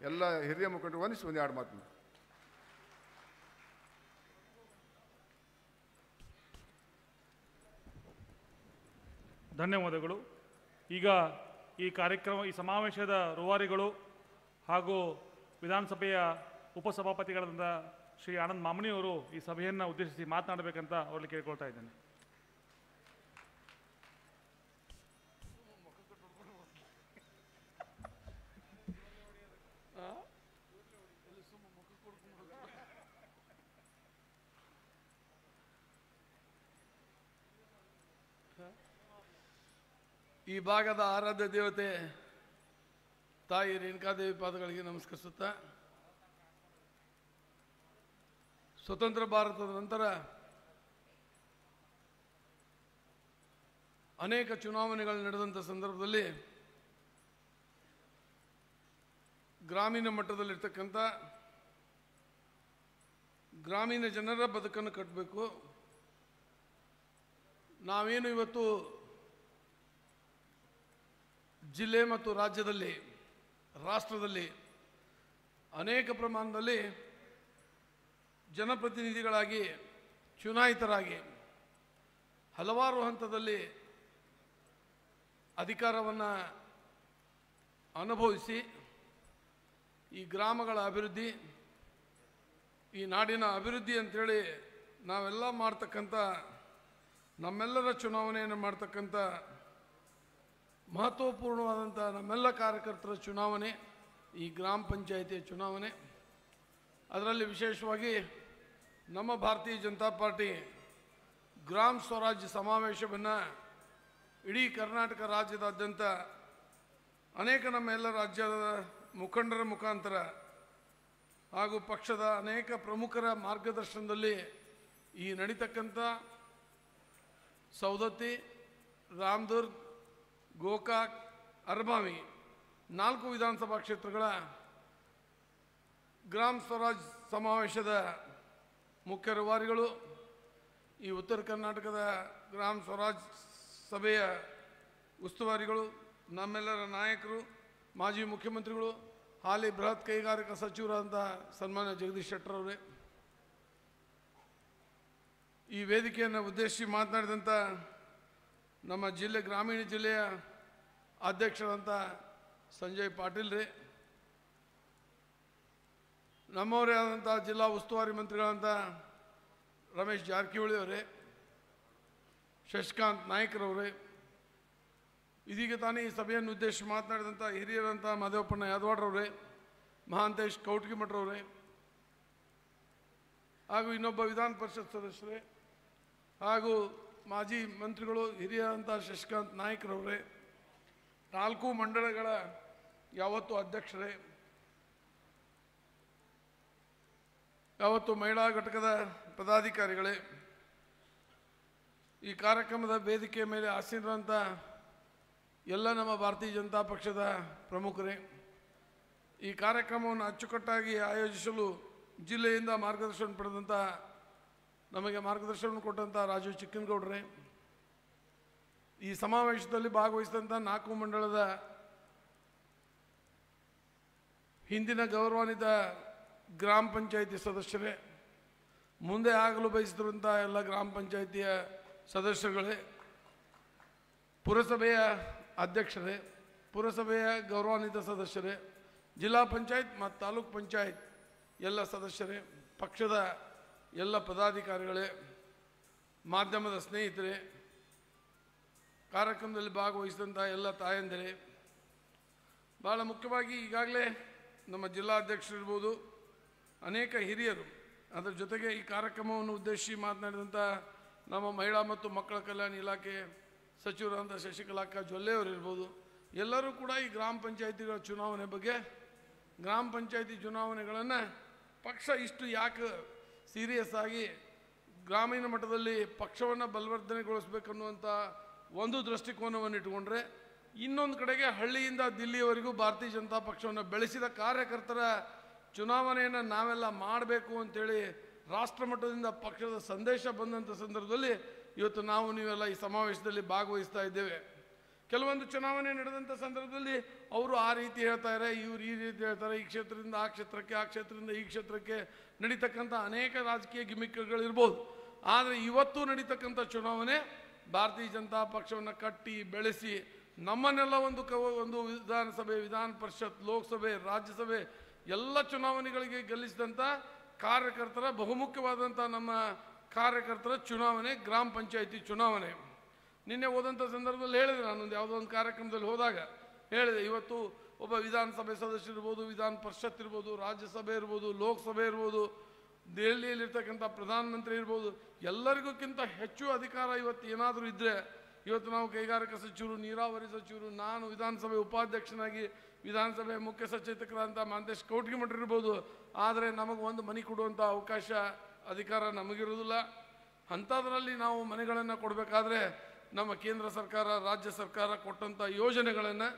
ಎಲ್ಲ ಹಿರಿಯ ಮುಖಂಡರು ವಂದಿಸಿ ಒಂದು ಎರಡು ಮಾತು. ಧನ್ಯವಾದಗಳು. ಈಗ ಈ ಸಮಾವೇಶದ ರೂವಾರಿಗಳು ಹಾಗೂ ವಿಧಾನಸಭೆಯ ಉಪಸಭಾಪತಿಗಳಾದ ಶ್ರೀ ಆನಂದ್ ಮಾಮನಿಯವರು ಈ ಸಭೆಯನ್ನು ಉದ್ದೇಶಿಸಿ ಮಾತನಾಡಬೇಕಂತ ಅವರಲ್ಲಿ ಕೇಳ್ಕೊಳ್ತಾ ಇದ್ದೇನೆ. ಈ ಭಾಗದ ಆರಾಧ್ಯ ದೇವತೆ ತಾಯಿ ರೇಣುಕಾದೇವಿ ಪಾದಗಳಿಗೆ ನಮಸ್ಕರಿಸುತ್ತಾ, ಸ್ವತಂತ್ರ ಭಾರತದ ನಂತರ ಅನೇಕ ಚುನಾವಣೆಗಳು ನಡೆದಂಥ ಸಂದರ್ಭದಲ್ಲಿ ಗ್ರಾಮೀಣ ಮಟ್ಟದಲ್ಲಿರ್ತಕ್ಕಂಥ ಗ್ರಾಮೀಣ ಜನರ ಬದುಕನ್ನು ಕಟ್ಟಬೇಕು. ನಾವೇನು ಇವತ್ತು ಜಿಲ್ಲೆ ಮತ್ತು ರಾಜ್ಯದಲ್ಲಿ, ರಾಷ್ಟ್ರದಲ್ಲಿ ಅನೇಕ ಪ್ರಮಾಣದಲ್ಲಿ ಜನಪ್ರತಿನಿಧಿಗಳಾಗಿ ಚುನಾಯಿತರಾಗಿ ಹಲವಾರು ಹಂತದಲ್ಲಿ ಅಧಿಕಾರವನ್ನು ಅನುಭವಿಸಿ ಈ ಗ್ರಾಮಗಳ ಅಭಿವೃದ್ಧಿ, ಈ ನಾಡಿನ ಅಭಿವೃದ್ಧಿ ಅಂಥೇಳಿ ನಾವೆಲ್ಲ ಮಾಡ್ತಕ್ಕಂಥ, ನಮ್ಮೆಲ್ಲರ ಚುನಾವಣೆಯನ್ನು ಮಾಡ್ತಕ್ಕಂಥ ಮಹತ್ವಪೂರ್ಣವಾದಂಥ ನಮ್ಮೆಲ್ಲ ಕಾರ್ಯಕರ್ತರ ಚುನಾವಣೆ ಈ ಗ್ರಾಮ ಪಂಚಾಯಿತಿಯ ಚುನಾವಣೆ. ಅದರಲ್ಲಿ ವಿಶೇಷವಾಗಿ ನಮ್ಮ ಭಾರತೀಯ ಜನತಾ ಪಾರ್ಟಿ ಗ್ರಾಮ ಸ್ವರಾಜ್ಯ ಸಮಾವೇಶವನ್ನು ಇಡೀ ಕರ್ನಾಟಕ ರಾಜ್ಯದಾದ್ಯಂತ ಅನೇಕ ನಮ್ಮ ಎಲ್ಲ ರಾಜ್ಯದ ಮುಖಂಡರ ಮುಖಾಂತರ ಹಾಗೂ ಪಕ್ಷದ ಅನೇಕ ಪ್ರಮುಖರ ಮಾರ್ಗದರ್ಶನದಲ್ಲಿ ಈ ನಡೀತಕ್ಕಂಥ ಸವದತ್ತಿ, ರಾಮದುರ್ಗ್, ಗೋಕಾಕ್, ಅರಬಾವಿ 4 ವಿಧಾನಸಭಾ ಕ್ಷೇತ್ರಗಳ ಗ್ರಾಮ ಸ್ವರಾಜ್ ಸಮಾವೇಶದ ಮುಖ್ಯ ರೂವಾರಿಗಳು, ಈ ಉತ್ತರ ಕರ್ನಾಟಕದ ಗ್ರಾಮ ಸ್ವರಾಜ್ ಸಭೆಯ ಉಸ್ತುವಾರಿಗಳು, ನಮ್ಮೆಲ್ಲರ ನಾಯಕರು, ಮಾಜಿ ಮುಖ್ಯಮಂತ್ರಿಗಳು, ಹಾಲಿ ಬೃಹತ್ ಕೈಗಾರಿಕಾ ಸಚಿವರಾದಂಥ ಸನ್ಮಾನ್ಯ ಜಗದೀಶ್ ಶೆಟ್ಟರ್ ಅವರೇ, ಈ ವೇದಿಕೆಯನ್ನು ಉದ್ದೇಶಿಸಿ ಮಾತನಾಡಿದಂಥ ನಮ್ಮ ಗ್ರಾಮೀಣ ಜಿಲ್ಲೆಯ ಅಧ್ಯಕ್ಷರಂತ ಸಂಜಯ್ ಪಾಟೀಲ್ ರೀ, ನಮ್ಮವರೇ ಆದಂಥ ಜಿಲ್ಲಾ ಉಸ್ತುವಾರಿ ಮಂತ್ರಿಗಳಂತ ರಮೇಶ್ ಜಾರಕಿಹೊಳಿ ಅವರೇ, ಶಶಿಕಾಂತ್ ನಾಯ್ಕರವರೇ, ಇದೀಗ ತಾನೇ ಈ ಸಭೆಯನ್ನು ಉದ್ದೇಶಿಸಿ ಮಾತನಾಡಿದಂಥ ಹಿರಿಯರಂಥ ಮಾದೇವಪ್ಪಣ್ಣ ಯಾದವಾಡ್ರವರೇ, ಮಹಾಂತೇಶ್ ಕೌಟ್ಗಿಮಠರವರೇ, ಹಾಗೂ ಇನ್ನೊಬ್ಬ ವಿಧಾನ ಪರಿಷತ್ ಸದಸ್ಯರೇ, ಹಾಗೂ ಮಾಜಿ ಮಂತ್ರಿಗಳು ಹಿರಿಯರಂಥ ಶಶಿಕಾಂತ್ ನಾಯ್ಕರವರೇ, 4 ಮಂಡಳಗಳ ಯಾವತ್ತು ಅಧ್ಯಕ್ಷರೇ, ಯಾವತ್ತು ಮಹಿಳಾ ಘಟಕದ ಪದಾಧಿಕಾರಿಗಳೇ, ಈ ಕಾರ್ಯಕ್ರಮದ ವೇದಿಕೆಯ ಮೇಲೆ ಆಸೀನರಂಥ ಎಲ್ಲ ನಮ್ಮ ಭಾರತೀಯ ಜನತಾ ಪಕ್ಷದ ಪ್ರಮುಖರೇ, ಈ ಕಾರ್ಯಕ್ರಮವನ್ನು ಅಚ್ಚುಕಟ್ಟಾಗಿ ಆಯೋಜಿಸಲು ಜಿಲ್ಲೆಯಿಂದ ಮಾರ್ಗದರ್ಶನ ಪಡೆದಂಥ ನಮಗೆ ಮಾರ್ಗದರ್ಶನ ಕೊಟ್ಟಂಥ ರಾಜು ಚಿಕ್ಕನಗೌಡ್ರೆ, ಈ ಸಮಾವೇಶದಲ್ಲಿ ಭಾಗವಹಿಸಿದಂಥ 4 ಮಂಡಳದ ಹಿಂದಿನ ಗೌರವಾನ್ವಿತ ಗ್ರಾಮ ಪಂಚಾಯಿತಿ ಸದಸ್ಯರೇ, ಮುಂದೆ ಆಗಲು ಬಯಸಿದಂಥ ಎಲ್ಲ ಗ್ರಾಮ ಪಂಚಾಯಿತಿಯ ಸದಸ್ಯರುಗಳೇ, ಪುರಸಭೆಯ ಅಧ್ಯಕ್ಷರೇ, ಪುರಸಭೆಯ ಗೌರವಾನ್ವಿತ ಸದಸ್ಯರೇ, ಜಿಲ್ಲಾ ಪಂಚಾಯತ್ ಮತ್ತು ತಾಲೂಕ್ ಪಂಚಾಯತ್ ಎಲ್ಲ ಸದಸ್ಯರೇ, ಪಕ್ಷದ ಎಲ್ಲ ಪದಾಧಿಕಾರಿಗಳೇ, ಮಾಧ್ಯಮದ ಸ್ನೇಹಿತರೇ, ಕಾರ್ಯಕ್ರಮದಲ್ಲಿ ಭಾಗವಹಿಸಿದಂಥ ಎಲ್ಲ ತಾಯಂದಿರೇ, ಭಾಳ ಮುಖ್ಯವಾಗಿ ಈಗಾಗಲೇ ನಮ್ಮ ಜಿಲ್ಲಾಧ್ಯಕ್ಷರಿರ್ಬೋದು, ಅನೇಕ ಹಿರಿಯರು, ಅದರ ಜೊತೆಗೆ ಈ ಕಾರ್ಯಕ್ರಮವನ್ನು ಉದ್ದೇಶಿಸಿ ಮಾತನಾಡಿದಂಥ ನಮ್ಮ ಮಹಿಳಾ ಮತ್ತು ಮಕ್ಕಳ ಕಲ್ಯಾಣ ಇಲಾಖೆ ಸಚಿವರಾದಂಥ ಶಶಿಕಲಾಕ್ಕ ಜೊಲ್ಲೆ ಅವರಿರ್ಬೋದು, ಎಲ್ಲರೂ ಕೂಡ ಈ ಗ್ರಾಮ ಪಂಚಾಯಿತಿಗಳ ಚುನಾವಣೆ ಬಗ್ಗೆ, ಗ್ರಾಮ ಪಂಚಾಯಿತಿ ಚುನಾವಣೆಗಳನ್ನು ಪಕ್ಷ ಇಷ್ಟು ಯಾಕೆ ಸೀರಿಯಸ್ ಆಗಿ ಗ್ರಾಮೀಣ ಮಟ್ಟದಲ್ಲಿ ಪಕ್ಷವನ್ನು ಬಲವರ್ಧನೆಗೊಳಿಸಬೇಕನ್ನುವಂಥ ಒಂದು ದೃಷ್ಟಿಕೋನವನ್ನು ಇಟ್ಟುಕೊಂಡ್ರೆ, ಇನ್ನೊಂದು ಕಡೆಗೆ ಹಳ್ಳಿಯಿಂದ ದಿಲ್ಲಿಯವರೆಗೂ ಭಾರತೀಯ ಜನತಾ ಪಕ್ಷವನ್ನು ಬೆಳೆಸಿದ ಕಾರ್ಯಕರ್ತರ ಚುನಾವಣೆಯನ್ನು ನಾವೆಲ್ಲ ಮಾಡಬೇಕು ಅಂತೇಳಿ ರಾಷ್ಟ್ರ ಮಟ್ಟದಿಂದ ಪಕ್ಷದ ಸಂದೇಶ ಬಂದಂಥ ಸಂದರ್ಭದಲ್ಲಿ ಇವತ್ತು ನಾವು ನೀವೆಲ್ಲ ಈ ಸಮಾವೇಶದಲ್ಲಿ ಭಾಗವಹಿಸ್ತಾ ಇದ್ದೇವೆ. ಕೆಲವೊಂದು ಚುನಾವಣೆ ನಡೆದಂಥ ಸಂದರ್ಭದಲ್ಲಿ ಅವರು ಆ ರೀತಿ ಹೇಳ್ತಾರೆ, ಇವರು ಈ ರೀತಿ ಹೇಳ್ತಾರೆ, ಈ ಕ್ಷೇತ್ರದಿಂದ ಆ ಕ್ಷೇತ್ರಕ್ಕೆ, ಆ ಕ್ಷೇತ್ರದಿಂದ ಈ ಕ್ಷೇತ್ರಕ್ಕೆ ನಡೀತಕ್ಕಂಥ ಅನೇಕ ರಾಜಕೀಯ ಗಿಮಿಕ್ಗಳಿರ್ಬೋದು. ಆದರೆ ಇವತ್ತು ನಡೀತಕ್ಕಂಥ ಚುನಾವಣೆ ಭಾರತೀಯ ಜನತಾ ಪಕ್ಷವನ್ನು ಕಟ್ಟಿ ಬೆಳೆಸಿ ನಮ್ಮನ್ನೆಲ್ಲ ಒಂದು ವಿಧಾನಸಭೆ, ವಿಧಾನ ಪರಿಷತ್, ಲೋಕಸಭೆ, ರಾಜ್ಯಸಭೆ ಎಲ್ಲ ಚುನಾವಣೆಗಳಿಗೆ ಗೆಲ್ಲಿಸಿದಂಥ ಕಾರ್ಯಕರ್ತರ ಬಹುಮುಖ್ಯವಾದಂಥ ನಮ್ಮ ಕಾರ್ಯಕರ್ತರ ಚುನಾವಣೆ ಗ್ರಾಮ ಪಂಚಾಯಿತಿ ಚುನಾವಣೆ. ನಿನ್ನೆ ಹೋದಂಥ ಸಂದರ್ಭದಲ್ಲಿ ಹೇಳಿದೆ, ನಾನೊಂದು ಯಾವುದೋ ಒಂದು ಕಾರ್ಯಕ್ರಮದಲ್ಲಿ ಹೋದಾಗ ಹೇಳಿದೆ, ಇವತ್ತು ಒಬ್ಬ ವಿಧಾನಸಭೆ ಸದಸ್ಯರಿರ್ಬೋದು, ವಿಧಾನ ಪರಿಷತ್ ಇರ್ಬೋದು, ರಾಜ್ಯಸಭೆ ಇರ್ಬೋದು, ಲೋಕಸಭೆ ಇರ್ಬೋದು, ದೆಹಲಿಯಲ್ಲಿರ್ತಕ್ಕಂಥ ಪ್ರಧಾನಮಂತ್ರಿ ಇರ್ಬೋದು, ಎಲ್ಲರಿಗೋಕ್ಕಿಂತ ಹೆಚ್ಚು ಅಧಿಕಾರ ಇವತ್ತು ಏನಾದರೂ ಇದ್ದರೆ, ಇವತ್ತು ನಾವು ಕೈಗಾರಿಕಾ ಸಚಿವರು, ನೀರಾವರಿ ಸಚಿವರು, ನಾನು ವಿಧಾನಸಭೆ ಉಪಾಧ್ಯಕ್ಷನಾಗಿ ವಿಧಾನಸಭೆ ಮುಖ್ಯ ಸಚೇತಕರಾದಂಥ ಮಹಾಂತೇಶ್ ಕೌಟ್ಗಿಮಠ ಇರ್ಬೋದು, ಆದರೆ ನಮಗೆ ಒಂದು ಮನೆ ಕೊಡುವಂಥ ಅವಕಾಶ ಅಧಿಕಾರ ನಮಗಿರೋದಿಲ್ಲ. ಅಂಥದ್ರಲ್ಲಿ ನಾವು ಮನೆಗಳನ್ನು ಕೊಡಬೇಕಾದ್ರೆ ನಮ್ಮ ಕೇಂದ್ರ ಸರ್ಕಾರ, ರಾಜ್ಯ ಸರ್ಕಾರ ಕೊಟ್ಟಂಥ ಯೋಜನೆಗಳನ್ನು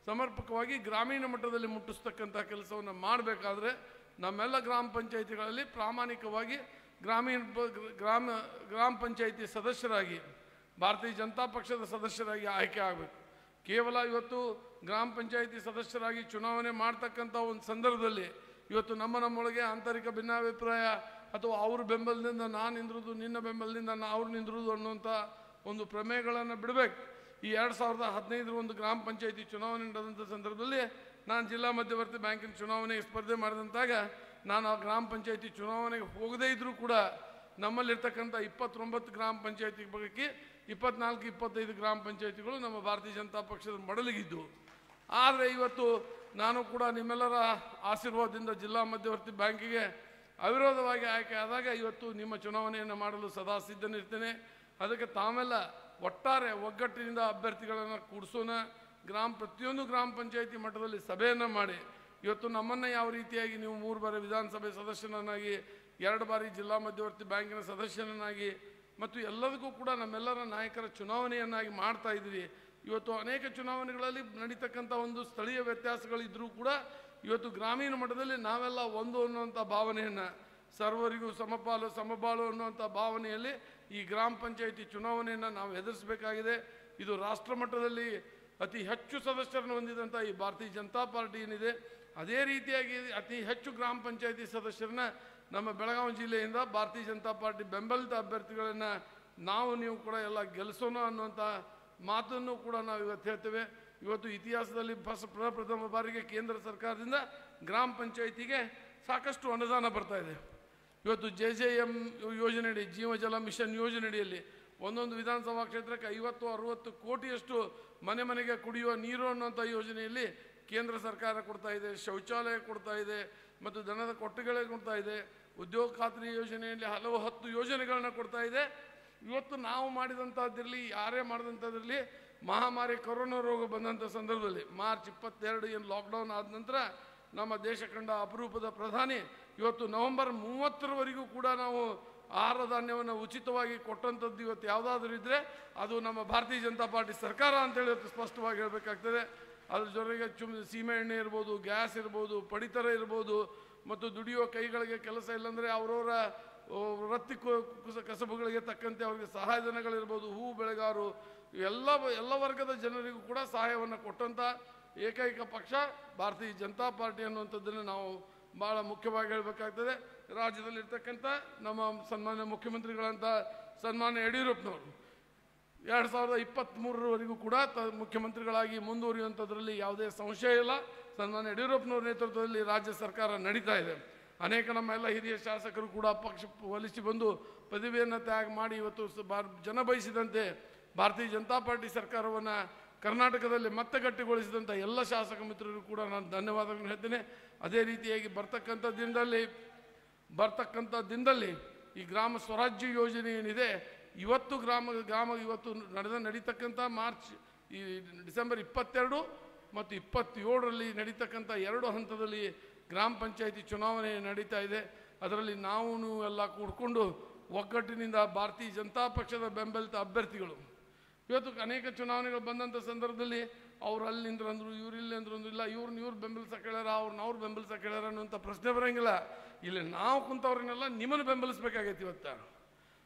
ಸಮರ್ಪಕವಾಗಿ ಗ್ರಾಮೀಣ ಮಟ್ಟದಲ್ಲಿ ಮುಟ್ಟಿಸ್ತಕ್ಕಂಥ ಕೆಲಸವನ್ನು ಮಾಡಬೇಕಾದ್ರೆ ನಮ್ಮೆಲ್ಲ ಗ್ರಾಮ ಪಂಚಾಯಿತಿಗಳಲ್ಲಿ ಪ್ರಾಮಾಣಿಕವಾಗಿ ಗ್ರಾಮ ಪಂಚಾಯಿತಿ ಸದಸ್ಯರಾಗಿ ಭಾರತೀಯ ಜನತಾ ಪಕ್ಷದ ಸದಸ್ಯರಾಗಿ ಆಯ್ಕೆ ಆಗಬೇಕು. ಕೇವಲ ಇವತ್ತು ಗ್ರಾಮ ಪಂಚಾಯಿತಿ ಸದಸ್ಯರಾಗಿ ಚುನಾವಣೆ ಮಾಡ್ತಕ್ಕಂಥ ಒಂದು ಸಂದರ್ಭದಲ್ಲಿ ಇವತ್ತು ನಮ್ಮೊಳಗೆ ಆಂತರಿಕ ಭಿನ್ನಾಭಿಪ್ರಾಯ ಅಥವಾ ಅವ್ರ ಬೆಂಬಲದಿಂದ ನಾನು ನಿಂದ್ರುವುದು, ನಿನ್ನ ಬೆಂಬಲದಿಂದ ಅವ್ರು ನಿಂದ್ರುವುದು ಅನ್ನುವಂಥ ಒಂದು ಪ್ರಮೇಯಗಳನ್ನು ಬಿಡಬೇಕು. ಈ 2015 ಒಂದು ಗ್ರಾಮ ಪಂಚಾಯಿತಿ ಚುನಾವಣೆ ನಡೆದಂಥ ಸಂದರ್ಭದಲ್ಲಿ ನಾನು ಜಿಲ್ಲಾ ಮಧ್ಯವರ್ತಿ ಬ್ಯಾಂಕಿನ ಚುನಾವಣೆಗೆ ಸ್ಪರ್ಧೆ ಮಾಡಿದಂತಾಗ ನಾನು ಆ ಗ್ರಾಮ ಪಂಚಾಯಿತಿ ಚುನಾವಣೆಗೆ ಹೋಗದೇ ಇದ್ದರೂ ಕೂಡ ನಮ್ಮಲ್ಲಿರ್ತಕ್ಕಂಥ 29 ಗ್ರಾಮ ಪಂಚಾಯಿತಿ ಬಗ್ಗೆ 24-25 ಗ್ರಾಮ ಪಂಚಾಯಿತಿಗಳು ನಮ್ಮ ಭಾರತೀಯ ಜನತಾ ಪಕ್ಷದ ಮಡಲಿಗಿದ್ದು. ಆದರೆ ಇವತ್ತು ನಾನು ಕೂಡ ನಿಮ್ಮೆಲ್ಲರ ಆಶೀರ್ವಾದದಿಂದ ಜಿಲ್ಲಾ ಮಧ್ಯವರ್ತಿ ಬ್ಯಾಂಕಿಗೆ ಅವಿರೋಧವಾಗಿ ಆಯ್ಕೆ ಆದಾಗ ಇವತ್ತು ನಿಮ್ಮ ಚುನಾವಣೆಯನ್ನು ಮಾಡಲು ಸದಾ ಸಿದ್ಧನಿರ್ತೇನೆ. ಅದಕ್ಕೆ ತಾವೆಲ್ಲ ಒಟ್ಟಾರೆ ಒಗ್ಗಟ್ಟಿನಿಂದ ಅಭ್ಯರ್ಥಿಗಳನ್ನು ಕೂಡಿಸೋಣ. ಪ್ರತಿಯೊಂದು ಗ್ರಾಮ ಪಂಚಾಯಿತಿ ಮಟ್ಟದಲ್ಲಿ ಸಭೆಯನ್ನು ಮಾಡಿ ಇವತ್ತು ನಮ್ಮನ್ನು ಯಾವ ರೀತಿಯಾಗಿ ನೀವು 3 ಬಾರಿ ವಿಧಾನಸಭೆ ಸದಸ್ಯನನ್ನಾಗಿ, 2 ಬಾರಿ ಜಿಲ್ಲಾ ಮಧ್ಯವರ್ತಿ ಬ್ಯಾಂಕಿನ ಸದಸ್ಯನನ್ನಾಗಿ ಮತ್ತು ಎಲ್ಲದಕ್ಕೂ ಕೂಡ ನಮ್ಮೆಲ್ಲರ ನಾಯಕರ ಚುನಾವಣೆಯನ್ನಾಗಿ ಮಾಡ್ತಾ ಇದ್ದೀರಿ. ಇವತ್ತು ಅನೇಕ ಚುನಾವಣೆಗಳಲ್ಲಿ ನಡೀತಕ್ಕಂಥ ಒಂದು ಸ್ಥಳೀಯ ವ್ಯತ್ಯಾಸಗಳಿದ್ದರೂ ಕೂಡ ಇವತ್ತು ಗ್ರಾಮೀಣ ಮಟ್ಟದಲ್ಲಿ ನಾವೆಲ್ಲ ಒಂದು ಅನ್ನುವಂಥ ಭಾವನೆಯನ್ನು, ಸರ್ವರಿಗೂ ಸಮಬಾಳು ಅನ್ನುವಂಥ ಭಾವನೆಯಲ್ಲಿ ಈ ಗ್ರಾಮ ಪಂಚಾಯಿತಿ ಚುನಾವಣೆಯನ್ನು ನಾವು ಎದುರಿಸಬೇಕಾಗಿದೆ. ಇದು ರಾಷ್ಟ್ರ ಮಟ್ಟದಲ್ಲಿ ಅತಿ ಹೆಚ್ಚು ಸದಸ್ಯರನ್ನು ಹೊಂದಿದಂಥ ಈ ಭಾರತೀಯ ಜನತಾ ಪಾರ್ಟಿ ಏನಿದೆ, ಅದೇ ರೀತಿಯಾಗಿ ಅತಿ ಹೆಚ್ಚು ಗ್ರಾಮ ಪಂಚಾಯಿತಿ ಸದಸ್ಯರನ್ನ ನಮ್ಮ ಬೆಳಗಾವಿ ಜಿಲ್ಲೆಯಿಂದ ಭಾರತೀಯ ಜನತಾ ಪಾರ್ಟಿ ಬೆಂಬಲಿತ ಅಭ್ಯರ್ಥಿಗಳನ್ನು ನೀವು ಕೂಡ ಎಲ್ಲ ಗೆಲ್ಲಿಸೋಣ ಅನ್ನುವಂಥ ಮಾತನ್ನು ಕೂಡ ನಾವು ಇವತ್ತು ಹೇಳ್ತೇವೆ. ಇವತ್ತು ಇತಿಹಾಸದಲ್ಲಿ ಪ್ರಪ್ರಥಮ ಬಾರಿಗೆ ಕೇಂದ್ರ ಸರ್ಕಾರದಿಂದ ಗ್ರಾಮ ಪಂಚಾಯಿತಿಗೆ ಸಾಕಷ್ಟು ಅನುದಾನ ಬರ್ತಾ ಇದೆ. ಇವತ್ತು JJM ಯೋಜನೆಯಡಿ, ಜೀವಜಲ ಮಿಷನ್ ಯೋಜನೆಯಡಿಯಲ್ಲಿ ಒಂದೊಂದು ವಿಧಾನಸಭಾ ಕ್ಷೇತ್ರಕ್ಕೆ 50-60 ಕೋಟಿಯಷ್ಟು ಮನೆ ಮನೆಗೆ ಕುಡಿಯುವ ನೀರು ಅನ್ನುವಂಥ ಯೋಜನೆಯಲ್ಲಿ ಕೇಂದ್ರ ಸರ್ಕಾರ ಕೊಡ್ತಾ ಇದೆ. ಶೌಚಾಲಯ ಕೊಡ್ತಾ ಇದೆ ಮತ್ತು ದನದ ಕೊಟ್ಟಿಗೆಗಳೇ ಕೊಡ್ತಾ ಇದೆ. ಉದ್ಯೋಗ ಖಾತ್ರಿ ಯೋಜನೆಯಲ್ಲಿ ಹಲವು 10 ಯೋಜನೆಗಳನ್ನ ಕೊಡ್ತಾ ಇದೆ. ಇವತ್ತು ನಾವು ಮಾಡಿದಂಥದ್ದಿರಲಿ, ಯಾರೇ ಮಾಡಿದಂಥದ್ದಿರಲಿ, ಮಹಾಮಾರಿ ಕೊರೋನಾ ರೋಗ ಬಂದಂಥ ಸಂದರ್ಭದಲ್ಲಿ ಮಾರ್ಚ್ 22 ಏನು ಲಾಕ್ಡೌನ್ ಆದ ನಂತರ ನಮ್ಮ ದೇಶ ಕಂಡ ಅಪರೂಪದ ಪ್ರಧಾನಿ ಇವತ್ತು ನವೆಂಬರ್ 30ರವರೆಗೂ ಕೂಡ ನಾವು ಆಹಾರ ಧಾನ್ಯವನ್ನು ಉಚಿತವಾಗಿ ಕೊಟ್ಟಂಥದ್ದು ಇವತ್ತು ಯಾವುದಾದ್ರೂ ಇದ್ದರೆ ಅದು ನಮ್ಮ ಭಾರತೀಯ ಜನತಾ ಪಾರ್ಟಿ ಸರ್ಕಾರ ಅಂತೇಳಿ ಇವತ್ತು ಸ್ಪಷ್ಟವಾಗಿ ಹೇಳಬೇಕಾಗ್ತದೆ. ಅದ್ರ ಜೊತೆಗೆ ಸೀಮೆ ಎಣ್ಣೆ ಇರ್ಬೋದು, ಗ್ಯಾಸ್ ಇರ್ಬೋದು, ಪಡಿತರ ಇರ್ಬೋದು, ಮತ್ತು ದುಡಿಯುವ ಕೈಗಳಿಗೆ ಕೆಲಸ ಇಲ್ಲಾಂದರೆ ಅವರವರ ವೃತ್ತಿ ಕಸಬುಗಳಿಗೆ ತಕ್ಕಂತೆ ಅವರಿಗೆ ಸಹಾಯಧನಗಳಿರ್ಬೋದು, ಹೂ ಬೆಳೆಗಾರರು, ಎಲ್ಲ ವರ್ಗದ ಜನರಿಗೂ ಕೂಡ ಸಹಾಯವನ್ನು ಕೊಟ್ಟಂಥ ಏಕೈಕ ಪಕ್ಷ ಭಾರತೀಯ ಜನತಾ ಪಾರ್ಟಿ ಅನ್ನುವಂಥದ್ದನ್ನು ನಾವು ಭಾಳ ಮುಖ್ಯವಾಗಿ ಹೇಳಬೇಕಾಗ್ತದೆ. ರಾಜ್ಯದಲ್ಲಿರ್ತಕ್ಕಂಥ ನಮ್ಮ ಸನ್ಮಾನ್ಯ ಮುಖ್ಯಮಂತ್ರಿಗಳಂತ ಸನ್ಮಾನ್ಯ ಯಡಿಯೂರಪ್ಪನವರು 2023ರವರೆಗೂ ಕೂಡ ಮುಖ್ಯಮಂತ್ರಿಗಳಾಗಿ ಮುಂದುವರಿಯುವಂಥದ್ರಲ್ಲಿ ಯಾವುದೇ ಸಂಶಯ ಇಲ್ಲ. ಸನ್ಮಾನ್ಯ ಯಡಿಯೂರಪ್ಪನವ್ರ ನೇತೃತ್ವದಲ್ಲಿ ರಾಜ್ಯ ಸರ್ಕಾರ ನಡೀತಾ ಇದೆ. ಅನೇಕ ನಮ್ಮ ಎಲ್ಲ ಹಿರಿಯ ಶಾಸಕರು ಕೂಡ ಪಕ್ಷ ಒಲಿಸಿ ಬಂದು ಪದವಿಯನ್ನು ತ್ಯಾಗ ಮಾಡಿ ಇವತ್ತು ಜನ ಬಯಸಿದಂತೆ ಭಾರತೀಯ ಜನತಾ ಪಾರ್ಟಿ ಸರ್ಕಾರವನ್ನು ಕರ್ನಾಟಕದಲ್ಲಿ ಮತ್ತೆ ಗಟ್ಟಿಗೊಳಿಸಿದಂಥ ಎಲ್ಲ ಶಾಸಕ ಮಿತ್ರರು ಕೂಡ ನಾನು ಧನ್ಯವಾದಗಳನ್ನು ಹೇಳ್ತೇನೆ. ಅದೇ ರೀತಿಯಾಗಿ ಬರ್ತಕ್ಕಂಥ ದಿನದಲ್ಲಿ ಈ ಗ್ರಾಮ ಸ್ವರಾಜ್ಯ ಯೋಜನೆ ಏನಿದೆ, ಇವತ್ತು ಇವತ್ತು ನಡೀತಕ್ಕಂಥ ಈ ಡಿಸೆಂಬರ್ 22 ಮತ್ತು 27ರಲ್ಲಿ ನಡೀತಕ್ಕಂಥ 2 ಹಂತದಲ್ಲಿ ಗ್ರಾಮ ಪಂಚಾಯಿತಿ ಚುನಾವಣೆ ನಡೀತಾ ಇದೆ. ಅದರಲ್ಲಿ ನಾವು ಎಲ್ಲ ಕೂಡ್ಕೊಂಡು ಒಗ್ಗಟ್ಟಿನಿಂದ ಭಾರತೀಯ ಜನತಾ ಪಕ್ಷದ ಬೆಂಬಲಿತ ಅಭ್ಯರ್ಥಿಗಳು ಇವತ್ತು ಅನೇಕ ಚುನಾವಣೆಗಳು ಬಂದಂಥ ಸಂದರ್ಭದಲ್ಲಿ ಅವ್ರು ಅಲ್ಲಿ ನಿಂದ್ರಂದ್ರು, ಇವ್ರು ಇಲ್ಲಿ ಅಂದ್ರು, ಇಲ್ಲ ಇವ್ರು ಬೆಂಬಲಿಸಕ್ಕೆ ಹೇಳ್ಯಾರ, ಅವ್ರು ಬೆಂಬಲಿಸಕ್ಕೆ ಹೇಳ್ಯಾರ ಅನ್ನೋಂಥ ಪ್ರಶ್ನೆ ಬರೋಂಗಿಲ್ಲ. ಇಲ್ಲಿ ನಾವು ಕುಂತವ್ರನ್ನೆಲ್ಲ ನಿಮ್ಮನ್ನು ಬೆಂಬಲಿಸ್ಬೇಕಾಗೈತಿ. ಇವತ್ತು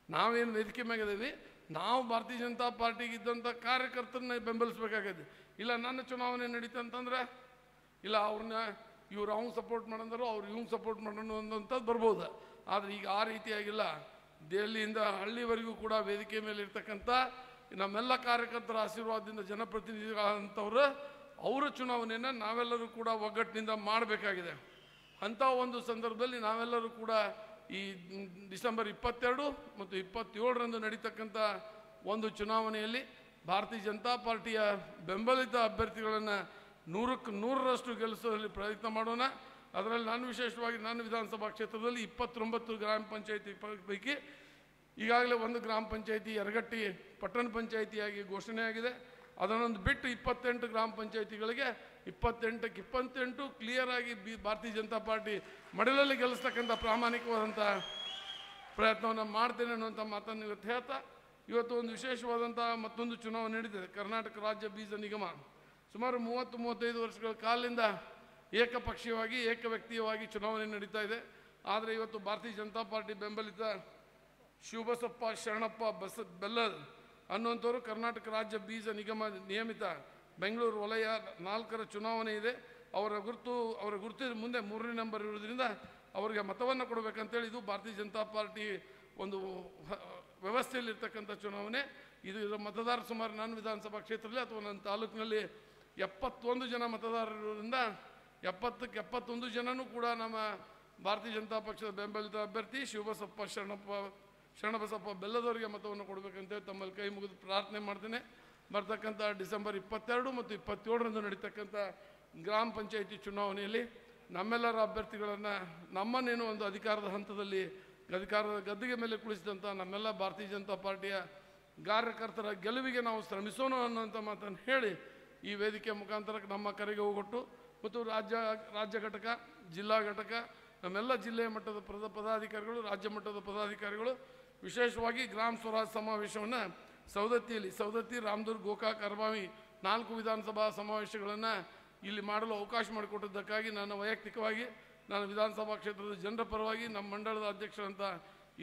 ನಾವೇನು ವೇದಿಕೆ ಮ್ಯಾಗಿದ್ದೀವಿ, ನಾವು ಭಾರತೀಯ ಜನತಾ ಪಾರ್ಟಿಗೆ ಇದ್ದಂಥ ಕಾರ್ಯಕರ್ತರನ್ನ ಬೆಂಬಲಿಸ್ಬೇಕಾಗೈತಿ. ಇಲ್ಲ ನನ್ನ ಚುನಾವಣೆ ನಡೀತಂತಂದ್ರೆ ಇಲ್ಲ ಇವ್ರು ಅವ್ನು ಸಪೋರ್ಟ್ ಮಾಡಂದರು, ಅವ್ರು ಇವ್ನು ಸಪೋರ್ಟ್ ಮಾಡೋಣ ಅನ್ನೋಂಥದ್ದು ಬರ್ಬೋದು. ಆದರೆ ಈಗ ಆ ರೀತಿಯಾಗಿಲ್ಲ. ದೆಹಲಿಯಿಂದ ಹಳ್ಳಿವರೆಗೂ ಕೂಡ ವೇದಿಕೆ ಮೇಲೆ ಇರ್ತಕ್ಕಂಥ ನಮ್ಮೆಲ್ಲ ಕಾರ್ಯಕರ್ತರ ಆಶೀರ್ವಾದದಿಂದ ಜನಪ್ರತಿನಿಧಿಗಳಂಥವ್ರು ಅವರ ಚುನಾವಣೆಯನ್ನು ನಾವೆಲ್ಲರೂ ಕೂಡ ಒಗ್ಗಟ್ಟಿನಿಂದ ಮಾಡಬೇಕಾಗಿದೆ. ಅಂಥ ಒಂದು ಸಂದರ್ಭದಲ್ಲಿ ನಾವೆಲ್ಲರೂ ಕೂಡ ಈ ಡಿಸೆಂಬರ್ 22 ಮತ್ತು 27ರಂದು ನಡೀತಕ್ಕಂಥ ಒಂದು ಚುನಾವಣೆಯಲ್ಲಿ ಭಾರತೀಯ ಜನತಾ ಪಾರ್ಟಿಯ ಬೆಂಬಲಿತ ಅಭ್ಯರ್ಥಿಗಳನ್ನು 100ಕ್ಕೆ 100ರಷ್ಟು ಗೆಲ್ಲಿಸೋದ್ರಲ್ಲಿ ಪ್ರಯತ್ನ ಮಾಡೋಣ. ಅದರಲ್ಲಿ ನಾನು ವಿಶೇಷವಾಗಿ ನನ್ನ ವಿಧಾನಸಭಾ ಕ್ಷೇತ್ರದಲ್ಲಿ 29 ಗ್ರಾಮ ಪಂಚಾಯಿತಿ ಪೈಕಿ ಈಗಾಗಲೇ ಒಂದು ಗ್ರಾಮ ಪಂಚಾಯಿತಿ ಯರಗಟ್ಟಿ ಪಟ್ಟಣ ಪಂಚಾಯಿತಿಯಾಗಿ ಘೋಷಣೆಯಾಗಿದೆ. ಅದನ್ನೊಂದು ಬಿಟ್ಟು 28 ಗ್ರಾಮ ಪಂಚಾಯಿತಿಗಳಿಗೆ 28ಕ್ಕೆ 28 ಕ್ಲಿಯರ್ ಆಗಿ ಭಾರತೀಯ ಜನತಾ ಪಾರ್ಟಿ ಮಡಲಲ್ಲಿ ಗೆಲ್ಲಿಸ್ತಕ್ಕಂಥ ಪ್ರಾಮಾಣಿಕವಾದಂಥ ಪ್ರಯತ್ನವನ್ನು ಮಾಡ್ತೇನೆ ಅನ್ನುವಂಥ ಮಾತನ್ನು ಇವತ್ತು ಹೇಳ್ತಾ, ಇವತ್ತು ಒಂದು ವಿಶೇಷವಾದಂಥ ಮತ್ತೊಂದು ಚುನಾವಣೆ ನಡೀತಿದೆ. ಕರ್ನಾಟಕ ರಾಜ್ಯ ಬೀಜ ನಿಗಮ ಸುಮಾರು 30-35 ವರ್ಷಗಳ ಕಾಲದಿಂದ ಏಕಪಕ್ಷೀಯವಾಗಿ ಏಕವ್ಯಕ್ತಿಯವಾಗಿ ಚುನಾವಣೆ ನಡೀತಾ ಇದೆ. ಆದರೆ ಇವತ್ತು ಭಾರತೀಯ ಜನತಾ ಪಾರ್ಟಿ ಬೆಂಬಲಿತ ಶಿವಬಸಪ್ಪ ಶರಣಪ್ಪ ಬೆಲ್ಲದ್ ಅನ್ನುವಂಥವ್ರು ಕರ್ನಾಟಕ ರಾಜ್ಯ ಬೀಜ ನಿಗಮ ನಿಯಮಿತ ಬೆಂಗಳೂರು ವಲಯ 4ರ ಚುನಾವಣೆ ಇದೆ. ಅವರ ಗುರುತು ಮುಂದೆ 3ನೇ ನಂಬರ್ ಇರೋದ್ರಿಂದ ಅವರಿಗೆ ಮತವನ್ನು ಕೊಡಬೇಕಂತೇಳಿ ಇದು ಭಾರತೀಯ ಜನತಾ ಪಾರ್ಟಿ ಒಂದು ವ್ಯವಸ್ಥೆಯಲ್ಲಿರ್ತಕ್ಕಂಥ ಚುನಾವಣೆ. ಇದರ ಮತದಾರ ಸುಮಾರು ನನ್ನ ವಿಧಾನಸಭಾ ಕ್ಷೇತ್ರದಲ್ಲಿ ಅಥವಾ ನನ್ನ ತಾಲೂಕಿನಲ್ಲಿ 71 ಜನ ಮತದಾರರಿಂದ 70ಕ್ಕೆ 71 ಜನನೂ ಕೂಡ ನಮ್ಮ ಭಾರತೀಯ ಜನತಾ ಪಕ್ಷದ ಬೆಂಬಲಿತ ಅಭ್ಯರ್ಥಿ ಶಿವಬಸಪ್ಪ ಶರಣಬಸಪ್ಪ ಬೆಲ್ಲದವರಿಗೆ ಮತವನ್ನು ಕೊಡಬೇಕಂತೇಳಿ ತಮ್ಮಲ್ಲಿ ಕೈ ಮುಗಿದು ಪ್ರಾರ್ಥನೆ ಮಾಡ್ತೇನೆ. ಬರ್ತಕ್ಕಂಥ ಡಿಸೆಂಬರ್ 22 ಮತ್ತು 27ರಂದು ನಡೀತಕ್ಕಂಥ ಗ್ರಾಮ ಪಂಚಾಯಿತಿ ಚುನಾವಣೆಯಲ್ಲಿ ನಮ್ಮೆಲ್ಲರ ಅಭ್ಯರ್ಥಿಗಳನ್ನು ನಮ್ಮನ್ನೇನು ಒಂದು ಅಧಿಕಾರದ ಹಂತದಲ್ಲಿ ಅಧಿಕಾರದ ಗದ್ದಿಗೆ ಮೇಲೆ ಕುಳಿಸಿದಂಥ ನಮ್ಮೆಲ್ಲ ಭಾರತೀಯ ಜನತಾ ಪಾರ್ಟಿಯ ಕಾರ್ಯಕರ್ತರ ಗೆಲುವಿಗೆ ನಾವು ಶ್ರಮಿಸೋಣ ಅನ್ನೋಂಥ ಮಾತನ್ನು ಹೇಳಿ ಈ ವೇದಿಕೆ ಮುಖಾಂತರ ನಮ್ಮ ಕರೆಗೆ ಹೋಗೊಟ್ಟು ಮತ್ತು ರಾಜ್ಯ ಘಟಕ, ಜಿಲ್ಲಾ ಘಟಕ, ನಮ್ಮೆಲ್ಲ ಜಿಲ್ಲೆಯ ಮಟ್ಟದ ಪದಾಧಿಕಾರಿಗಳು, ರಾಜ್ಯ ಮಟ್ಟದ ಪದಾಧಿಕಾರಿಗಳು ವಿಶೇಷವಾಗಿ ಗ್ರಾಮ ಸ್ವರಾಜ್ ಸಮಾವೇಶವನ್ನು ಸವದತ್ತಿ, ರಾಮದುರ್ಗ, ಗೋಕಾಕ್, ಅರಬಾವಿ 4 ವಿಧಾನಸಭಾ ಸಮಾವೇಶಗಳನ್ನು ಇಲ್ಲಿ ಮಾಡಲು ಅವಕಾಶ ಮಾಡಿಕೊಟ್ಟಿದ್ದಕ್ಕಾಗಿ ನಾನು ವೈಯಕ್ತಿಕವಾಗಿ ನಾನು ವಿಧಾನಸಭಾ ಕ್ಷೇತ್ರದ ಜನರ ಪರವಾಗಿ, ನಮ್ಮ ಮಂಡಳದ ಅಧ್ಯಕ್ಷರಂಥ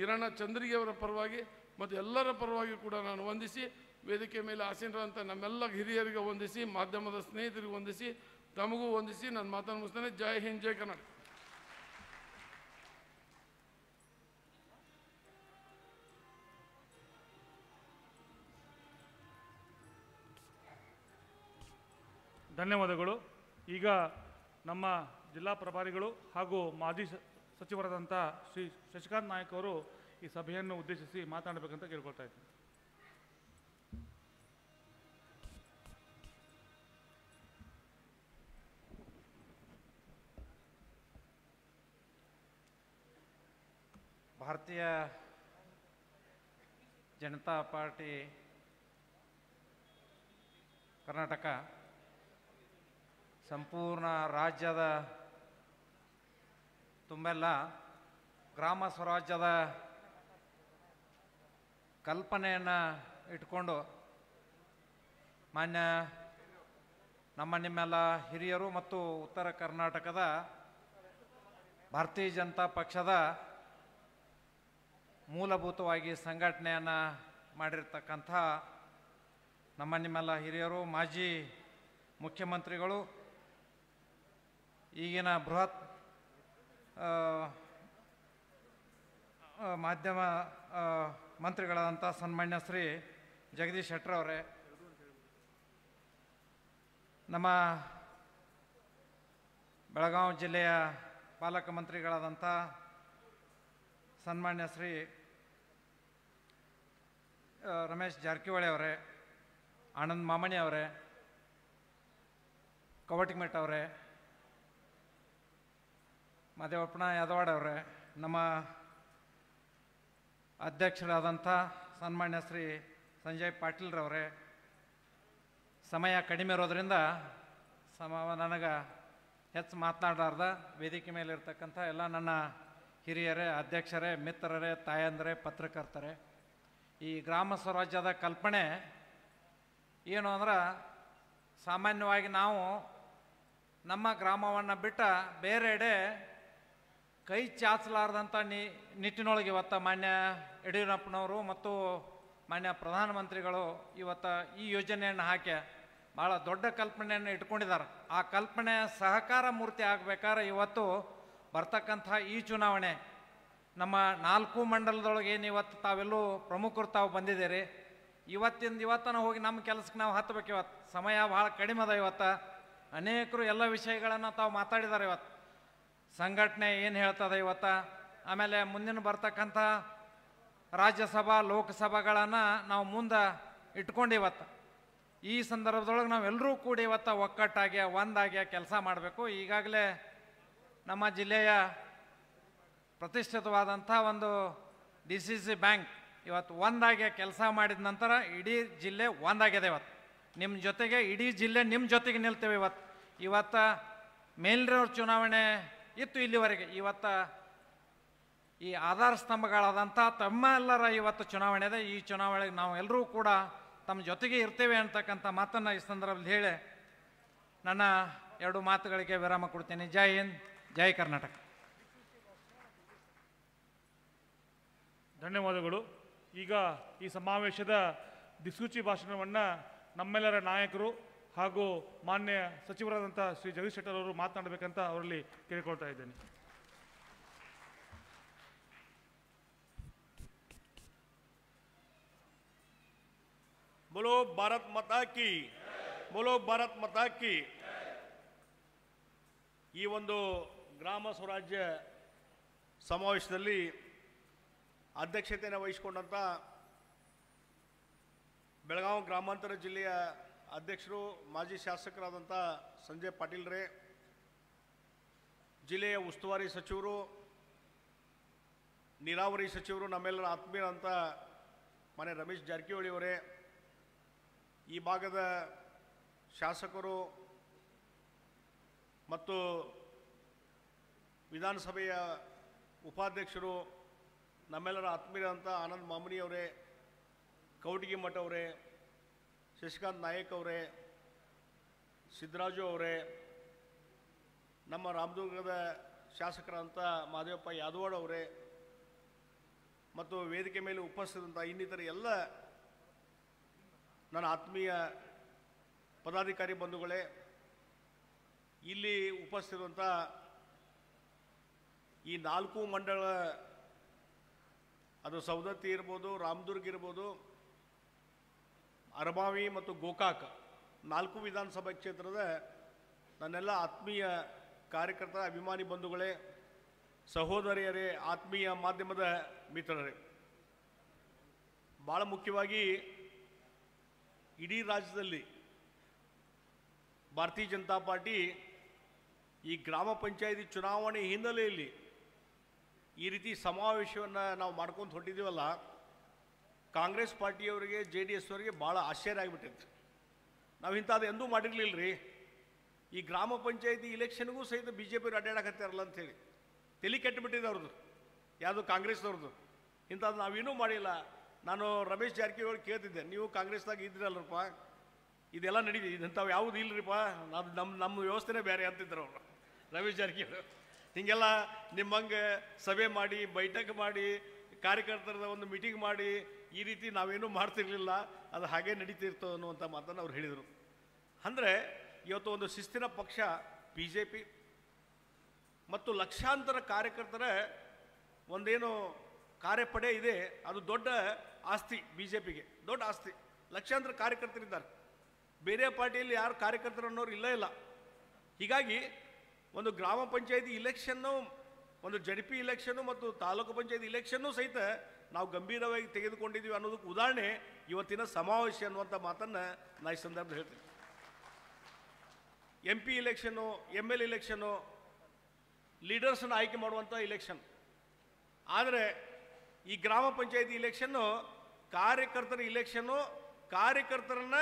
ಈರಣ್ಣ ಚಂದ್ರಿಗೆಯವರ ಪರವಾಗಿ ಮತ್ತು ಎಲ್ಲರ ಪರವಾಗಿ ಕೂಡ ನಾನು ವಂದಿಸಿ, ವೇದಿಕೆ ಮೇಲೆ ಆಸೀನರಂಥ ನಮ್ಮೆಲ್ಲ ಹಿರಿಯರಿಗೆ ವಂದಿಸಿ, ಮಾಧ್ಯಮದ ಸ್ನೇಹಿತರಿಗೆ ವಂದಿಸಿ, ತಮಗೂ ವಂದಿಸಿ ನಾನು ಮಾತನ್ನು ಮುಗಿಸ್ತೇನೆ. ಜೈ ಹಿಂದ್, ಜೈ ಕರ್ನಾಟಕ. ಧನ್ಯವಾದಗಳು. ಈಗ ನಮ್ಮ ಜಿಲ್ಲಾ ಪ್ರಭಾರಿಗಳು ಹಾಗೂ ಮಾಜಿ ಸಚಿವರಾದಂಥ ಶ್ರೀ ಶಶಿಕಾಂತ್ ನಾಯಕ್ ಅವರು ಈ ಸಭೆಯನ್ನು ಉದ್ದೇಶಿಸಿ ಮಾತನಾಡಬೇಕಂತ ಕೇಳ್ಕೊಳ್ತಾ ಇದ್ದೀನಿ. ಭಾರತೀಯ ಜನತಾ ಪಾರ್ಟಿ ಕರ್ನಾಟಕ ಸಂಪೂರ್ಣ ರಾಜ್ಯದ ತುಂಬೆಲ್ಲ ಗ್ರಾಮ ಸ್ವರಾಜ್ಯದ ಕಲ್ಪನೆಯನ್ನು ಇಟ್ಕೊಂಡು ಮಾನ್ಯ ನಿಮ್ಮೆಲ್ಲ ಹಿರಿಯರು ಮತ್ತು ಉತ್ತರ ಕರ್ನಾಟಕದ ಭಾರತೀಯ ಜನತಾ ಪಕ್ಷದ ಮೂಲಭೂತವಾಗಿ ಸಂಘಟನೆಯನ್ನು ಮಾಡಿರ್ತಕ್ಕಂಥ ನಿಮ್ಮೆಲ್ಲ ಹಿರಿಯರು, ಮಾಜಿ ಮುಖ್ಯಮಂತ್ರಿಗಳು, ಈಗಿನ ಬೃಹತ್ ಮಾಧ್ಯಮ ಮಂತ್ರಿಗಳಾದಂಥ ಸನ್ಮಾನ್ಯ ಶ್ರೀ ಜಗದೀಶ್ ಶೆಟ್ಟರ್ ಅವರೇ, ನಮ್ಮ ಬೆಳಗಾವಿ ಜಿಲ್ಲೆಯ ಪಾಲಕ ಮಂತ್ರಿಗಳಾದಂಥ ಸನ್ಮಾನ್ಯ ಶ್ರೀ ರಮೇಶ್ ಜಾರಕಿಹೊಳಿ ಅವರೇ, ಆನಂದ್ ಮಾಮಣಿ ಅವರೇ, ಕವಟಿಮಠ್ ಅವರೇ, ಮಾದೇವಪ್ಪನ ಯಾದವಾಡ ಅವರೇ, ನಮ್ಮ ಅಧ್ಯಕ್ಷರಾದಂಥ ಸನ್ಮಾನ್ಯ ಶ್ರೀ ಸಂಜಯ್ ಪಾಟೀಲ್ರವರೇ, ಸಮಯ ಕಡಿಮೆ ಇರೋದರಿಂದ ನನಗೆ ಹೆಚ್ಚು ಮಾತನಾಡಲಾರ್ದ ವೇದಿಕೆ ಮೇಲೆ ಇರ್ತಕ್ಕಂಥ ಎಲ್ಲ ನನ್ನ ಹಿರಿಯರೇ, ಅಧ್ಯಕ್ಷರೇ, ಮಿತ್ರರೇ, ತಾಯಂದರೇ, ಪತ್ರಕರ್ತರೇ, ಈ ಗ್ರಾಮ ಸ್ವರಾಜ್ಯದ ಕಲ್ಪನೆ ಏನು ಅಂದ್ರೆ ಸಾಮಾನ್ಯವಾಗಿ ನಾವು ನಮ್ಮ ಗ್ರಾಮವನ್ನು ಬಿಟ್ಟ ಬೇರೆಡೆ ಕೈ ಚಾಚಲಾರ್ದಂಥ ನಿಟ್ಟಿನೊಳಗೆ ಇವತ್ತು ಮಾನ್ಯ ಯಡಿಯೂರಪ್ಪನವರು ಮತ್ತು ಮಾನ್ಯ ಪ್ರಧಾನಮಂತ್ರಿಗಳು ಇವತ್ತು ಈ ಯೋಜನೆಯನ್ನು ಹಾಕಿ ಭಾಳ ದೊಡ್ಡ ಕಲ್ಪನೆಯನ್ನು ಇಟ್ಕೊಂಡಿದ್ದಾರೆ. ಆ ಕಲ್ಪನೆ ಸಹಕಾರ ಮೂರ್ತಿ ಆಗಬೇಕಾದ್ರೆ ಇವತ್ತು ಬರ್ತಕ್ಕಂಥ ಈ ಚುನಾವಣೆ ನಮ್ಮ 4 ಮಂಡಲದೊಳಗೆ ಏನು ಇವತ್ತು ತಾವೆಲ್ಲೂ ಪ್ರಮುಖರು ತಾವು ಬಂದಿದ್ದೀರಿ. ಇವತ್ತನ ಹೋಗಿ ನಮ್ಮ ಕೆಲಸಕ್ಕೆ ನಾವು ಹತ್ತಬೇಕು. ಇವತ್ತು ಸಮಯ ಭಾಳ ಕಡಿಮೆ ಅದ. ಇವತ್ತು ಅನೇಕರು ಎಲ್ಲ ವಿಷಯಗಳನ್ನು ತಾವು ಮಾತಾಡಿದ್ದಾರೆ. ಇವತ್ತು ಸಂಘಟನೆ ಏನು ಹೇಳ್ತದೆ ಇವತ್ತು, ಆಮೇಲೆ ಮುಂದಿನ ಬರ್ತಕ್ಕಂಥ ರಾಜ್ಯಸಭಾ ಲೋಕಸಭೆಗಳನ್ನು ನಾವು ಮುಂದೆ ಇಟ್ಕೊಂಡು ಇವತ್ತು ಈ ಸಂದರ್ಭದೊಳಗೆ ನಾವೆಲ್ಲರೂ ಕೂಡಿ ಇವತ್ತು ಒಕ್ಕಟ್ಟಾಗಿ ಒಂದಾಗಿ ಕೆಲಸ ಮಾಡಬೇಕು. ಈಗಾಗಲೇ ನಮ್ಮ ಜಿಲ್ಲೆಯ ಪ್ರತಿಷ್ಠಿತವಾದಂಥ ಒಂದು DCC ಬ್ಯಾಂಕ್ ಇವತ್ತು ಒಂದಾಗಿ ಕೆಲಸ ಮಾಡಿದ ನಂತರ ಇಡೀ ಜಿಲ್ಲೆ ಒಂದಾಗಿದೆ. ಇವತ್ತು ನಿಮ್ಮ ಜೊತೆಗೆ ಇಡೀ ಜಿಲ್ಲೆ ನಿಮ್ಮ ಜೊತೆಗೆ ನಿಲ್ತೇವೆ. ಇವತ್ತು ಮೇಲಿರೋರ ಚುನಾವಣೆ ಇತ್ತು ಇಲ್ಲಿವರೆಗೆ. ಇವತ್ತು ಈ ಆಧಾರ ಸ್ತಂಭಗಳಾದಂಥ ತಮ್ಮೆಲ್ಲರ ಇವತ್ತು ಚುನಾವಣೆ ಇದೆ. ಈ ಚುನಾವಣೆಗೆ ನಾವು ಎಲ್ಲರೂ ಕೂಡ ತಮ್ಮ ಜೊತೆಗೆ ಇರ್ತೇವೆ ಅಂತಕ್ಕಂಥ ಮಾತನ್ನು ಈ ಸಂದರ್ಭದಲ್ಲಿ ಹೇಳಿ ನನ್ನ 2 ಮಾತುಗಳಿಗೆ ವಿರಾಮ ಕೊಡ್ತೇನೆ. ಜೈ ಹಿಂದ್, ಜೈ ಕರ್ನಾಟಕ. ಧನ್ಯವಾದಗಳು. ಈಗ ಈ ಸಮಾವೇಶದ ದಿಕ್ಸೂಚಿ ಭಾಷಣವನ್ನು ನಮ್ಮೆಲ್ಲರ ನಾಯಕರು ಹಾಗೂ ಮಾನ್ಯ ಸಚಿವರಾದಂಥ ಶ್ರೀ ಜಗದೀಶ್ ಶೆಟ್ಟರ್ ಅವರು ಮಾತನಾಡಬೇಕಂತ ಅವರಲ್ಲಿ ಕೇಳಿಕೊಳ್ತಾ ಇದ್ದೇನೆ. बोलो भारत माता की, बोलो भारत माता की. ಈ ಒಂದು ಗ್ರಾಮ ಸ್ವರಾಜ್ಯ ಸಮಾವೇಶದಲ್ಲಿ ಅಧ್ಯಕ್ಷತೆಯನ್ನು ವಹಿಸಿಕೊಂಡಂಥ ಬೆಳಗಾವಿ ಗ್ರಾಮಾಂತರ ಜಿಲ್ಲೆಯ ಅಧ್ಯಕ್ಷರು ಮಾಜಿ ಶಾಸಕರಾದಂಥ ಸಂಜಯ್ ಪಾಟೀಲ್ರೇ, ಜಿಲ್ಲೆಯ ಉಸ್ತುವಾರಿ ಸಚಿವರು, ನೀರಾವರಿ ಸಚಿವರು, ನಮ್ಮೆಲ್ಲರ ಆತ್ಮೀಯರಂಥ ಮಾನ್ಯ ರಮೇಶ್ ಜಾರಕಿಹೊಳಿ ಅವರೇ, ಈ ಭಾಗದ ಶಾಸಕರು ಮತ್ತು ವಿಧಾನಸಭೆಯ ಉಪಾಧ್ಯಕ್ಷರು, ನಮ್ಮೆಲ್ಲರ ಆತ್ಮೀಯರಂಥ ಆನಂದ್ ಮಾಮನಿ ಅವರೇ, ಕವಟಿಮಠ್ ಅವರೇ, ಶಶಿಕಾಂತ್ ನಾಯಕ್ ಅವರೇ, ಸಿದ್ದರಾಜು ಅವರೇ, ನಮ್ಮ ರಾಮದುರ್ಗದ ಶಾಸಕರಂಥ ಮಾದೇವಪ್ಪ ಯಾದವಾಡ ಅವರೇ ಮತ್ತು ವೇದಿಕೆ ಮೇಲೆ ಉಪಸ್ಥಿತಂಥ ಇನ್ನಿತರ ಎಲ್ಲ ನನ್ನ ಆತ್ಮೀಯ ಪದಾಧಿಕಾರಿ ಬಂಧುಗಳೇ, ಇಲ್ಲಿ ಉಪಸ್ಥಿತಂಥ ಈ 4 ಮಂಡಳ, ಅದು ಸವದತ್ತಿ ಇರ್ಬೋದು, ರಾಮದುರ್ಗ ಇರ್ಬೋದು, ಅರಬಾವಿ ಮತ್ತು ಗೋಕಾಕ್ 4 ವಿಧಾನಸಭಾ ಕ್ಷೇತ್ರದ ನನ್ನೆಲ್ಲ ಆತ್ಮೀಯ ಕಾರ್ಯಕರ್ತರ ಅಭಿಮಾನಿ ಬಂಧುಗಳೇ, ಸಹೋದರಿಯರೇ, ಆತ್ಮೀಯ ಮಾಧ್ಯಮದ ಮಿತ್ರರೇ, ಭಾಳ ಮುಖ್ಯವಾಗಿ ಇಡೀ ರಾಜ್ಯದಲ್ಲಿ ಭಾರತೀಯ ಜನತಾ ಪಾರ್ಟಿ ಈ ಗ್ರಾಮ ಪಂಚಾಯತಿ ಚುನಾವಣೆ ಹಿನ್ನೆಲೆಯಲ್ಲಿ ಈ ರೀತಿ ಸಮಾವೇಶವನ್ನು ನಾವು ಮಾಡ್ಕೊಂಡು ಹೊರಟಿದ್ದೀವಲ್ಲ, ಕಾಂಗ್ರೆಸ್ ಪಾರ್ಟಿಯವರಿಗೆ JDS ಅವರಿಗೆ ಭಾಳ ಆಶ್ಚರ್ಯ ಆಗಿಬಿಟ್ಟಿತ್ತು. ನಾವು ಇಂಥದ್ದು ಎಂದೂ ಮಾಡಿರಲಿಲ್ಲ ರೀ. ಈ ಗ್ರಾಮ ಪಂಚಾಯತಿ ಇಲೆಕ್ಷನ್ಗೂ ಸಹಿತ BJP ಅವರು ಅಡ್ಡಾಡಕತ್ತಾರಲ್ಲ ಅಂಥೇಳಿ ತಲೆ ಕೆಟ್ಟುಬಿಟ್ಟಿದೆ ಅವ್ರದ್ದು, ಯಾವುದು ಕಾಂಗ್ರೆಸ್ನವ್ರದ್ದು. ಇಂಥದ್ದು ನಾವೇನೂ ಮಾಡಿಲ್ಲ. ನಾನು ರಮೇಶ್ ಜಾರಕಿಹೊಳಿ ಕೇಳ್ತಿದ್ದೆ, ನೀವು ಕಾಂಗ್ರೆಸ್ದಾಗ ಇದ್ರಲ್ಲರಪ್ಪ, ಇದೆಲ್ಲ ನಡೀತಿದೆ, ಇಂಥವು ಯಾವುದು ಇಲ್ಲರಿಪ್ಪ, ನಮ್ಮ ವ್ಯವಸ್ಥೆನೇ ಬೇರೆ ಅಂತಿದ್ರು ಅವರು ರಮೇಶ್ ಜಾರಕಿಹೊಳಿ. ಹೀಗೆಲ್ಲ ನಿಮ್ಮಂಗೆ ಸಭೆ ಮಾಡಿ, ಬೈಠಕ್ ಮಾಡಿ, ಕಾರ್ಯಕರ್ತರ ಒಂದು ಮೀಟಿಂಗ್ ಮಾಡಿ ಈ ರೀತಿ ನಾವೇನೂ ಮಾಡ್ತಿರ್ಲಿಲ್ಲ, ಅದು ಹಾಗೆ ನಡೀತಿರ್ತೋ ಅನ್ನುವಂಥ ಮಾತನ್ನು ಅವ್ರು ಹೇಳಿದರು. ಅಂದರೆ ಇವತ್ತು ಒಂದು ಶಿಸ್ತಿನ ಪಕ್ಷ BJP ಮತ್ತು ಲಕ್ಷಾಂತರ ಕಾರ್ಯಕರ್ತರ ಒಂದೇನು ಕಾರ್ಯಪಡೆ ಇದೆ, ಅದು ದೊಡ್ಡ ಆಸ್ತಿ BJPಗೆ, ದೊಡ್ಡ ಆಸ್ತಿ. ಲಕ್ಷಾಂತರ ಕಾರ್ಯಕರ್ತರಿದ್ದಾರೆ. ಬೇರೆ ಪಾರ್ಟಿಯಲ್ಲಿ ಯಾರು ಕಾರ್ಯಕರ್ತರು ಅನ್ನೋರು ಇಲ್ಲ. ಹೀಗಾಗಿ ಒಂದು ಗ್ರಾಮ ಪಂಚಾಯತಿ ಇಲೆಕ್ಷನ್ನು, ಒಂದು JDP ಇಲೆಕ್ಷನ್ನು ಮತ್ತು ತಾಲೂಕು ಪಂಚಾಯತಿ ಇಲೆಕ್ಷನ್ನು ಸಹಿತ ನಾವು ಗಂಭೀರವಾಗಿ ತೆಗೆದುಕೊಂಡಿದ್ದೀವಿ ಅನ್ನೋದಕ್ಕೆ ಉದಾಹರಣೆ ಇವತ್ತಿನ ಸಮಾವೇಶ ಅನ್ನುವಂಥ ಮಾತನ್ನು ನಾನು ಈ ಸಂದರ್ಭದಲ್ಲಿ ಹೇಳ್ತೀನಿ. MP ಇಲೆಕ್ಷನ್ನು, ML ಇಲೆಕ್ಷನ್ನು, ಲೀಡರ್ಸನ್ನು ಆಯ್ಕೆ ಮಾಡುವಂಥ ಇಲೆಕ್ಷನ್. ಆದರೆ ಈ ಗ್ರಾಮ ಪಂಚಾಯತಿ ಇಲೆಕ್ಷನ್ನು ಕಾರ್ಯಕರ್ತರ ಇಲೆಕ್ಷನ್ನು, ಕಾರ್ಯಕರ್ತರನ್ನ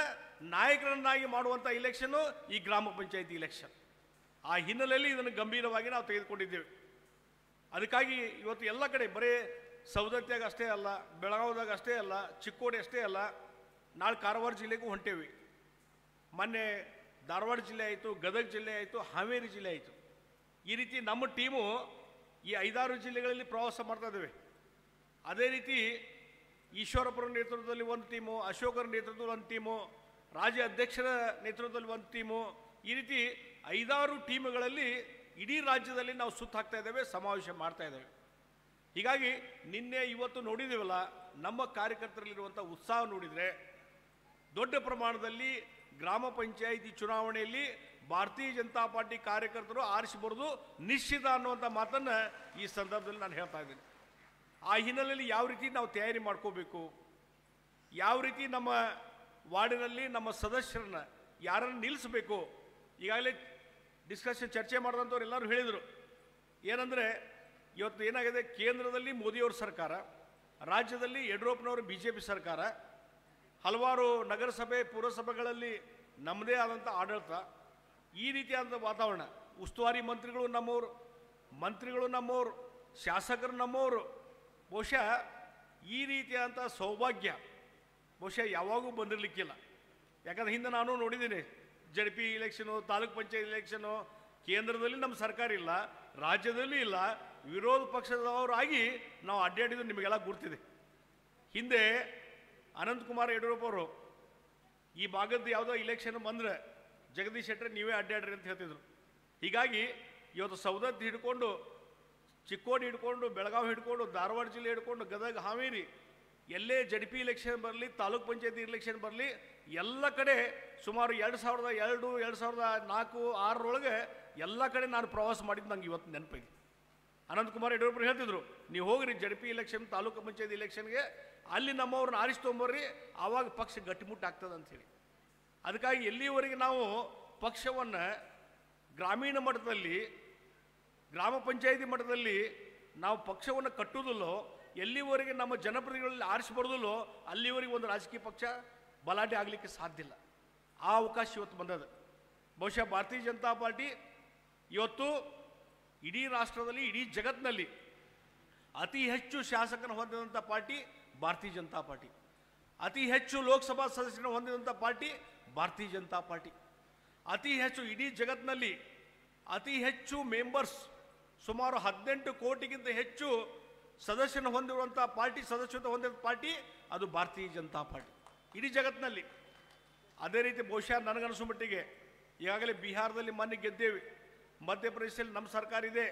ನಾಯಕರನ್ನಾಗಿ ಮಾಡುವಂಥ ಇಲೆಕ್ಷನ್ನು ಈ ಗ್ರಾಮ ಪಂಚಾಯತಿ ಇಲೆಕ್ಷನ್. ಆ ಹಿನ್ನೆಲೆಯಲ್ಲಿ ಇದನ್ನು ಗಂಭೀರವಾಗಿ ನಾವು ತೆಗೆದುಕೊಂಡಿದ್ದೇವೆ. ಅದಕ್ಕಾಗಿ ಇವತ್ತು ಎಲ್ಲ ಕಡೆ ಬರೀ ಸವದತ್ತಿಯಾಗ ಅಷ್ಟೇ ಅಲ್ಲ, ಬೆಳಗಾವಿದಾಗ ಅಷ್ಟೇ ಅಲ್ಲ, ಚಿಕ್ಕೋಡಿ ಅಷ್ಟೇ ಅಲ್ಲ, ನಾಳೆ ಕಾರವಾರ ಜಿಲ್ಲೆಗೂ ಹೊಂಟೇವಿ. ಮೊನ್ನೆ ಧಾರವಾಡ ಜಿಲ್ಲೆ ಆಯಿತು, ಗದಗ ಜಿಲ್ಲೆ ಆಯಿತು, ಹಾವೇರಿ ಜಿಲ್ಲೆ ಆಯಿತು. ಈ ರೀತಿ ನಮ್ಮ ಟೀಮು ಈ 5-6 ಜಿಲ್ಲೆಗಳಲ್ಲಿ ಪ್ರವಾಸ ಮಾಡ್ತಾ ಇದ್ದೇವೆ. ಅದೇ ರೀತಿ ಈಶ್ವರಪ್ಪರ ನೇತೃತ್ವದಲ್ಲಿ ಒಂದು ಟೀಮು, ಅಶೋಕರ ನೇತೃತ್ವದಲ್ಲಿ ಒಂದು ಟೀಮು, ರಾಜ್ಯ ಅಧ್ಯಕ್ಷರ ನೇತೃತ್ವದಲ್ಲಿ ಒಂದು ಟೀಮು, ಈ ರೀತಿ 5-6 ಟೀಮ್ಗಳಲ್ಲಿ ಇಡೀ ರಾಜ್ಯದಲ್ಲಿ ನಾವು ಸುತ್ತ ಹಾಕ್ತಾ ಇದ್ದೇವೆ, ಸಮಾವೇಶ ಮಾಡ್ತಾ ಇದ್ದೇವೆ. ಹೀಗಾಗಿ ನಿನ್ನೆ ಇವತ್ತು ನೋಡಿದ್ದೀವಲ್ಲ, ನಮ್ಮ ಕಾರ್ಯಕರ್ತರಲ್ಲಿರುವಂಥ ಉತ್ಸಾಹ ನೋಡಿದರೆ ದೊಡ್ಡ ಪ್ರಮಾಣದಲ್ಲಿ ಗ್ರಾಮ ಪಂಚಾಯಿತಿ ಚುನಾವಣೆಯಲ್ಲಿ ಭಾರತೀಯ ಜನತಾ ಪಾರ್ಟಿ ಕಾರ್ಯಕರ್ತರು ಆರಿಸಿ ಬರೋದು ನಿಶ್ಚಿತ ಅನ್ನುವಂಥ ಮಾತನ್ನು ಈ ಸಂದರ್ಭದಲ್ಲಿ ನಾನು ಹೇಳ್ತಾ ಇದ್ದೀನಿ. ಆ ಹಿನ್ನೆಲೆಯಲ್ಲಿ ಯಾವ ರೀತಿ ನಾವು ತಯಾರಿ ಮಾಡ್ಕೋಬೇಕು, ಯಾವ ರೀತಿ ನಮ್ಮ ವಾರ್ಡಿನಲ್ಲಿ ನಮ್ಮ ಸದಸ್ಯರನ್ನ ಯಾರನ್ನು ನಿಲ್ಲಿಸಬೇಕು, ಈಗಾಗಲೇ ಡಿಸ್ಕಷನ್ ಚರ್ಚೆ ಮಾಡಿದಂಥವ್ರು ಎಲ್ಲರೂ ಹೇಳಿದರು. ಏನಂದರೆ ಇವತ್ತು ಏನಾಗಿದೆ, ಕೇಂದ್ರದಲ್ಲಿ ಮೋದಿಯವ್ರ ಸರ್ಕಾರ, ರಾಜ್ಯದಲ್ಲಿ ಯಡಿಯೂರಪ್ಪನವರು BJP ಸರ್ಕಾರ, ಹಲವಾರು ನಗರಸಭೆ ಪುರಸಭೆಗಳಲ್ಲಿ ನಮ್ಮದೇ ಆದಂಥ ಆಡಳಿತ, ಈ ರೀತಿಯಾದಂಥ ವಾತಾವರಣ. ಉಸ್ತುವಾರಿ ಮಂತ್ರಿಗಳು ನಮ್ಮವರು, ಶಾಸಕರು ನಮ್ಮವರು. ಬಹುಶಃ ಈ ರೀತಿಯಾದಂಥ ಸೌಭಾಗ್ಯ ಬಹುಶಃ ಯಾವಾಗೂ ಬಂದಿರಲಿಕ್ಕಿಲ್ಲ. ಯಾಕಂದ್ರೆ ಹಿಂದೆ ನಾನು ನೋಡಿದ್ದೀನಿ, JDP election, taluk panchayat election, ಕೇಂದ್ರದಲ್ಲಿ ನಮ್ಮ ಸರ್ಕಾರ ಇಲ್ಲ, ರಾಜ್ಯದಲ್ಲಿ ಇಲ್ಲ, ವಿರೋಧ ಪಕ್ಷದವರಾಗಿ ನಾವು ಅಡ್ಡಾಡಿದ್ದು ನಿಮಗೆಲ್ಲ ಗುರ್ತಿದೆ. ಹಿಂದೆ ಅನಂತಕುಮಾರ್ ಯಡಿಯೂರಪ್ಪ ಅವರು ಈ ಭಾಗದ ಯಾವುದೋ ಇಲೆಕ್ಷನ್ ಬಂದರೆ ಜಗದೀಶ್ ಶೆಟ್ಟರ್ ನೀವೇ ಅಡ್ಡಾಡ್ರಿ ಅಂತ ಹೇಳ್ತಿದ್ರು. ಹೀಗಾಗಿ ಇವತ್ತು ಸವದತ್ತಿ ಹಿಡ್ಕೊಂಡು, ಚಿಕ್ಕೋಡಿ ಹಿಡ್ಕೊಂಡು, ಬೆಳಗಾವಿ ಹಿಡ್ಕೊಂಡು, ಧಾರವಾಡ ಜಿಲ್ಲೆ ಹಿಡ್ಕೊಂಡು, ಗದಗ, ಹಾವೇರಿ, ಎಲ್ಲೇ JDP ಇಲೆಕ್ಷನ್ ಬರಲಿ, ತಾಲೂಕ್ ಪಂಚಾಯತಿ ಇಲೆಕ್ಷನ್ ಬರಲಿ, ಎಲ್ಲ ಕಡೆ ಸುಮಾರು 2002, 2004, 2006 ಎಲ್ಲ ಕಡೆ ನಾನು ಪ್ರವಾಸ ಮಾಡಿದ್ದು ನಂಗೆ ಇವತ್ತು ನೆನಪಿದೆ. ಅನಂತಕುಮಾರ್ ಯಡಿಯೂರಪ್ಪರು ಹೇಳ್ತಿದ್ರು, ನೀವು ಹೋಗ್ರಿ JDP ಇಲೆಕ್ಷನ್, ತಾಲೂಕು ಪಂಚಾಯತಿ ಇಲೆಕ್ಷನ್ಗೆ, ಅಲ್ಲಿ ನಮ್ಮವ್ರನ್ನ ಆರಿಸ್ಕೊಂಬರ್ರಿ, ಆವಾಗ ಪಕ್ಷ ಗಟ್ಟಿಮುಟ್ಟು ಆಗ್ತದೆ ಅಂಥೇಳಿ. ಅದಕ್ಕಾಗಿ ಎಲ್ಲಿವರೆಗೆ ನಾವು ಪಕ್ಷವನ್ನು ಗ್ರಾಮೀಣ ಮಟ್ಟದಲ್ಲಿ, ಗ್ರಾಮ ಪಂಚಾಯತಿ ಮಟ್ಟದಲ್ಲಿ ನಾವು ಪಕ್ಷವನ್ನು ಕಟ್ಟುವುದಿಲ್ಲೋ, ಎಲ್ಲಿವರೆಗೆ ನಮ್ಮ ಜನಪ್ರತಿನಿಧಿಗಳಲ್ಲಿ ಆರಿಸಬಾರ್ದಿಲ್ಲೋ, ಅಲ್ಲಿವರೆಗೆ ಒಂದು ರಾಜಕೀಯ ಪಕ್ಷ ಬಲಾಟೆ ಆಗಲಿಕ್ಕೆ ಸಾಧ್ಯ ಇಲ್ಲ. ಆ ಅವಕಾಶ ಇವತ್ತು ಬಂದದ. ಬಹುಶಃ ಭಾರತೀಯ ಜನತಾ ಪಾರ್ಟಿ ಇವತ್ತು ಇಡೀ ರಾಷ್ಟ್ರದಲ್ಲಿ, ಇಡೀ ಜಗತ್ತಿನಲ್ಲಿ ಅತಿ ಹೆಚ್ಚು ಶಾಸಕರನ್ನು ಹೊಂದಿದಂಥ ಪಾರ್ಟಿ ಭಾರತೀಯ ಜನತಾ ಪಾರ್ಟಿ, ಅತಿ ಹೆಚ್ಚು ಲೋಕಸಭಾ ಸದಸ್ಯರನ್ನು ಹೊಂದಿದಂಥ ಪಾರ್ಟಿ ಭಾರತೀಯ ಜನತಾ ಪಾರ್ಟಿ, ಅತಿ ಹೆಚ್ಚು ಇಡೀ ಜಗತ್ತಿನಲ್ಲಿ ಅತಿ ಹೆಚ್ಚು ಮೆಂಬರ್ಸ್, ಸುಮಾರು 18 ಕೋಟಿಗಿಂತ ಹೆಚ್ಚು ಸದಸ್ಯರನ್ನು ಹೊಂದಿರುವಂಥ ಪಾರ್ಟಿ, ಸದಸ್ಯತ್ವ ಹೊಂದಿದ ಪಾರ್ಟಿ ಅದು ಭಾರತೀಯ ಜನತಾ ಪಾರ್ಟಿ ಇಡೀ ಜಗತ್ತಿನಲ್ಲಿ. ಅದೇ ರೀತಿ ಬಹುಶಃ ನನಗನ್ನಿಸೋ ಮಟ್ಟಿಗೆ ಈಗಾಗಲೇ ಬಿಹಾರದಲ್ಲಿ ಮೊನ್ನೆ ಗೆದ್ದೇವೆ, ಮಧ್ಯಪ್ರದೇಶದಲ್ಲಿ ನಮ್ಮ ಸರ್ಕಾರ ಇದೆ,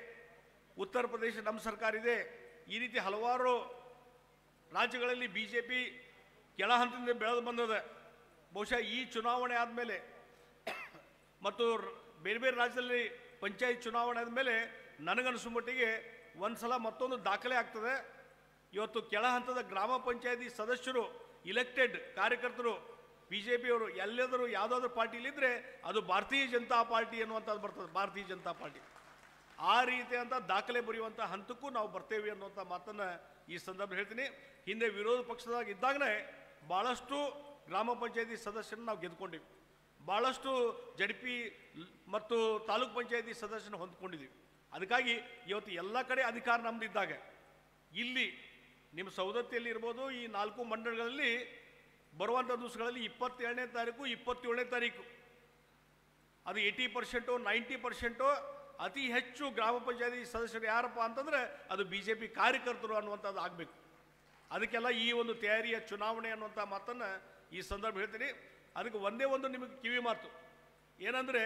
ಉತ್ತರ ಪ್ರದೇಶ ನಮ್ಮ ಸರ್ಕಾರ ಇದೆ. ಈ ರೀತಿ ಹಲವಾರು ರಾಜ್ಯಗಳಲ್ಲಿ BJP ಕೆಳ ಹಂತದಿಂದ ಬೆಳೆದು ಬಂದದ. ಬಹುಶಃ ಈ ಚುನಾವಣೆ ಆದಮೇಲೆ ಮತ್ತು ಬೇರೆ ಬೇರೆ ರಾಜ್ಯದಲ್ಲಿ ಪಂಚಾಯತ್ ಚುನಾವಣೆ ಆದಮೇಲೆ ನನಗನ್ನಿಸೋ ಮಟ್ಟಿಗೆ ಒಂದು ಸಲ ಮತ್ತೊಂದು ದಾಖಲೆ ಆಗ್ತದೆ. ಇವತ್ತು ಕೆಳ ಹಂತದ ಗ್ರಾಮ ಪಂಚಾಯತಿ ಸದಸ್ಯರು ಇಲೆಕ್ಟೆಡ್ ಕಾರ್ಯಕರ್ತರು BJPಯವರು ಎಲ್ಲಾದರೂ ಯಾವುದಾದ್ರೂ ಪಾರ್ಟಿಲಿದ್ದರೆ ಅದು ಭಾರತೀಯ ಜನತಾ ಪಾರ್ಟಿ ಅನ್ನುವಂಥದ್ದು ಬರ್ತದೆ, ಭಾರತೀಯ ಜನತಾ ಪಾರ್ಟಿ. ಆ ರೀತಿಯಂಥ ದಾಖಲೆ ಬರೆಯುವಂಥ ಹಂತಕ್ಕೂ ನಾವು ಬರ್ತೇವೆ ಅನ್ನುವಂಥ ಮಾತನ್ನು ಈ ಸಂದರ್ಭ ಹೇಳ್ತೀನಿ. ಹಿಂದೆ ವಿರೋಧ ಪಕ್ಷದಾಗ ಇದ್ದಾಗಲೇ ಭಾಳಷ್ಟು ಗ್ರಾಮ ಪಂಚಾಯತಿ ಸದಸ್ಯರನ್ನು ನಾವು ಗೆದ್ಕೊಂಡಿವಿ, ಭಾಳಷ್ಟು ZP ಮತ್ತು ತಾಲೂಕ್ ಪಂಚಾಯತಿ ಸದಸ್ಯರನ್ನು ಹೊಂದ್ಕೊಂಡಿದ್ದೀವಿ. ಅದಕ್ಕಾಗಿ ಇವತ್ತು ಎಲ್ಲ ಕಡೆ ಅಧಿಕಾರ ನಮ್ಮದಿದ್ದಾಗ ಇಲ್ಲಿ ನಿಮ್ಮ ಸವದತ್ತಿಯಲ್ಲಿ ಇರ್ಬೋದು, ಈ 4 ಮಂಡಲಗಳಲ್ಲಿ ಬರುವಂಥ ದಿವಸಗಳಲ್ಲಿ 27ನೇ ತಾರೀಕು 27ನೇ ತಾರೀಕು ಅದು 80% 90% ಅತಿ ಹೆಚ್ಚು ಗ್ರಾಮ ಪಂಚಾಯತಿ ಸದಸ್ಯರು ಯಾರಪ್ಪ ಅಂತಂದರೆ ಅದು BJP ಕಾರ್ಯಕರ್ತರು ಅನ್ನುವಂಥದ್ದು ಆಗಬೇಕು. ಅದಕ್ಕೆಲ್ಲ ಈ ಒಂದು ತಯಾರಿಯ ಚುನಾವಣೆ ಅನ್ನುವಂಥ ಮಾತನ್ನು ಈ ಸಂದರ್ಭ ಹೇಳ್ತೀನಿ. ಅದಕ್ಕೆ ಒಂದೇ ಒಂದು ನಿಮಗೆ ಕಿವಿ ಮಾತು ಏನಂದರೆ,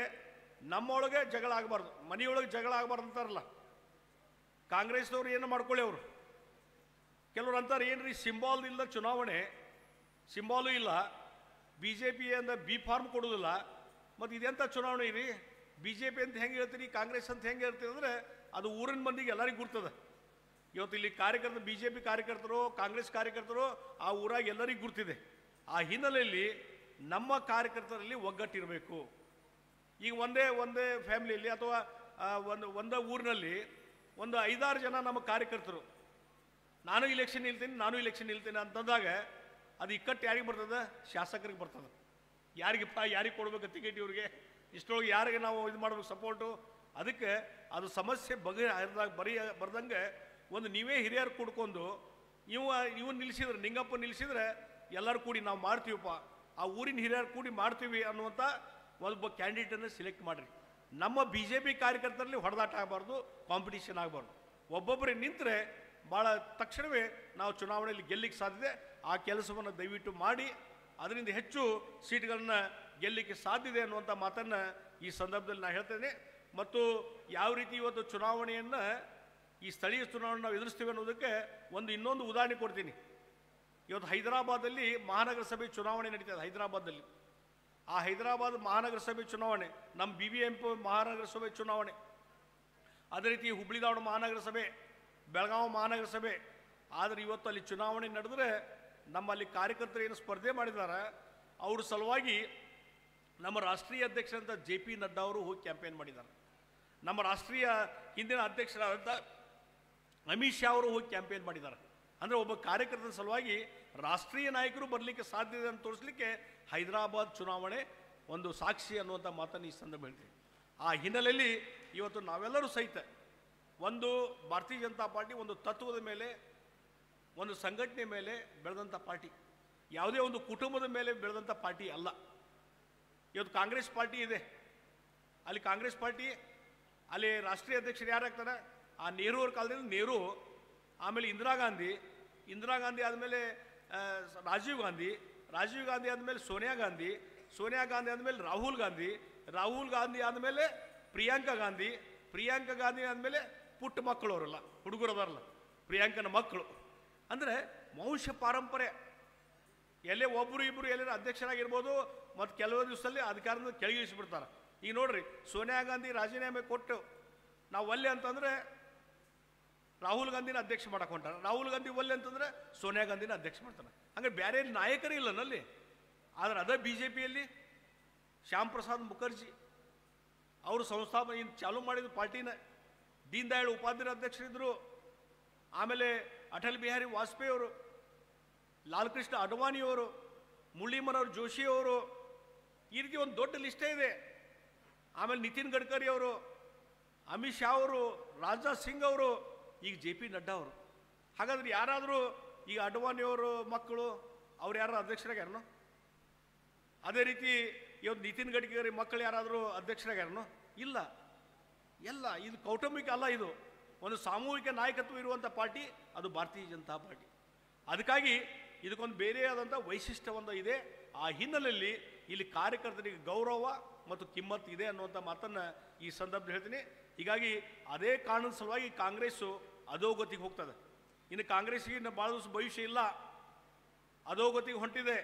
ನಮ್ಮೊಳಗೆ ಜಗಳ ಆಗಬಾರ್ದು, ಮನೆಯೊಳಗೆ ಜಗಳ ಆಗಬಾರ್ದು ಅಂತಾರಲ್ಲ. ಕಾಂಗ್ರೆಸ್ನವ್ರು ಏನು ಮಾಡ್ಕೊಳ್ಳಿ, ಅವರು ಕೆಲವ್ರು ಅಂತಾರೆ ಏನ್ರಿ ಸಿಂಬಾಲ್ ಇಲ್ಲ ಚುನಾವಣೆ, ಸಿಂಬಾಲು ಇಲ್ಲ, BJP ಅಂದ್ರೆ B ಫಾರ್ಮ್ ಕೊಡೋದಿಲ್ಲ, ಮತ್ತು ಇದೆಂಥ ಚುನಾವಣೆ ರೀ, BJP ಅಂತ ಹೆಂಗೆ ಹೇಳ್ತೀರಿ, ಕಾಂಗ್ರೆಸ್ ಅಂತ ಹೆಂಗೆ ಹೇಳ್ತೀರಿ ಅಂದರೆ ಅದು ಊರಿನ ಮಂದಿಗೆ ಎಲ್ಲರಿಗೂ ಗುರ್ತದೆ. ಇವತ್ತು ಇಲ್ಲಿ ಕಾರ್ಯಕರ್ತರು BJP ಕಾರ್ಯಕರ್ತರು ಕಾಂಗ್ರೆಸ್ ಕಾರ್ಯಕರ್ತರು ಆ ಊರಾಗ ಎಲ್ಲರಿಗೂ ಗುರ್ತಿದೆ. ಆ ಹಿನ್ನೆಲೆಯಲ್ಲಿ ನಮ್ಮ ಕಾರ್ಯಕರ್ತರಲ್ಲಿ ಒಗ್ಗಟ್ಟಿರಬೇಕು. ಈಗ ಒಂದೇ ಫ್ಯಾಮಿಲಿಯಲ್ಲಿ ಅಥವಾ ಒಂದೇ ಊರಿನಲ್ಲಿ ಒಂದು 5-6 ಜನ ನಮ್ಮ ಕಾರ್ಯಕರ್ತರು ನಾನು ಇಲೆಕ್ಷನ್ ನಿಲ್ತೀನಿ ಅಂತಂದಾಗ ಅದು ಇಕ್ಕಟ್ಟು ಯಾರಿಗೆ ಬರ್ತದೆ? ಶಾಸಕರಿಗೆ ಬರ್ತದೆ. ಯಾರಿಗೆ ಕೊಡ್ಬೇಕು ಟಿಕೆಟ್ ಇವ್ರಿಗೆ? ಇಷ್ಟೊಳಗೆ ಯಾರಿಗೆ ನಾವು ಇದು ಮಾಡ್ಬೇಕು ಸಪೋರ್ಟು? ಅದಕ್ಕೆ ಅದು ಸಮಸ್ಯೆ ಬರ್ದಂಗೆ ಒಂದು ನೀವೇ ಹಿರಿಯರು ಕೂಡ್ಕೊಂಡು ಇವು ನಿಲ್ಲಿಸಿದ್ರೆ, ನಿಂಗಪ್ಪ ನಿಲ್ಲಿಸಿದ್ರೆ ಎಲ್ಲರೂ ಕೂಡಿ ನಾವು ಮಾಡ್ತೀವಪ್ಪ, ಆ ಊರಿನ ಹಿರಿಯರು ಕೂಡಿ ಮಾಡ್ತೀವಿ ಅನ್ನುವಂಥ ಒಬ್ಬ ಕ್ಯಾಂಡಿಡೇಟನ್ನು ಸಿಲೆಕ್ಟ್ ಮಾಡಿರಿ. ನಮ್ಮ BJP ಕಾರ್ಯಕರ್ತರಲ್ಲಿ ಹೊಡೆದಾಟ ಆಗಬಾರ್ದು, ಕಾಂಪಿಟೇಷನ್ ಆಗಬಾರ್ದು. ಒಬ್ಬೊಬ್ಬರೇ ನಿಂತರೆ ಭಾಳ ತಕ್ಷಣವೇ ನಾವು ಚುನಾವಣೆಯಲ್ಲಿ ಗೆಲ್ಲಿಕ್ಕೆ ಸಾಧ್ಯತೆ. ಆ ಕೆಲಸವನ್ನು ದಯವಿಟ್ಟು ಮಾಡಿ, ಅದರಿಂದ ಹೆಚ್ಚು ಸೀಟ್ಗಳನ್ನು ಗೆಲ್ಲಲಿಕ್ಕೆ ಸಾಧ್ಯತೆ ಅನ್ನುವಂಥ ಮಾತನ್ನು ಈ ಸಂದರ್ಭದಲ್ಲಿ ನಾನು ಹೇಳ್ತೇನೆ. ಮತ್ತು ಯಾವ ರೀತಿ ಇವತ್ತು ಚುನಾವಣೆಯನ್ನು, ಈ ಸ್ಥಳೀಯ ಚುನಾವಣೆ ನಾವು ಎದುರಿಸ್ತೀವಿ ಅನ್ನೋದಕ್ಕೆ ಇನ್ನೊಂದು ಉದಾಹರಣೆ ಕೊಡ್ತೀನಿ. ಇವತ್ತು ಹೈದರಾಬಾದಲ್ಲಿ ಮಹಾನಗರ ಸಭೆ ಚುನಾವಣೆ ನಡೀತದೆ. ಹೈದರಾಬಾದಲ್ಲಿ ಆ ಹೈದರಾಬಾದ್ ಮಹಾನಗರ ಸಭೆ ಚುನಾವಣೆ, ನಮ್ಮ BBMP ಮಹಾನಗರ ಸಭೆ ಚುನಾವಣೆ, ಅದೇ ರೀತಿ ಹುಬ್ಬಳ್ಳಿ ಧಾರವಾಡ ಮಹಾನಗರ ಸಭೆ, ಬೆಳಗಾವಿ ಮಹಾನಗರ ಸಭೆ. ಆದರೆ ಇವತ್ತು ಅಲ್ಲಿ ಚುನಾವಣೆ ನಡೆದರೆ ನಮ್ಮಲ್ಲಿ ಕಾರ್ಯಕರ್ತರು ಏನು ಸ್ಪರ್ಧೆ ಮಾಡಿದ್ದಾರೆ ಅವ್ರ ಸಲುವಾಗಿ ನಮ್ಮ ರಾಷ್ಟ್ರೀಯ ಅಧ್ಯಕ್ಷರಂತ JP ನಡ್ಡಾ ಅವರು ಹೋಗಿ ಕ್ಯಾಂಪೇನ್ ಮಾಡಿದ್ದಾರೆ. ನಮ್ಮ ರಾಷ್ಟ್ರೀಯ ಹಿಂದಿನ ಅಧ್ಯಕ್ಷರಾದಂಥ ಅಮಿತ್ ಶಾ ಅವರು ಹೋಗಿ ಕ್ಯಾಂಪೇನ್ ಮಾಡಿದ್ದಾರೆ. ಅಂದರೆ ಒಬ್ಬ ಕಾರ್ಯಕರ್ತರ ಸಲುವಾಗಿ ರಾಷ್ಟ್ರೀಯ ನಾಯಕರು ಬರಲಿಕ್ಕೆ ಸಾಧ್ಯತೆ ಅಂತ ತೋರಿಸಲಿಕ್ಕೆ ಹೈದರಾಬಾದ್ ಚುನಾವಣೆ ಒಂದು ಸಾಕ್ಷಿ ಅನ್ನುವಂಥ ಮಾತನ್ನು ಈ ಸಂದರ್ಭ ಹೇಳ್ತೀವಿ. ಆ ಹಿನ್ನೆಲೆಯಲ್ಲಿ ಇವತ್ತು ನಾವೆಲ್ಲರೂ ಸಹಿತ ಒಂದು ಭಾರತೀಯ ಜನತಾ ಪಾರ್ಟಿ ಒಂದು ತತ್ವದ ಮೇಲೆ, ಒಂದು ಸಂಘಟನೆ ಮೇಲೆ ಬೆಳೆದಂಥ ಪಾರ್ಟಿ, ಯಾವುದೇ ಒಂದು ಕುಟುಂಬದ ಮೇಲೆ ಬೆಳೆದಂಥ ಪಾರ್ಟಿ ಅಲ್ಲ. ಇವತ್ತು ಕಾಂಗ್ರೆಸ್ ಪಾರ್ಟಿ ಇದೆ, ಅಲ್ಲಿ ಕಾಂಗ್ರೆಸ್ ಪಾರ್ಟಿ ಅಲ್ಲಿ ರಾಷ್ಟ್ರೀಯ ಅಧ್ಯಕ್ಷರು ಯಾರಾಗ್ತಾರೆ? ಆ ನೆಹರು ಅವ್ರ ಕಾಲದಲ್ಲಿ ನೆಹರು, ಆಮೇಲೆ ಇಂದಿರಾ ಗಾಂಧಿ ಆದಮೇಲೆ ರಾಜೀವ್ ಗಾಂಧಿ ಆದಮೇಲೆ ಸೋನಿಯಾ ಗಾಂಧಿ ಆದಮೇಲೆ ರಾಹುಲ್ ಗಾಂಧಿ ಆದಮೇಲೆ ಪ್ರಿಯಾಂಕಾ ಗಾಂಧಿ ಆದಮೇಲೆ ಪುಟ್ಟ ಮಕ್ಕಳು ಅವರಲ್ಲ, ಹುಡುಗರದಾರಲ್ಲ, ಪ್ರಿಯಾಂಕನ ಮಕ್ಕಳು. ಅಂದರೆ ವಂಶ ಪಾರಂಪರೆ. ಎಲ್ಲೇ ಒಬ್ಬರು ಇಬ್ಬರು ಎಲ್ಲರೂ ಅಧ್ಯಕ್ಷರಾಗಿರ್ಬೋದು, ಮತ್ತು ಕೆಲವು ದಿವಸದಲ್ಲಿ ಅಧಿಕಾರದ ಕೆಳಗಿಳಿಸ್ಬಿಡ್ತಾರೆ. ಈಗ ನೋಡ್ರಿ, ಸೋನಿಯಾ ಗಾಂಧಿ ರಾಜೀನಾಮೆ ಕೊಟ್ಟು ನಾವು ಒಲ್ಲೆ ಅಂತಂದರೆ ರಾಹುಲ್ ಗಾಂಧಿನ ಅಧ್ಯಕ್ಷ ಮಾಡಕ್ಕೆ ಹೊಂಟಾರೆ, ರಾಹುಲ್ ಗಾಂಧಿ ಒಲ್ಲೆ ಅಂತಂದರೆ ಸೋನಿಯಾ ಗಾಂಧಿನ ಅಧ್ಯಕ್ಷ ಮಾಡ್ತಾನೆ. ಹಂಗೆ ಬೇರೆ ನಾಯಕರೇ ಇಲ್ಲ ನಲ್ಲಿ. ಆದರೆ ಅದೇ BJPಯಲ್ಲಿ ಶ್ಯಾಮ್ ಪ್ರಸಾದ್ ಮುಖರ್ಜಿ ಅವರು ಸಂಸ್ಥಾಪನೆ ಚಾಲೂ ಮಾಡಿದ ಪಾರ್ಟಿನ, ದೀನ್ ದಯಾಳ್ ಉಪಾಧ್ಯಾಯ ಅಧ್ಯಕ್ಷರಿದ್ದರು, ಆಮೇಲೆ ಅಟಲ್ ಬಿಹಾರಿ ವಾಜಪೇಯಿ ಅವರು, ಲಾಲ್ ಕೃಷ್ಣ ಅಡ್ವಾಣಿಯವರು, ಮುರಳಿ ಮನೋಹರ್ ಜೋಶಿ ಅವರು, ಈ ರೀತಿ ಒಂದು ದೊಡ್ಡ ಲಿಸ್ಟೇ ಇದೆ. ಆಮೇಲೆ ನಿತಿನ್ ಗಡ್ಕರಿ ಅವರು, ಅಮಿತ್ ಶಾ ಅವರು, ರಾಜನಾಥ್ ಸಿಂಗ್ ಅವರು, ಈಗ JP ನಡ್ಡಾ ಅವರು. ಹಾಗಾದ್ರೆ ಯಾರಾದರೂ ಈಗ ಅಡ್ವಾಣಿಯವರು ಮಕ್ಕಳು ಅವ್ರು ಯಾರು ಅಧ್ಯಕ್ಷರಾಗ್ಯಾರನೋ? ಅದೇ ರೀತಿ ಇವತ್ತು ನಿತಿನ್ ಗಡ್ಕರಿ ಮಕ್ಕಳು ಯಾರಾದರೂ ಅಧ್ಯಕ್ಷರಾಗ್ಯಾರನೋ? ಇಲ್ಲ. ಇದು ಕೌಟುಂಬಿಕ ಅಲ್ಲ, ಇದು ಒಂದು ಸಾಮೂಹಿಕ ನಾಯಕತ್ವ ಇರುವಂಥ ಪಾರ್ಟಿ, ಅದು ಭಾರತೀಯ ಜನತಾ ಪಾರ್ಟಿ. ಅದಕ್ಕಾಗಿ ಇದಕ್ಕೊಂದು ಬೇರೆಯಾದಂಥ ವೈಶಿಷ್ಟ್ಯ ಒಂದು ಇದೆ. ಆ ಹಿನ್ನೆಲೆಯಲ್ಲಿ ಇಲ್ಲಿ ಕಾರ್ಯಕರ್ತರಿಗೆ ಗೌರವ ಮತ್ತು ಕಿಮ್ಮತ್ತು ಇದೆ ಅನ್ನುವಂಥ ಮಾತನ್ನು ಈ ಸಂದರ್ಭದಲ್ಲಿ ಹೇಳ್ತೀನಿ. ಹೀಗಾಗಿ ಅದೇ ಕಾರಣದ ಸಲುವಾಗಿ ಕಾಂಗ್ರೆಸ್ಸು ಅಧೋಗತಿಗೆ ಹೋಗ್ತದೆ. ಇನ್ನು ಕಾಂಗ್ರೆಸ್ಗೆ ಇನ್ನು ಭಾಳ ದಿವಸ ಭವಿಷ್ಯ ಇಲ್ಲ, ಅಧೋಗತಿಗೆ ಹೊಂಟಿದೆ.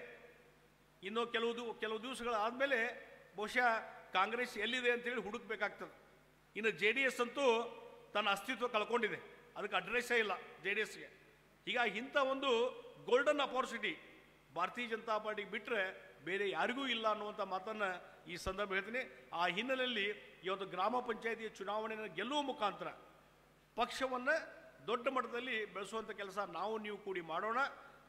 ಇನ್ನು ಕೆಲವು ದಿವಸಗಳಾದಮೇಲೆ ಬಹುಶಃ ಕಾಂಗ್ರೆಸ್ ಎಲ್ಲಿದೆ ಅಂತೇಳಿ ಹುಡುಕ್ಬೇಕಾಗ್ತದೆ. ಇನ್ನು JDS ಅಂತೂ ತನ್ನ ಅಸ್ತಿತ್ವ ಕಳ್ಕೊಂಡಿದೆ, ಅದಕ್ಕೆ ಅಡ್ರೆಸ್ಸೇ ಇಲ್ಲ JDSಗೆ. ಹೀಗಾಗಿ ಇಂಥ ಒಂದು ಗೋಲ್ಡನ್ ಅಪಾರ್ಚುನಿಟಿ ಭಾರತೀಯ ಜನತಾ ಪಾರ್ಟಿಗೆ ಬಿಟ್ಟರೆ ಬೇರೆ ಯಾರಿಗೂ ಇಲ್ಲ ಅನ್ನುವಂಥ ಮಾತನ್ನು ಈ ಸಂದರ್ಭ ಹೇಳ್ತೀನಿ. ಆ ಹಿನ್ನೆಲೆಯಲ್ಲಿ ಇವತ್ತು ಗ್ರಾಮ ಪಂಚಾಯತಿ ಚುನಾವಣೆಯನ್ನು ಗೆಲ್ಲುವ ಮುಖಾಂತರ ಪಕ್ಷವನ್ನು ದೊಡ್ಡ ಮಟ್ಟದಲ್ಲಿ ಬೆಳೆಸುವಂಥ ಕೆಲಸ ನಾವು ನೀವು ಕೂಡಿ ಮಾಡೋಣ.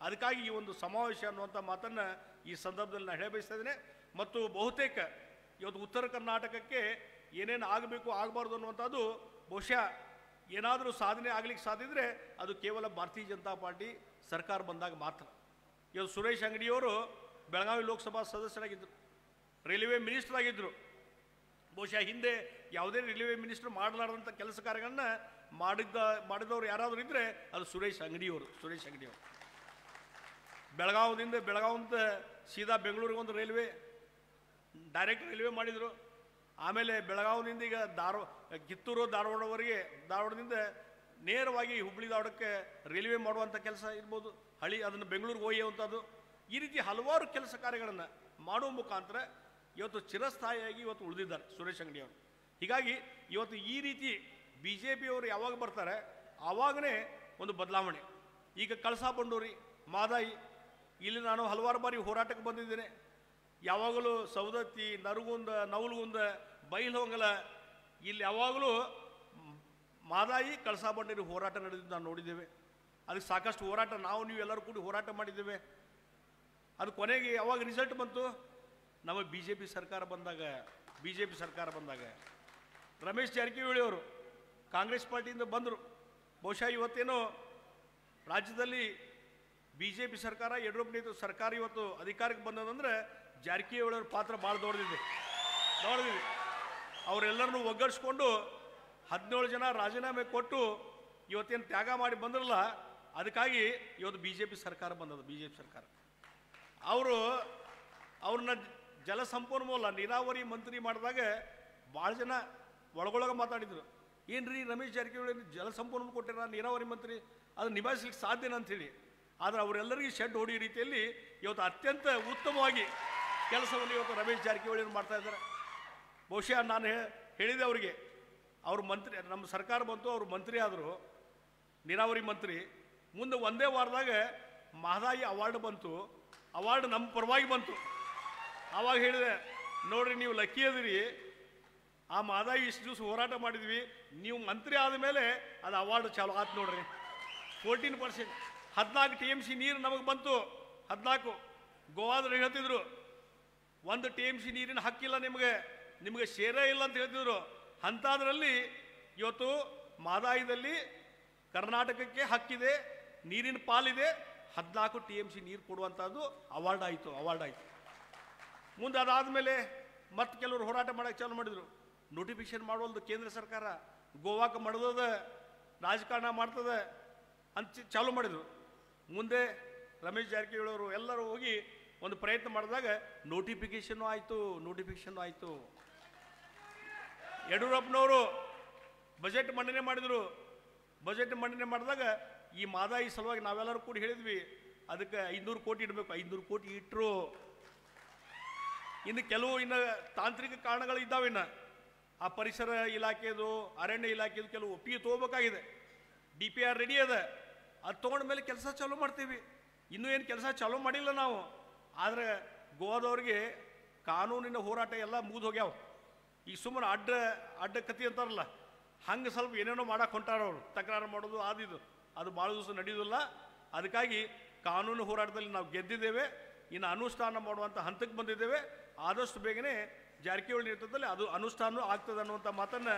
ಅದಕ್ಕಾಗಿ ಈ ಒಂದು ಸಮಾವೇಶ ಅನ್ನುವಂಥ ಮಾತನ್ನು ಈ ಸಂದರ್ಭದಲ್ಲಿ ನಾನು ಹೇಳಬಯಸ್ತಾ ಇದ್ದೇನೆ. ಮತ್ತು ಬಹುತೇಕ ಇವತ್ತು ಉತ್ತರ ಕರ್ನಾಟಕಕ್ಕೆ ಏನೇನು ಆಗಬೇಕು ಆಗಬಾರ್ದು ಅನ್ನುವಂಥದ್ದು ಬಹುಶಃ ಏನಾದರೂ ಸಾಧನೆ ಆಗಲಿಕ್ಕೆ ಸಾಧ್ಯ ಇದ್ದರೆ ಅದು ಕೇವಲ ಭಾರತೀಯ ಜನತಾ ಪಾರ್ಟಿ ಸರ್ಕಾರ ಬಂದಾಗ ಮಾತ್ರ. ಇವತ್ತು ಸುರೇಶ್ ಅಂಗಡಿಯವರು ಬೆಳಗಾವಿ ಲೋಕಸಭಾ ಸದಸ್ಯರಾಗಿದ್ದರು, ರೈಲ್ವೆ ಮಿನಿಸ್ಟರ್ ಆಗಿದ್ದರು. ಬಹುಶಃ ಹಿಂದೆ ಯಾವುದೇ ರೈಲ್ವೆ ಮಿನಿಸ್ಟರ್ ಮಾಡಲಾರ್ದಂಥ ಕೆಲಸ ಕಾರ್ಯಗಳನ್ನ ಮಾಡಿದವರು ಯಾರಾದರೂ ಇದ್ದರೆ ಅದು ಸುರೇಶ್ ಅಂಗಡಿಯವರು. ಬೆಳಗಾವಿಯಿಂದ ಸೀದಾ ಬೆಂಗಳೂರಿಗೆ ಒಂದು ರೈಲ್ವೆ ಡೈರೆಕ್ಟ್ ರೈಲ್ವೆ ಮಾಡಿದರು. ಆಮೇಲೆ ಬೆಳಗಾವಿನಿಂದ ಈಗ ಕಿತ್ತೂರು ಧಾರವಾಡದಿಂದ ನೇರವಾಗಿ ಹುಬ್ಬಳ್ಳಿ ಧಾರವಾಡಕ್ಕೆ ರೈಲ್ವೆ ಮಾಡುವಂಥ ಕೆಲಸ ಇರ್ಬೋದು, ಅದನ್ನು ಬೆಂಗಳೂರಿಗೆ ಒಯ್ಯುವಂಥದ್ದು. ಈ ರೀತಿ ಹಲವಾರು ಕೆಲಸ ಕಾರ್ಯಗಳನ್ನು ಮಾಡುವ ಮುಖಾಂತರ ಇವತ್ತು ಚಿರಸ್ಥಾಯಿಯಾಗಿ ಇವತ್ತು ಉಳಿದಿದ್ದಾರೆ ಸುರೇಶ್ ಅಂಗಡಿಯವರು. ಹೀಗಾಗಿ ಇವತ್ತು ಈ ರೀತಿ BJP ಅವರು ಯಾವಾಗ ಬರ್ತಾರೆ ಆವಾಗನೇ ಒಂದು ಬದಲಾವಣೆ. ಈಗ ಕಳಸಾ ಬಂಡೂರಿ, ಮಾದಾಯಿ, ಇಲ್ಲಿ ನಾನು ಹಲವಾರು ಬಾರಿ ಹೋರಾಟಕ್ಕೆ ಬಂದಿದ್ದೇನೆ. ಯಾವಾಗಲೂ ಸವದತ್ತಿ, ನವಲಗುಂದ, ಬೈಲಹೊಂಗಲ, ಇಲ್ಲಿ ಯಾವಾಗಲೂ ಮಾದಾಯಿ, ಕಳಸಾ ಬಂಡೂರಿ ಹೋರಾಟ ನಡೆದಿದ್ದು ನಾವು ನೋಡಿದ್ದೇವೆ. ಅದಕ್ಕೆ ಸಾಕಷ್ಟು ಹೋರಾಟ ನಾವು ನೀವು ಎಲ್ಲರೂ ಕೂಡಿ ಹೋರಾಟ ಮಾಡಿದ್ದೇವೆ. ಅದು ಕೊನೆಗೆ ಯಾವಾಗ ರಿಸಲ್ಟ್ ಬಂತು? ನಮ್ಮ BJP ಸರ್ಕಾರ ಬಂದಾಗ ರಮೇಶ್ ಜಾರಕಿಹೊಳಿ ಅವರು ಕಾಂಗ್ರೆಸ್ ಪಾರ್ಟಿಯಿಂದ ಬಂದರು. ಬಹುಶಃ ಇವತ್ತೇನೋ ರಾಜ್ಯದಲ್ಲಿ BJP ಸರ್ಕಾರ, ಯಡಿಯೂರಪ್ಪ ನೇತೃತ್ವದ ಸರ್ಕಾರ ಇವತ್ತು ಅಧಿಕಾರಕ್ಕೆ ಬಂದದಂದ್ರೆ ಜಾರಕಿಹೊಳಿ ಅವ್ರ ಪಾತ್ರ ಭಾಳ ದೊಡ್ಡದಿದೆ. ಅವರೆಲ್ಲರನ್ನೂ ಒಗ್ಗಡಿಸ್ಕೊಂಡು 17 ಜನ ರಾಜೀನಾಮೆ ಕೊಟ್ಟು ಇವತ್ತೇನು ತ್ಯಾಗ ಮಾಡಿ ಬಂದ್ರಲ್ಲ, ಅದಕ್ಕಾಗಿ ಇವತ್ತು BJP ಸರ್ಕಾರ ಬಂದದ್ದು. BJP ಸರ್ಕಾರ ಅವ್ರನ್ನ ಜಲಸಂಪನ್ಮೂಲ ನೀರಾವರಿ ಮಂತ್ರಿ ಮಾಡಿದಾಗ ಭಾಳ ಜನ ಒಳಗೊಳಗೆ ಮಾತಾಡಿದರು, ಏನ್ರಿ ರಮೇಶ್ ಜಾರಕಿಹೊಳಿ ಜಲಸಂಪನ್ಮೂಲ ಕೊಟ್ಟಿರ ನೀರಾವರಿ ಮಂತ್ರಿ, ಅದು ನಿಭಾಯಿಸ್ಲಿಕ್ಕೆ ಸಾಧ್ಯನ ಅಂಥೇಳಿ. ಆದರೆ ಅವರೆಲ್ಲರಿಗೂ ಶೆಡ್ ಹೊಡೆಯೋ ರೀತಿಯಲ್ಲಿ ಇವತ್ತು ಅತ್ಯಂತ ಉತ್ತಮವಾಗಿ ಕೆಲಸವನ್ನು ಇವತ್ತು ರಮೇಶ್ ಜಾರಕಿಹೊಳಿ ಮಾಡ್ತಾ ಇದ್ದಾರೆ. ಬಹುಶಃ ನಾನು ಹೇಳಿದೆ ಅವರಿಗೆ, ಅವರು ಮಂತ್ರಿ, ನಮ್ಮ ಸರ್ಕಾರ ಬಂತು, ಅವರು ಮಂತ್ರಿ ಆದರು, ನೀರಾವರಿ ಮಂತ್ರಿ. ಮುಂದೆ ಒಂದೇ ವಾರದಾಗ ಮಹದಾಯಿ ಅವಾರ್ಡ್ ಬಂತು, ಅವಾರ್ಡ್ ನಮ್ಮ ಪರವಾಗಿ ಬಂತು. ಆವಾಗ ಹೇಳಿದೆ, ನೋಡ್ರಿ ನೀವು ಲಕ್ಕಿ ಅದಿರಿ, ಆ ಮಹದಾಯಿ ಇಷ್ಟು ದಿವಸ ಹೋರಾಟ ಮಾಡಿದ್ವಿ, ನೀವು ಮಂತ್ರಿ ಆದಮೇಲೆ ಅದು ಅವಾರ್ಡ್ ಚಾಲು ಆಯ್ತು ನೋಡ್ರಿ. 14%, 14 TMC ನೀರು ನಮಗೆ ಬಂತು. 14 ಗೋವಾದ್ರೆ ಹೇಳ್ತಿದ್ರು 1 TMC ನೀರಿನ ಹಕ್ಕಿಲ್ಲ ನಿಮಗೆ ಶೇರೇ ಇಲ್ಲ ಅಂತ ಹೇಳ್ತಿದ್ರು. ಅಂಥದ್ರಲ್ಲಿ ಇವತ್ತು ಮಹದಾಯಿದಲ್ಲಿ ಕರ್ನಾಟಕಕ್ಕೆ ಹಕ್ಕಿದೆ, ನೀರಿನ ಪಾಲಿದೆ, 14 TMC ನೀರು ಕೊಡುವಂಥದ್ದು ಅವಾರ್ಡ್ ಆಯಿತು. ಮುಂದೆ ಅದಾದಮೇಲೆ ಮತ್ತೆ ಕೆಲವರು ಹೋರಾಟ ಮಾಡೋಕ್ಕೆ ಚಾಲು ಮಾಡಿದರು. ನೋಟಿಫಿಕೇಶನ್ ಮಾಡೋದು ಕೇಂದ್ರ ಸರ್ಕಾರ, ಗೋವಾಕ್ಕೆ ಮಾಡೋದ ರಾಜಕಾರಣ ಮಾಡ್ತದೆ ಅಂತ ಚಾಲು ಮಾಡಿದರು. ಮುಂದೆ ರಮೇಶ್ ಜಾರಕಿಹೊಳಿ ಅವರು ಎಲ್ಲರೂ ಹೋಗಿ ಒಂದು ಪ್ರಯತ್ನ ಮಾಡಿದಾಗ ನೋಟಿಫಿಕೇಶನ್ನು ಆಯಿತು. ಯಡಿಯೂರಪ್ಪನವರು ಬಜೆಟ್ ಮಂಡನೆ ಮಾಡಿದರು. ಬಜೆಟ್ ಮಂಡನೆ ಮಾಡಿದಾಗ ಈ ಮಹದಾಯಿ ಸಲುವಾಗಿ ನಾವೆಲ್ಲರೂ ಕೂಡಿ ಹೇಳಿದ್ವಿ, ಅದಕ್ಕೆ 500 ಕೋಟಿ ಇಡಬೇಕು. 500 ಕೋಟಿ ಇಟ್ಟರು. ಇನ್ನು ತಾಂತ್ರಿಕ ಕಾರಣಗಳು ಇದ್ದಾವೆ. ಆ ಪರಿಸರ ಇಲಾಖೆದು, ಅರಣ್ಯ ಇಲಾಖೆದು ಕೆಲವು ಒಪ್ಪಿಗೆ ತಗೋಬೇಕಾಗಿದೆ. DPR ರೆಡಿ ಅದ, ಅದು ತೊಗೊಂಡ ಮೇಲೆ ಕೆಲಸ ಚಾಲೂ ಮಾಡ್ತೀವಿ. ಇನ್ನೂ ಏನು ಕೆಲಸ ಚಾಲೂ ಮಾಡಿಲ್ಲ ನಾವು. ಆದರೆ ಗೋವಾದವ್ರಿಗೆ ಕಾನೂನಿನ ಹೋರಾಟ ಎಲ್ಲ ಮುಗಿದು ಹೋಗ್ಯಾವ. ಈಗ ಸುಮ್ಮನೆ ಅಡ್ಡ ಕತ್ತಿ ಅಂತಾರಲ್ಲ, ಹಂಗೆ ಸ್ವಲ್ಪ ಏನೇನೋ ಮಾಡಕ್ಕೆ ಹೊಂಟಾರವ್ರು, ತಕರಾರು ಮಾಡೋದು ಅದು ಭಾಳ ದಿವಸ ನಡೆಯೋದಿಲ್ಲ. ಅದಕ್ಕಾಗಿ ಕಾನೂನು ಹೋರಾಟದಲ್ಲಿ ನಾವು ಗೆದ್ದಿದ್ದೇವೆ, ಇನ್ನು ಅನುಷ್ಠಾನ ಮಾಡುವಂಥ ಹಂತಕ್ಕೆ ಬಂದಿದ್ದೇವೆ. ಆದಷ್ಟು ಬೇಗನೆ ಜಾರಕಿಹೊಳಿ ನೇತೃತ್ವದಲ್ಲಿ ಅದು ಅನುಷ್ಠಾನ ಆಗ್ತದೆ ಅನ್ನುವಂಥ ಮಾತನ್ನು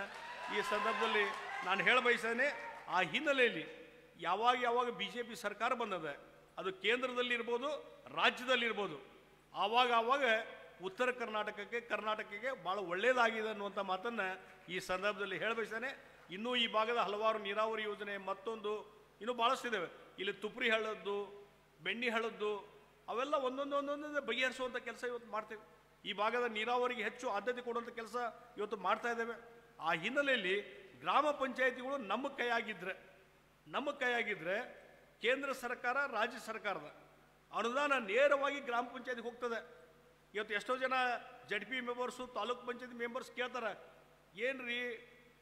ಈ ಸಂದರ್ಭದಲ್ಲಿ ನಾನು ಹೇಳಬಯಸ್ತೇನೆ. ಆ ಹಿನ್ನೆಲೆಯಲ್ಲಿ ಯಾವಾಗ BJP ಸರ್ಕಾರ ಬಂದದ, ಅದು ಕೇಂದ್ರದಲ್ಲಿರ್ಬೋದು, ರಾಜ್ಯದಲ್ಲಿರ್ಬೋದು, ಆವಾಗ ಉತ್ತರ ಕರ್ನಾಟಕಕ್ಕೆ ಭಾಳ ಒಳ್ಳೆಯದಾಗಿದೆ ಅನ್ನುವಂಥ ಮಾತನ್ನು ಈ ಸಂದರ್ಭದಲ್ಲಿ ಹೇಳಬಯಸ್ತೇನೆ. ಇನ್ನೂ ಈ ಭಾಗದ ಹಲವಾರು ನೀರಾವರಿ ಯೋಜನೆ ಮತ್ತೊಂದು ಇನ್ನೂ ಭಾಳಷ್ಟಿದ್ದಾವೆ. ಇಲ್ಲಿ ತುಪ್ರಿ ಹಳ್ಳದ್ದು, ಬೆಣ್ಣಿ ಹಳ್ಳದ್ದು, ಅವೆಲ್ಲ ಒಂದೊಂದು ಬಗೆಹರಿಸುವಂಥ ಕೆಲಸ ಇವತ್ತು ಮಾಡ್ತೇವೆ. ಈ ಭಾಗದ ನೀರಾವರಿಗೆ ಹೆಚ್ಚು ಆದ್ಯತೆ ಕೊಡುವಂಥ ಕೆಲಸ ಇವತ್ತು ಮಾಡ್ತಾ ಇದ್ದೇವೆ. ಆ ಹಿನ್ನೆಲೆಯಲ್ಲಿ ಗ್ರಾಮ ಪಂಚಾಯಿತಿಗಳು ನಮ್ಮ ಕೈಯಾಗಿದ್ದರೆ ಕೇಂದ್ರ ಸರ್ಕಾರ, ರಾಜ್ಯ ಸರ್ಕಾರದ ಅನುದಾನ ನೇರವಾಗಿ ಗ್ರಾಮ ಪಂಚಾಯತಿಗೆ ಹೋಗ್ತದೆ. ಇವತ್ತು ಎಷ್ಟೋ ಜನ ಜಡ್ ಪಿ ಮೆಂಬರ್ಸು ತಾಲೂಕ್ ಪಂಚಾಯತಿ ಮೆಂಬರ್ಸ್ ಕೇಳ್ತಾರೆ, ಏನ್ರಿ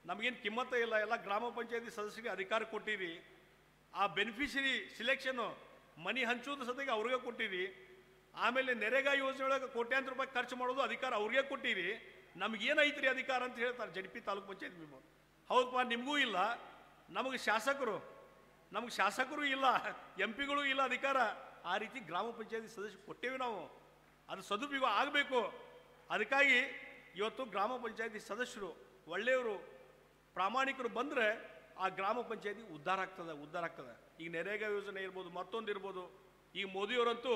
ನಮಗೇನು ಕಿಮ್ಮತ್ತ ಇಲ್ಲ, ಎಲ್ಲ ಗ್ರಾಮ ಪಂಚಾಯತಿ ಸದಸ್ಯರಿಗೆ ಅಧಿಕಾರ ಕೊಟ್ಟಿರಿ, ಆ ಬೆನಿಫಿಷರಿ ಸಿಲೆಕ್ಷನ್ನು ಮನಿ ಹಂಚೋದು ಸತೆಗೆ ಅವ್ರಿಗೆ ಕೊಟ್ಟಿರಿ, ಆಮೇಲೆ ನರೇಗಾ ಯೋಜನೆ ಒಳಗೆ ಕೋಟ್ಯಾಂತರ ರೂಪಾಯಿ ಖರ್ಚು ಮಾಡೋದು ಅಧಿಕಾರ ಅವ್ರಿಗೆ ಕೊಟ್ಟಿರಿ, ನಮಗೇನೈತ್ರಿ ಅಧಿಕಾರ ಅಂತ ಹೇಳ್ತಾರೆ Z P taluk panchayat member. ಹೌದಪ್ಪ, ನಿಮಗೂ ಇಲ್ಲ, ನಮಗೆ ಶಾಸಕರು ಇಲ್ಲ, ಎಂ ಪಿಗಳು ಇಲ್ಲ ಅಧಿಕಾರ. ಆ ರೀತಿ ಗ್ರಾಮ ಪಂಚಾಯತಿ ಸದಸ್ಯ ಕೊಟ್ಟೇವೆ ನಾವು, ಅದು ಸದುಪಯೋಗ ಆಗಬೇಕು. ಅದಕ್ಕಾಗಿ ಇವತ್ತು ಗ್ರಾಮ ಪಂಚಾಯತಿ ಸದಸ್ಯರು ಒಳ್ಳೆಯವರು ಪ್ರಾಮಾಣಿಕರು ಬಂದರೆ ಆ ಗ್ರಾಮ ಪಂಚಾಯತಿ ಉದ್ಧಾರ ಆಗ್ತದೆ. ಈಗ ನರೇಗಾ ಯೋಜನೆ ಇರ್ಬೋದು, ಮತ್ತೊಂದು ಇರ್ಬೋದು. ಈಗ ಮೋದಿಯವರಂತೂ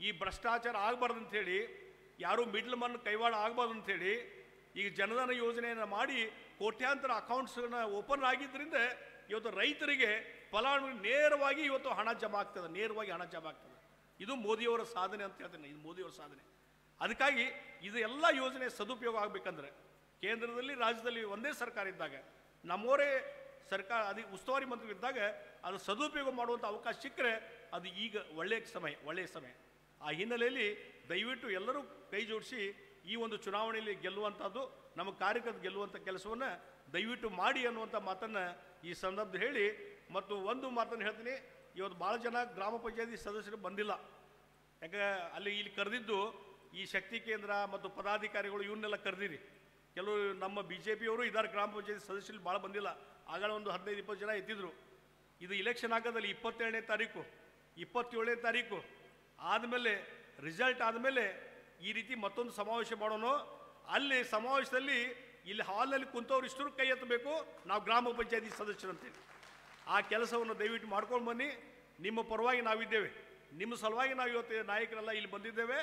ಈ ಭ್ರಷ್ಟಾಚಾರ ಆಗಬಾರ್ದು ಅಂಥೇಳಿ, ಯಾರೂ ಮಿಡ್ಲ್ ಮನ್ ಕೈವಾಡ ಆಗಬಾರ್ದು ಅಂಥೇಳಿ ಈಗ ಜನಧನ ಯೋಜನೆಯನ್ನು ಮಾಡಿ ಕೋಟ್ಯಾಂತರ ಅಕೌಂಟ್ಸ್ಗಳನ್ನ ಓಪನ್ ಆಗಿದ್ದರಿಂದ ಇವತ್ತು ರೈತರಿಗೆ ಫಲಾನುಭವಿ ನೇರವಾಗಿ ಇವತ್ತು ಹಣ ಜಮಾ ಆಗ್ತದೆ. ಇದು ಮೋದಿಯವರ ಸಾಧನೆ ಅಂತ ಹೇಳ್ತೇನೆ, ಇದು ಮೋದಿಯವರ ಸಾಧನೆ. ಅದಕ್ಕಾಗಿ ಇದು ಎಲ್ಲ ಯೋಜನೆ ಸದುಪಯೋಗ ಆಗಬೇಕಂದ್ರೆ ಕೇಂದ್ರದಲ್ಲಿ ರಾಜ್ಯದಲ್ಲಿ ಒಂದೇ ಸರ್ಕಾರ ಇದ್ದಾಗ, ನಮ್ಮವರೇ ಸರ್ಕಾರ ಉಸ್ತುವಾರಿ ಮಂತ್ರಿಗಳಿದ್ದಾಗ ಅದು ಸದುಪಯೋಗ ಮಾಡುವಂಥ ಅವಕಾಶ ಸಿಕ್ಕರೆ ಅದು ಈಗ ಒಳ್ಳೆಯ ಸಮಯ. ಆ ಹಿನ್ನೆಲೆಯಲ್ಲಿ ದಯವಿಟ್ಟು ಎಲ್ಲರೂ ಕೈ ಜೋಡಿಸಿ ಈ ಒಂದು ಚುನಾವಣೆಯಲ್ಲಿ ಗೆಲ್ಲುವಂಥದ್ದು, ನಮ್ಮ ಕಾರ್ಯಕರ್ತ ಗೆಲ್ಲುವಂಥ ಕೆಲಸವನ್ನು ದಯವಿಟ್ಟು ಮಾಡಿ ಅನ್ನುವಂಥ ಮಾತನ್ನು ಈ ಸಂದರ್ಭದಲ್ಲಿ ಹೇಳಿ, ಮತ್ತು ಒಂದು ಮಾತನ್ನು ಹೇಳ್ತೀನಿ, ಇವತ್ತು ಭಾಳ ಜನ ಗ್ರಾಮ ಪಂಚಾಯತಿ ಸದಸ್ಯರು ಬಂದಿಲ್ಲ. ಯಾಕೆ ಇಲ್ಲಿ ಕರೆದಿದ್ದು ಈ ಶಕ್ತಿ ಕೇಂದ್ರ ಮತ್ತು ಪದಾಧಿಕಾರಿಗಳು ಇವನ್ನೆಲ್ಲ ಕರೆದಿರಿ. ಕೆಲವು ನಮ್ಮ BJPಯವರು ಇದ್ದಾರೆ, ಗ್ರಾಮ ಪಂಚಾಯತಿ ಸದಸ್ಯರು ಭಾಳ ಬಂದಿಲ್ಲ. ಆಗಳ ಒಂದು 15-20 ಜನ ಎತ್ತಿದ್ರು. ಇದು ಇಲೆಕ್ಷನ್ ಆಗೋದಲ್ಲಿ 27ನೇ ತಾರೀಕು 27ನೇ ತಾರೀಕು ಆದಮೇಲೆ ರಿಸಲ್ಟ್ ಆದಮೇಲೆ ಈ ರೀತಿ ಮತ್ತೊಂದು ಸಮಾವೇಶ ಮಾಡೋಣ. ಅಲ್ಲಿ ಸಮಾವೇಶದಲ್ಲಿ ಇಲ್ಲಿ ಹಾಲ್ನಲ್ಲಿ ಕುಂತವ್ರು ಇಷ್ಟರು ಕೈ ಎತ್ತಬೇಕು, ನಾವು ಗ್ರಾಮ ಪಂಚಾಯತಿ ಸದಸ್ಯರಂತೇಳಿ. ಆ ಕೆಲಸವನ್ನು ದಯವಿಟ್ಟು ಮಾಡ್ಕೊಂಡು ಬನ್ನಿ. ನಿಮ್ಮ ಪರವಾಗಿ ನಾವಿದ್ದೇವೆ, ನಿಮ್ಮ ಸಲುವಾಗಿ ನಾವು ಇವತ್ತು ನಾಯಕರೆಲ್ಲ ಇಲ್ಲಿ ಬಂದಿದ್ದೇವೆ.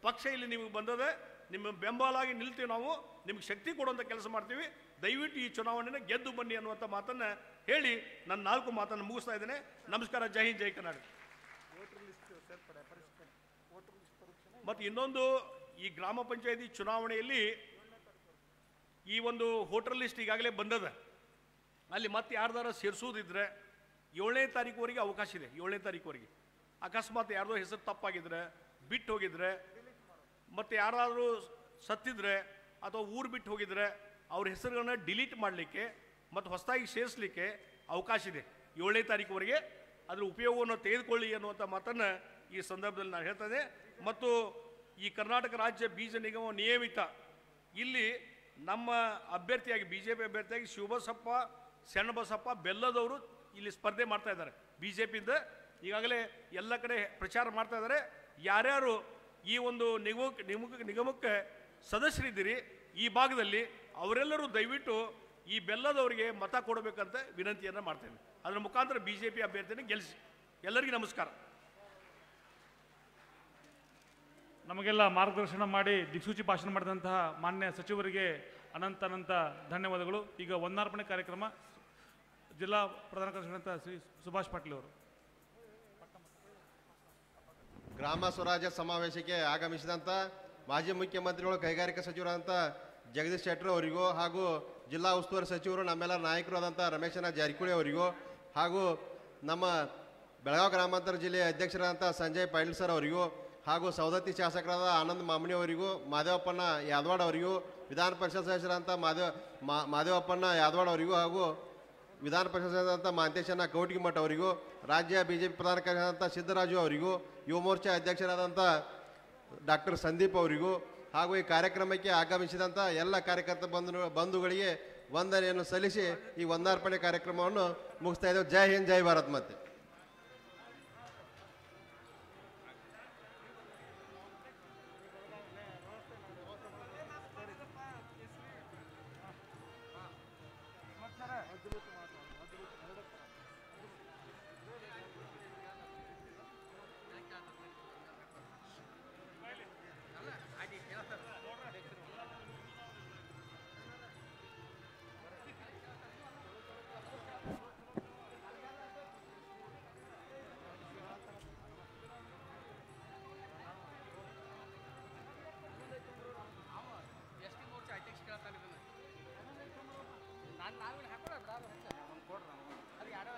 ಪಕ್ಷ ಇಲ್ಲಿ ನಿಮಗೆ ಬಂದದೆ, ನಿಮ್ಮ ಬೆಂಬಲಾಗಿ ನಿಲ್ತೀವಿ, ನಾವು ನಿಮ್ಗೆ ಶಕ್ತಿ ಕೊಡುವಂಥ ಕೆಲಸ ಮಾಡ್ತೀವಿ. ದಯವಿಟ್ಟು ಈ ಚುನಾವಣೆನ ಗೆದ್ದು ಬನ್ನಿ ಅನ್ನುವಂಥ ಮಾತನ್ನು ಹೇಳಿ ನನ್ನ 4 ಮಾತನ್ನು ಮುಗಿಸ್ತಾ ಇದ್ದೇನೆ. ನಮಸ್ಕಾರ. ಜೈ ಹಿಂದ್, ಜೈ ಕರ್ನಾಟಕ. ಮತ್ತು ಇನ್ನೊಂದು, ಈ ಗ್ರಾಮ ಪಂಚಾಯತಿ ಚುನಾವಣೆಯಲ್ಲಿ ಈ ಒಂದು ವೋಟರ್ ಲಿಸ್ಟ್ ಈಗಾಗಲೇ ಬಂದದ. ಅಲ್ಲಿ ಮತ್ತೆ ಯಾರ್ದಾರ ಸೇರಿಸೋದಿದ್ರೆ 7ನೇ ತಾರೀಕುವರೆಗೆ ಅವಕಾಶ ಇದೆ. 7ನೇ ತಾರೀಕುವರೆಗೆ ಅಕಸ್ಮಾತ್ ಯಾರ್ದೋ ಹೆಸರು ತಪ್ಪಾಗಿದ್ರೆ, ಬಿಟ್ಟು ಹೋಗಿದ್ರೆ, ಮತ್ತು ಯಾರಾದರೂ ಸತ್ತಿದ್ರೆ ಅಥವಾ ಊರು ಬಿಟ್ಟು ಹೋಗಿದ್ರೆ ಅವ್ರ ಹೆಸರುಗಳನ್ನ ಡಿಲೀಟ್ ಮಾಡಲಿಕ್ಕೆ ಮತ್ತು ಹೊಸದಾಗಿ ಸೇರಿಸಲಿಕ್ಕೆ ಅವಕಾಶ ಇದೆ. 7ನೇ ತಾರೀಕುವರೆಗೆ ಅದರ ಉಪಯೋಗವನ್ನು ತೆಗೆದುಕೊಳ್ಳಿ ಅನ್ನುವಂಥ ಮಾತನ್ನು ಈ ಸಂದರ್ಭದಲ್ಲಿ ನಾನು ಹೇಳ್ತೇನೆ. ಮತ್ತು ಈ ಕರ್ನಾಟಕ ರಾಜ್ಯ ಬೀಜ ನಿಗಮ ನಿಯಮಿತ ಇಲ್ಲಿ ನಮ್ಮ ಅಭ್ಯರ್ಥಿಯಾಗಿ BJP ಅಭ್ಯರ್ಥಿಯಾಗಿ ಶಿವಬಸಪ್ಪ, ಶರಣಬಸಪ್ಪ ಬೆಲ್ಲದವರು ಇಲ್ಲಿ ಸ್ಪರ್ಧೆ ಮಾಡ್ತಾ ಇದ್ದಾರೆ. BJPಯಿಂದ ಈಗಾಗಲೇ ಎಲ್ಲ ಕಡೆ ಪ್ರಚಾರ ಮಾಡ್ತಾ ಇದ್ದಾರೆ. ಯಾರ್ಯಾರು ಈ ಒಂದು ನಿಗಮಕ್ಕೆ ಸದಸ್ಯರಿದ್ದೀರಿ ಈ ಭಾಗದಲ್ಲಿ, ಅವರೆಲ್ಲರೂ ದಯವಿಟ್ಟು ಈ ಬೆಲ್ಲದವರಿಗೆ ಮತ ಕೊಡಬೇಕಂತ ವಿನಂತಿಯನ್ನು ಮಾಡ್ತೇವೆ. ಅದರ ಮುಖಾಂತರ BJP ಅಭ್ಯರ್ಥಿಯನ್ನು ಗೆಲ್ಲಿಸಿ. ಎಲ್ಲರಿಗೂ ನಮಸ್ಕಾರ. ನಮಗೆಲ್ಲ ಮಾರ್ಗದರ್ಶನ ಮಾಡಿ ದಿಕ್ಸೂಚಿ ಭಾಷಣ ಮಾಡಿದಂತಹ ಮಾನ್ಯ ಸಚಿವರಿಗೆ ಅನಂತ ಧನ್ಯವಾದಗಳು. ಈಗ ವಂದನಾರ್ಪಣೆ ಕಾರ್ಯಕ್ರಮ ಜಿಲ್ಲಾ ಪ್ರಧಾನ ಕಾರ್ಯದರ್ಶಿ ಶ್ರೀ ಸುಭಾಷ್ ಪಾಟೀಲ್ ಅವರು. ಗ್ರಾಮ ಸ್ವರಾಜ್ಯ ಸಮಾವೇಶಕ್ಕೆ ಆಗಮಿಸಿದಂಥ ಮಾಜಿ ಮುಖ್ಯಮಂತ್ರಿಗಳು, ಕೈಗಾರಿಕಾ ಸಚಿವರಾದಂಥ ಜಗದೀಶ್ ಶೆಟ್ಟರ್ ಅವರಿಗೂ, ಹಾಗೂ ಜಿಲ್ಲಾ ಉಸ್ತುವಾರಿ ಸಚಿವರು, ನಮ್ಮೆಲ್ಲ ನಾಯಕರು ಆದಂಥ ರಮೇಶನ ಜಾರಕಿಹೊಳಿ ಅವರಿಗೂ, ಹಾಗೂ ನಮ್ಮ ಬೆಳಗಾವಿ ಗ್ರಾಮಾಂತರ ಜಿಲ್ಲೆಯ ಅಧ್ಯಕ್ಷರಾದಂಥ ಸಂಜಯ್ ಪಾಟೀಲ್ ಸರ್ ಅವರಿಗೂ, ಹಾಗೂ ಸವದತ್ತಿ ಶಾಸಕರಾದ ಆನಂದ್ ಮಾಮನಿ ಅವರಿಗೂ, ಮಾದೇವಪ್ಪನ ಯಾದವಾಡ್ ಅವರಿಗೂ, ವಿಧಾನ ಪರಿಷತ್ ಸದಸ್ಯರಾದಂಥ ಮಾದೇವಪ್ಪನ ಯಾದವಾಡ್ ಅವರಿಗೂ, ಹಾಗೂ ವಿಧಾನ ಪರಿಷತ್ ಸದಸ್ಯರಾದಂಥ ಮಾಂತೇಶನ ಕೌಟಿಮಠ ಅವರಿಗೂ, ರಾಜ್ಯ BJP ಪ್ರಧಾನ ಕಾರ್ಯದರ್ಶಿಯಾದಂಥ ಸಿದ್ದರಾಜು ಅವರಿಗೂ, ಯುವ ಮೋರ್ಚಾ ಅಧ್ಯಕ್ಷರಾದಂಥ ಡಾಕ್ಟರ್ ಸಂದೀಪ್ ಅವರಿಗೂ, ಹಾಗೂ ಈ ಕಾರ್ಯಕ್ರಮಕ್ಕೆ ಆಗಮಿಸಿದಂಥ ಎಲ್ಲ ಕಾರ್ಯಕರ್ತ ಬಂಧುಗಳಿಗೆ ವಂದನೆಯನ್ನು ಸಲ್ಲಿಸಿ ಈ ವಂದನಾರ್ಪಣೆ ಕಾರ್ಯಕ್ರಮವನ್ನು ಮುಗಿಸ್ತಾ ಇದ್ದೇವೆ. ಜೈ ಹಿಂದ್, ಜೈ ಭಾರತ್. ಮತ್ತೆ ನಾನು ಹಾಕೋಣ ಅದು ಯಾರೋ